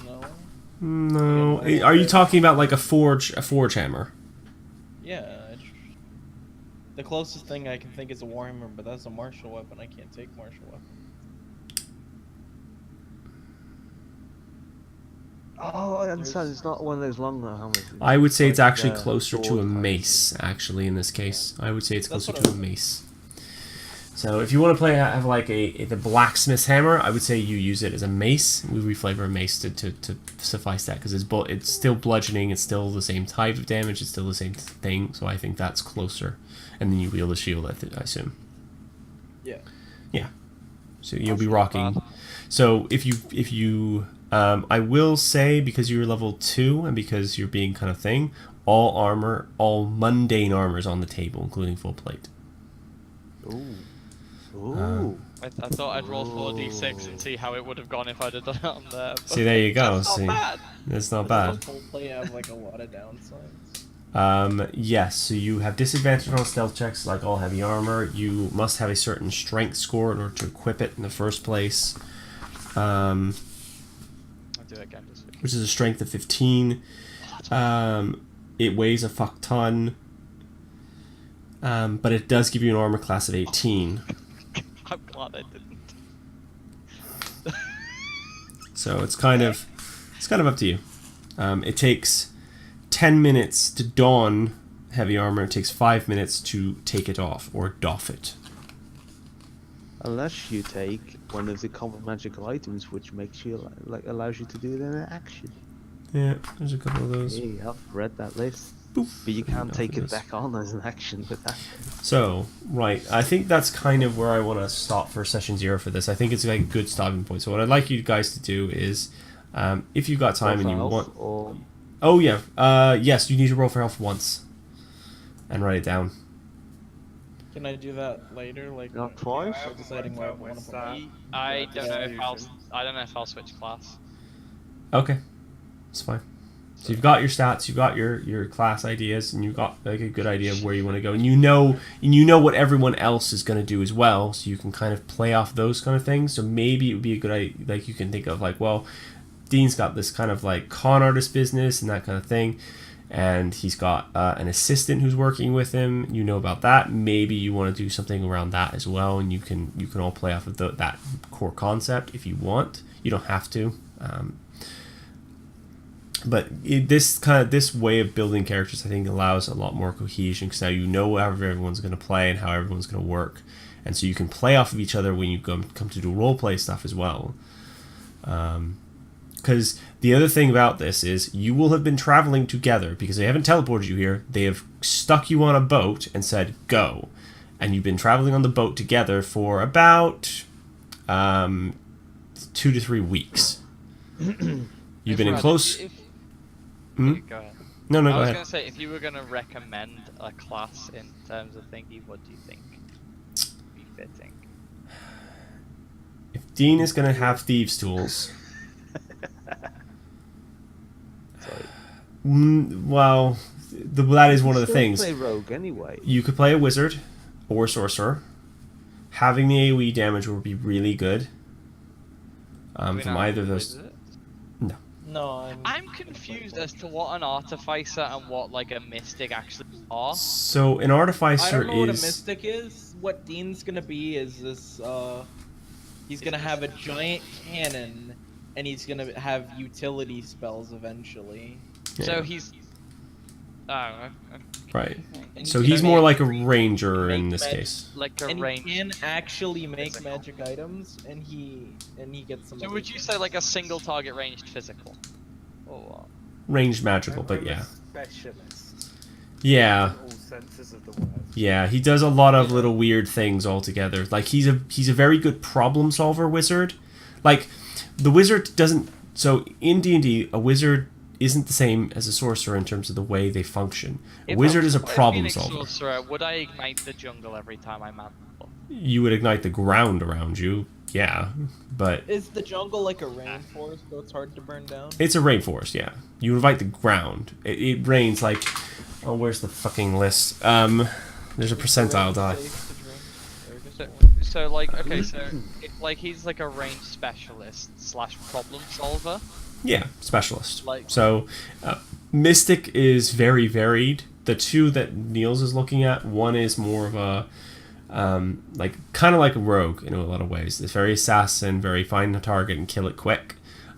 No. No, Yeah, are you talking about like a forge hammer? Yeah. The closest thing I can think is a Warhammer, but that's a martial weapon. I can't take martial weapon. Oh, I understand. It's not one of those long helmets. I would say it's like actually the closer to sword a type mace, actually, in this case. I would say it's That's closer what I to a was mace. So if you want to have like the blacksmith's hammer, I would say you use it as a mace. We reflavor a mace to suffice that, because it's still bludgeoning, it's still the same type of damage, it's still the same thing, so I think that's closer. And then you wield a shield, I assume. Yeah. Yeah. So you'll be rocking. So if you I will say, because you're level 2 and because you're being kind of thing, all mundane armor is on the table, including full plate. Ooh. Ooh. I thought I'd roll 4d6 and see how it would have gone if I'd have done it on there. but See, there you go. That's not bad. That's not Does bad. the full play have like a lot of downsides? Yes, so you have disadvantage on stealth checks like all heavy armor. You must have a certain strength score in order to equip it in the first place. I'll do it again. Just Which is a strength of 15. It weighs a fuck ton. But it does give you an armor class of 18. I'm glad I didn't. So it's kind of up to you. It takes 10 minutes to don heavy armor. It takes 5 minutes to take it off or doff it. Unless you take one of the common magical items, which makes you allows you to do it in an action. Yeah, there's a couple of those. Hey, I've read that list. Poof. But you can't Off take it it is. back on as an action with that. So, right, I think that's kind of where I want to stop for session 0 for this. I think it's like a good stopping point. So what I'd like you guys to do is, if you've got time and you want... Or... Oh, yeah. Yes, you need to roll for health once. And write it down. Can I do that later? Like Not twice? for deciding where I want to put my... I don't know if I'll switch class. Okay. It's fine. So you've got your stats, you've got your class ideas, and you've got like a good idea of where you want to go, and you know what everyone else is going to do as well, so you can kind of play off those kind of things. So maybe it would be a good idea, like you can think of like, well, Dean's got this kind of like con artist business and that kind of thing, and he's got an assistant who's working with him. You know about that. Maybe you want to do something around that as well, and you can all play off of that core concept if you want. You don't have to. But this way of building characters, I think, allows a lot more cohesion, because now you know how everyone's going to play and how everyone's going to work, and so you can play off of each other when you come to do role play stuff as well. Because the other thing about this is you will have been traveling together, because they haven't teleported you here. They have stuck you on a boat and said go, and you've been traveling on the boat together for about 2 to 3 weeks. You've been in close. Go ahead. No, I go was ahead. going to say, if you were going to recommend a class in terms of thingy, what do you think would be fitting? If Dean is going to have thieves' tools, well, that is one of the things. Play rogue anyway. You could play a wizard or a sorcerer. Having the AoE damage would be really good. Do we From know either of who those. is it? No, I'm confused as to what an artificer and what like a mystic actually are. So an I artificer don't know what a is. mystic is. What Dean's gonna be is this. He's gonna have a giant cannon, and he's gonna have utility spells eventually. So Yeah. he's. Right. And So he's he's gonna more make- like a ranger in make this magic- case. like a And range. he can actually make magic items, and he gets some. So other would you things. say like a single target ranged physical? Or what? Ranged magical, but I'm a yeah. specialist Yeah. in all senses of the word. Yeah, he does a lot of little weird things altogether. Like he's a very good problem solver wizard. Like the wizard doesn't. So in D&D, a wizard isn't the same as a sorcerer in terms of the way they function. A If wizard I- is a if problem Phoenix solver. Sorcerer, would I ignite the jungle every time I mount? You would ignite the ground around you, yeah, but Is the jungle like a rainforest, so it's hard to burn down? it's a rainforest. Yeah, you invite the ground. It rains like. Oh, where's the fucking list? There's a percentile die. So like, okay, so if like he's like a range specialist / problem solver. Yeah, specialist. Like- So, Mystic is very varied the two that Niels is looking at, one is more of a like kind of like a rogue in a lot of ways. It's very assassin, very find a target and kill it quick.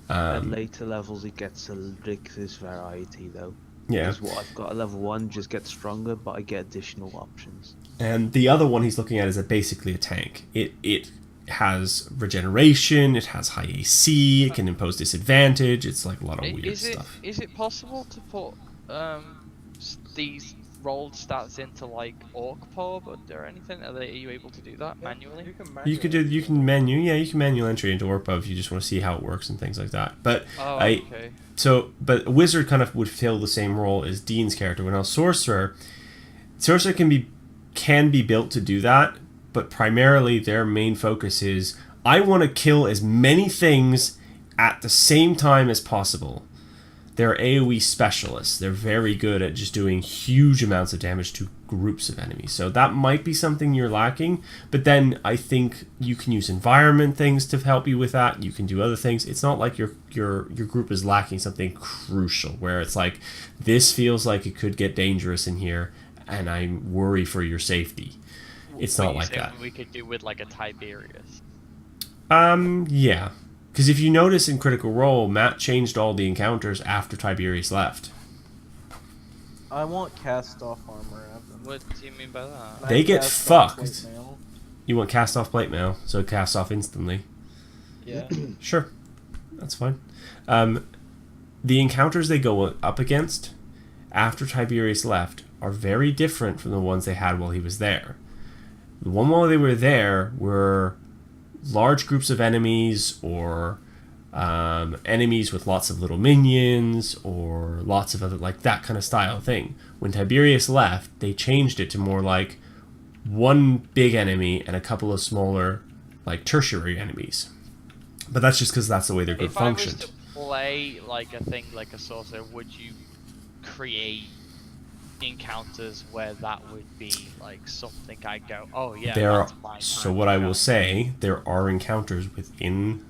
At later levels, it gets a ridiculous variety, though. Yeah. Because what I've got at level 1 just gets stronger, but I get additional options. And the other one he's looking at is basically a tank. It has regeneration, it has high AC, it can impose disadvantage. It's like a lot of weird stuff. Is it possible to put these rolled stats into like orc pub or anything? Are you able to do that manually? You can manual entry into Orpa if you just want to see how it works and things like that. But okay. But a wizard kind of would fill the same role as Dean's character. When a sorcerer can be built to do that, but primarily their main focus is I want to kill as many things at the same time as possible. They're AoE specialists. They're very good at just doing huge amounts of damage to groups of enemies. So that might be something you're lacking. But then I think you can use environment things to help you with that. You can do other things. It's not like your group is lacking something crucial where it's like, this feels like it could get dangerous in here and I worry for your safety. It's not like that. We could do with like a Tiberius. Yeah. Because if you notice in Critical Role, Matt changed all the encounters after Tiberius left. I want cast off armor. What do you mean by that? They get fucked. You want cast off plate mail, so it casts off instantly. Yeah. Sure. That's fine. The encounters they go up against after Tiberius left are very different from the ones they had while he was there. The one while they were there were large groups of enemies or enemies with lots of little minions or lots of other like that kind of style thing. When Tiberius left, they changed it to more like one big enemy and a couple of smaller like tertiary enemies. But that's just because that's the way their group functioned. If I was to play like a thing like a sorcerer, would you create encounters where that would be like something I go, oh yeah, that's my time. So what I will say, there are encounters within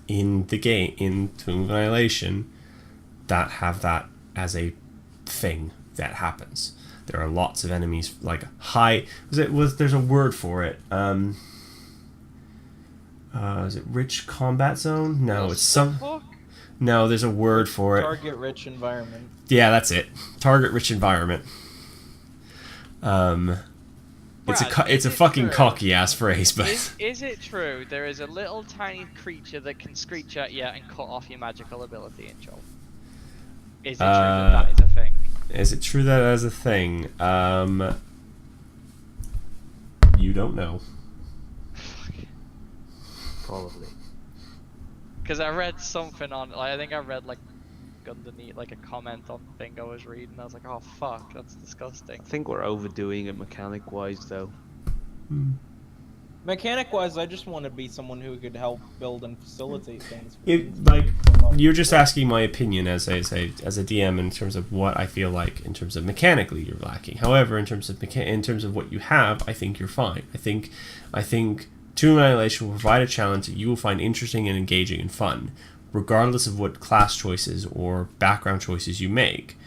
the game in Tomb of Annihilation that have that as a thing that happens. There are lots of enemies like high. There's a word for it. Is it rich combat zone? No, it's some. No, there's a word for it. Target rich environment. Yeah, that's it. Target rich environment. It's a fucking cocky ass phrase, but is it true there is a little tiny creature that can screech at you and cut off your magical ability in Joel? Is it true that is a thing? Is it true that is a thing? You don't know. Probably. Because I read something on, like, I think I read like underneath like a comment on the thing I was reading. I was like, oh fuck, that's disgusting. I think we're overdoing it mechanic wise though. Mechanic wise, I just want to be someone who could help build and facilitate things. You're just asking my opinion as a DM in terms of what I feel like in terms of mechanically you're lacking. However, in terms of what you have, I think you're fine. I think Tomb of Annihilation will provide a challenge that you will find interesting and engaging and fun, regardless of what class choices or background choices you make.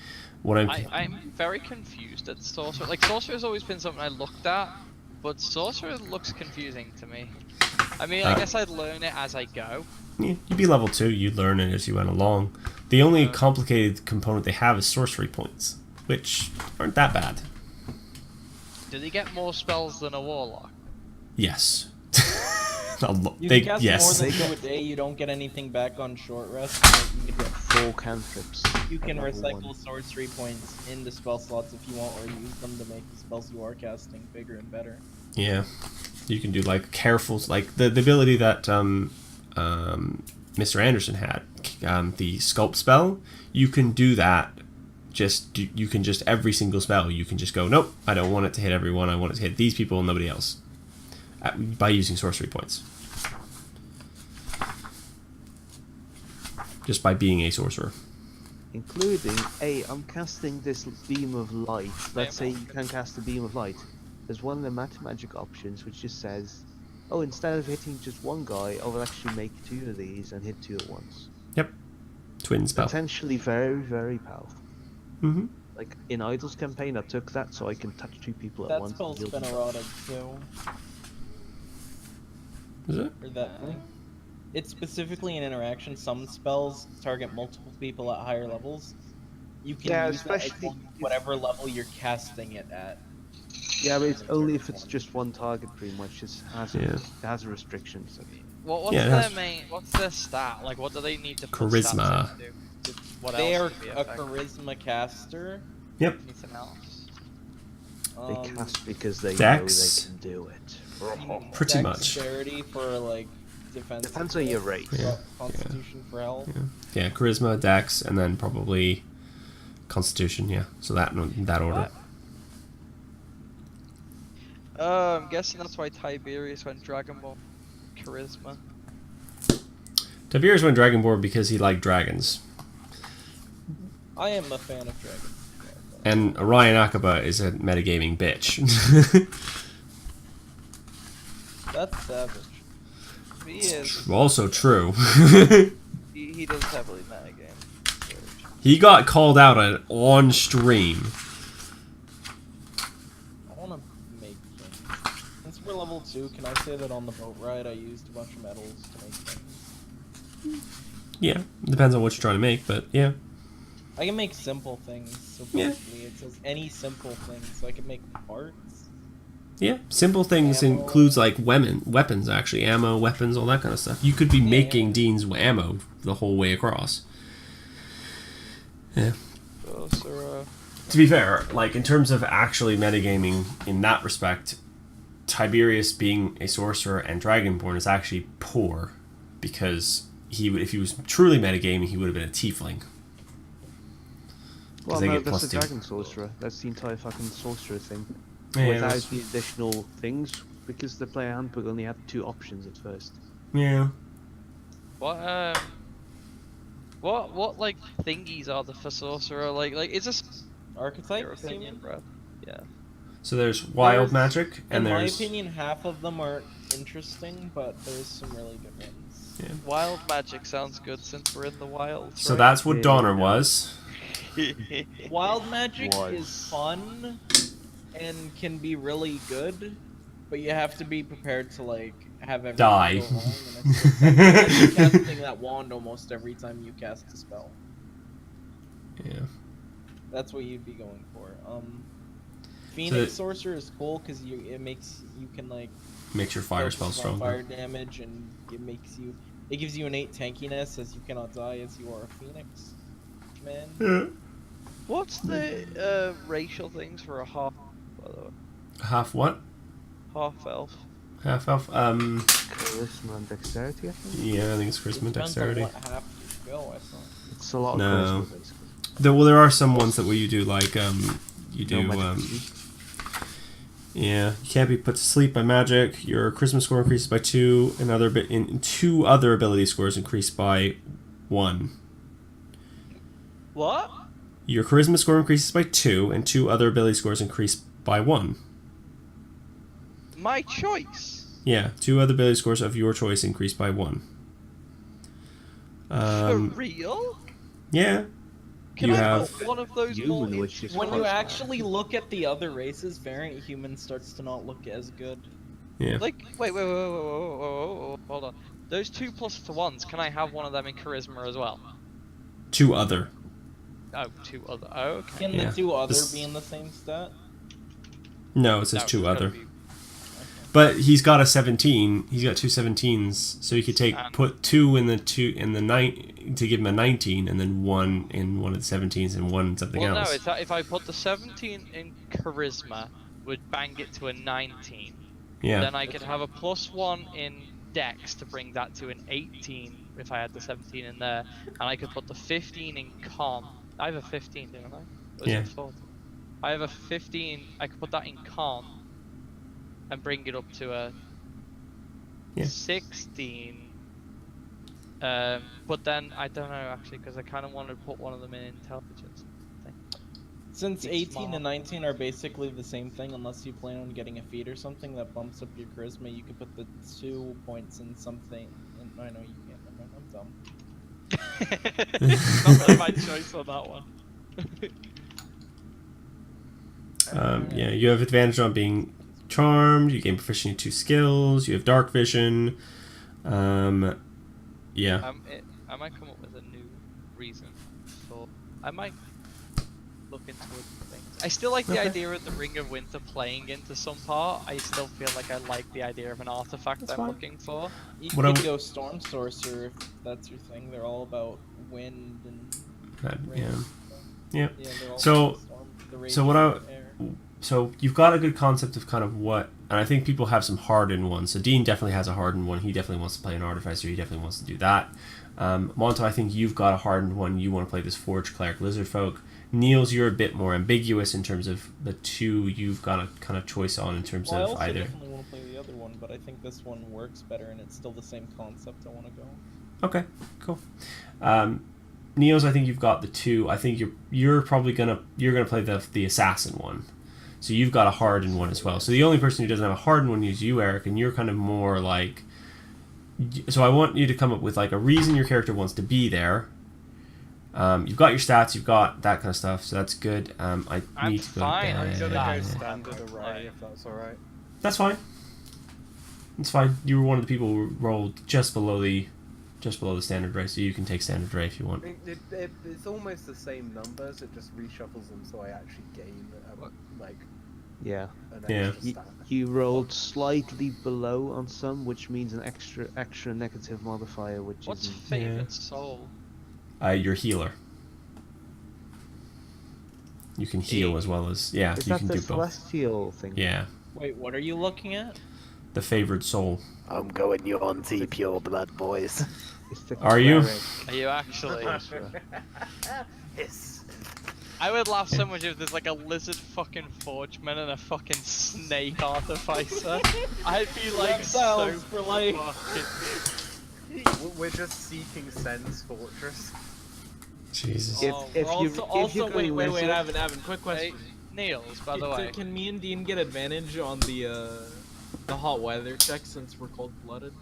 I'm very confused at Sorcerer. Like, Sorcerer has always been something I looked at, but Sorcerer looks confusing to me. I mean, I guess I'd learn it as I go. Yeah, you'd be level 2, you'd learn it as you went along. The only complicated component they have is sorcery points, which aren't that bad. Do they get more spells than a warlock? Yes. You can cast more than 2 a day, you don't get anything back on short rest. You can get 4 cantrips. You can recycle sorcery points into spell slots if you want, or use them to make the spells you are casting bigger and better. Yeah. You can do like careful, like the ability that Mr. Anderson had, the sculpt spell, you can do that. You can just every single spell, you can just go, nope, I don't want it to hit everyone, I want it to hit these people and nobody else. By using sorcery points. Just by being a sorcerer. Including, I'm casting this beam of light. Let's say you can cast a beam of light. There's one of the magic options which just says, oh, instead of hitting just one guy, I will actually make 2 of these and hit 2 at once. Yep. Twin spell. Potentially very, very powerful. Mm-hmm. like in Idol's campaign, I took that so I can touch 2 people at That once. and spell's heal been them. eroded too. Is it? Or that thing. It's specifically an interaction. Some spells target multiple people at higher levels. You can Yeah, use that as especially long as if- whatever level you're casting it at. Yeah, but it's It's only your if it's one. just one target, pretty much. It has Yeah. it has a restriction. So. What's Yeah, it their has- main? What's their stat? Like, what do they need to put Charisma. stats into? What They are else can be a effective? charisma caster. Yep. Anything else? They cast because they Dex. know they can do it. Pretty much. Dexterity for like defense. Depends on your race. Yeah. Constitution for health. Yeah, charisma, dex, and then probably constitution. Yeah, so that in that order. I'm guessing that's why Tiberius went Dragon Ball. Charisma. Tiberius went Dragonborn because he liked dragons, I am a fan of dragons. and Orion Akaba is a metagaming bitch. That's savage. He is. Also true. He does heavily metagame. He got called out on stream. I want to make things. Since we're level 2, can I say that on the boat ride I used a bunch of metals to make things? Yeah, depends on what you're trying to make, but yeah. I can make simple things. So Yeah. basically it says any simple things. So I can make parts. Yeah, simple things Ammo. includes like weapons, actually, ammo, weapons, all that kind of stuff. You could be making yeah. Dean's ammo the whole way across. Yeah. Sorcerer. To be fair, like in terms of actually metagaming in that respect, Tiberius being a sorcerer and Dragonborn is actually poor because if he was truly metagaming, he would have been a tiefling. Well, they no, get that's plus the 2. dragon sorcerer. That's the entire fucking sorcerer thing. Yeah, Without that's- the additional things, because the player handbook only had 2 options at first. yeah. What like thingies are there for sorcerer? Like is this your Archetypes, you opinion, mean? bro? Yeah. So there's wild There's- magic, and In my there's opinion, half of them are interesting, but there's some really good ones. Wild magic sounds good since we're in the wilds. so right? that's what Yeah. Donner was. Wild magic Was. is fun and can be really good, but you have to be prepared to like have everything Die. go wrong. And it's like you're casting that wand almost every time you cast a spell. Yeah. That's what you'd be going for. Phoenix Sorcerer is cool because you can like Makes your fire focus spell on stronger. fire damage, and it gives you innate tankiness as you cannot die as you are a Phoenix man. Yeah. What's the racial things for a half? By the way, Half what? half elf. Half elf? Charisma and dexterity, I think? Yeah, I think it's charisma, Depends dexterity. on what half you go, I thought. It's a lot of No. charisma, basically. There are some ones that where you do like you do No magic sleep. yeah, you can't be put to sleep by magic. Your charisma score increases by 2, and in 2 other ability scores increase by 1. What? Your charisma score increases by 2, and 2 other ability scores increase by 1. My choice. Yeah, 2 other ability scores of your choice increase by 1. For real? Yeah. Can you I have put one of those Human, more which is When fun. you actually look at the other races, variant human starts to not look as good. yeah. Like, wait, hold on. Those 2 +1s, can I have one of them in charisma as well? 2 other. Oh, 2 other. Oh, okay. Can Yeah, the 2 other this- be in the same stat? No, it says No, 2 it's gotta other. be- But he's got a 17. He's got 2 17s, so you could put 2 in the 9 to give him a 19, and then 1 in one of the 17s and 1 in something Well, else. no, it's if I put the 17 in charisma, would bang it to a 19. Yeah. Then I could have a +1 in dex to bring that to an 18 if I had the 17 in there, and I could put the 15 in con. I have a 15, don't I? Or is Yeah. it 14? I have a 15. I could put that in con and bring it up to a Yeah. 16. But then I don't know actually because I kind of wanted to put one of them in intelligence. Since Be 18 smart. and 19 are basically the same thing, unless you plan on getting a feat or something that bumps up your charisma, you could put the 2 points in something. I know you can't. I'm dumb. Not really my choice on that one. Yeah, you have advantage on being charmed. You gain proficiency in 2 skills. You have dark vision. Yeah. I might come up with a new reason for. I might look into other things. I still like the idea of the Ring of Winter playing into some part. I still feel like I like the idea of an artifact That's I'm fine. looking for. You What I could w- go Storm Sorcerer if that's your thing. They're all about wind and rain. Yeah. Yeah, they're all So- about storm, the so what I- raging air. So you've got a good concept of kind of what, and I think people have some hardened ones. So Dean definitely has a hardened one. He definitely wants to play an artificer. He definitely wants to do that. Monto, I think you've got a hardened one. You want to play this Forge Cleric Lizard Folk. Niels, you're a bit more ambiguous in terms of the two you've got a kind of choice on in terms Well, I of also either. definitely want to play the other one, but I think this one works better, and it's still the same concept I want to go. Okay, cool. Niels, I think you've got the two. I think you're probably gonna play the assassin one. So you've got a hardened one as well. So the only person who doesn't have a hardened one is you, Eric, and you're kind of more like. So I want you to come up with like a reason your character wants to be there. You've got your stats, you've got that kind of stuff, so that's good. I'm need to go fine. to I'm bed. Gonna Yeah. go standard array if that's alright. That's fine. It's fine. You were one of the people who rolled just below the standard array, so you can take standard array if you want. It's almost the same numbers. It just reshuffles them so I actually gain like Yeah. an Yeah. extra stat. You rolled slightly below on some, which means an extra negative modifier, which What's is favorite soul? Your healer. You can heal as well as is you that can the do both. celestial thing? Yeah, Wait, what are you looking at? the favored soul. I'm going Yuan-Ti pure blood, boys. It's the Are you? cleric. Are you actually? Yes. I would laugh so much if there's like a lizard fucking forgeman and a fucking snake artificer. I'd be like so Reptiles for life. fucking. We're just seeking Sen's fortress. Jesus. If- Oh, if we're you- also, if you wait, go wait, lizard- Evan, quick question. Niels, by the way. Can me and Dean get advantage on the hot weather check since we're cold blooded?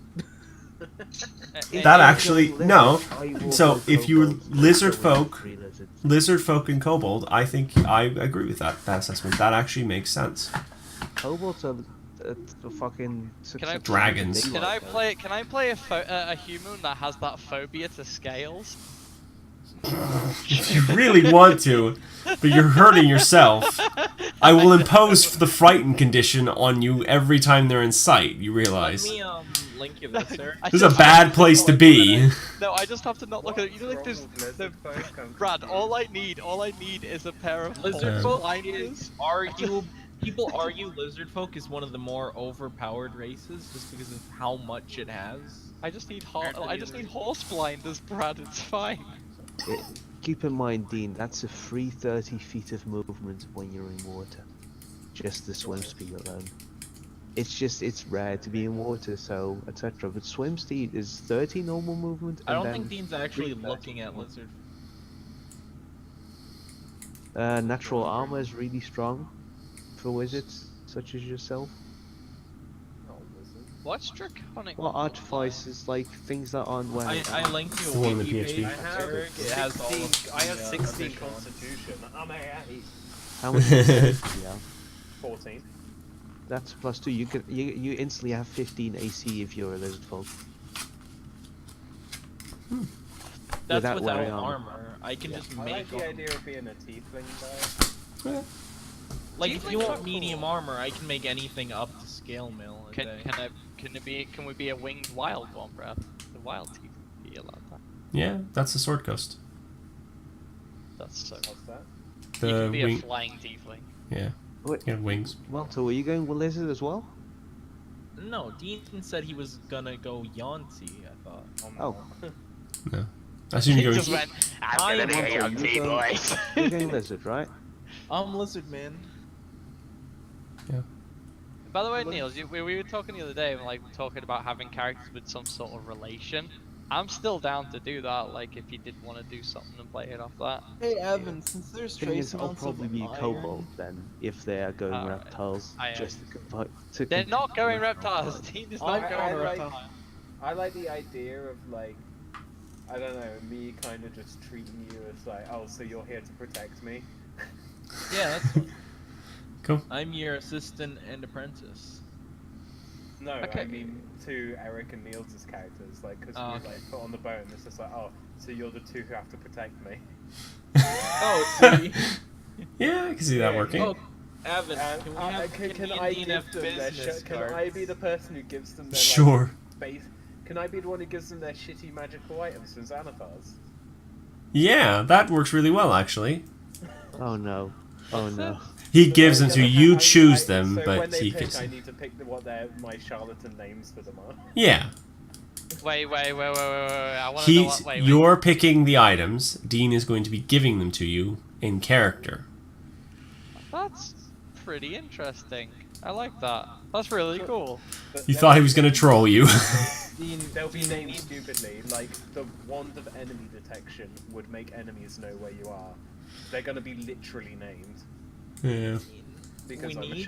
That actually no. I will So go if you were kobolds, lizard so we have folk, 3 lizards. lizard folk and kobold, I think I agree with that assessment. That actually makes sense. Kobolds are the fucking Dragons. Can I play? Can I play a human that has that phobia to scales? If you really want to, but you're hurting yourself, I will impose the frightened condition on you every time they're in sight. You realize Let me link you this, sir. I this is a just- bad place to be. No, I just have to not look at it. You know, like this. Brad, all I need is a pair of Lizard horse folk blinders. people argue lizard folk is one of the more overpowered races just because of how much it has. I just need horse blinders, Brad. It's fine. Keep in mind, Dean, that's a free 30 feet of movement when you're in water. Just the swim speed alone. It's rare to be in water, so etc. But swim speed is 30 normal movement. I and don't think then Dean's actually 330 looking at lizard. Natural armor is really strong for wizards such as yourself. What's draconic? Well, artificers, like things that aren't wearing. I linked you The one a in the wiki page. PhD. I have Eric. It has all of I have the, 16 official- constitution. I'm a 8. How much do you have? 14. That's plus 2. You instantly have 15 AC if you're a lizard folk. That's without without wearing armor. I can just I make like the them. idea of being a tiefling though. Like if you Tieflings are want cool. medium armor, I can make anything up to scale mill. a day. Can we be a winged wild one, Brad? The wild teeth be allowed that. Yeah, that's the sword ghost. That's so. What's that? You The can be a wing. flying tiefling. Yeah, Wait, you have wings. Malto, are you going with lizard as well? No, Dean said he was gonna go Yanti, I thought. Oh. No, I assume He you're just going. went. I am You're going lizard, right? I'm lizard man. By the way, Niels, we were talking the other day, like talking about having characters with some sort of relation. I'm still down to do that. Like, if you did want to do something and play it off that. Hey Evan, since there's Thing trace is, I'll amounts of probably be iron, kobold then, if they are going Alright. reptiles. I am. Just to They're not going reptiles. Dean is not I'm going going like- reptiles. I like the idea of like, I don't know, me kind of just treating you as like, oh, so you're here to protect me. Yeah, that's Cool. I'm your assistant and apprentice. No, Okay. I mean to Eric and Niels' characters, like, because Oh, we okay. like put on the boat, and it's just like, oh, so you're the two who have to protect me. Oh, see. Yeah, I can see that working. Oh, Evan, And can we have can me I and Dean give have them their business can cards? I be the person who gives them their Sure. like, base? Can I be the one who gives them their shitty magical items from Xanathar's? Yeah, that works really well, actually. Oh no. Oh no. He So gives they're them to gonna you, I- choose I- them, so but when they he pick, gives I them. need to pick what my charlatan names for them are. Yeah. Wait. I want to know He's, what. Wait. you're picking the items. Dean is going to be giving them to you in character. That's pretty interesting. I like that. That's really cool. But He they'll thought he be was going to named- troll you. They'll be named stupidly, like the wand of enemy detection would make enemies know where you are. They're gonna be literally named Yeah. because We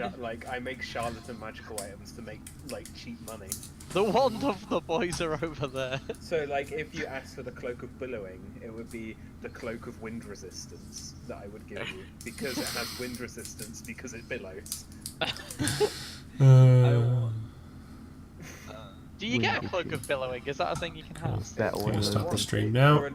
I make charlatan magical items to make like cheap money. The wand of the boys are over there. So like if you ask for the cloak of billowing, it would be the cloak of wind resistance that I would give you because it has wind resistance because it billows. Do you get a cloak of billowing? Is that a thing you can have? That I'm one. gonna stop the Or stream an- now. for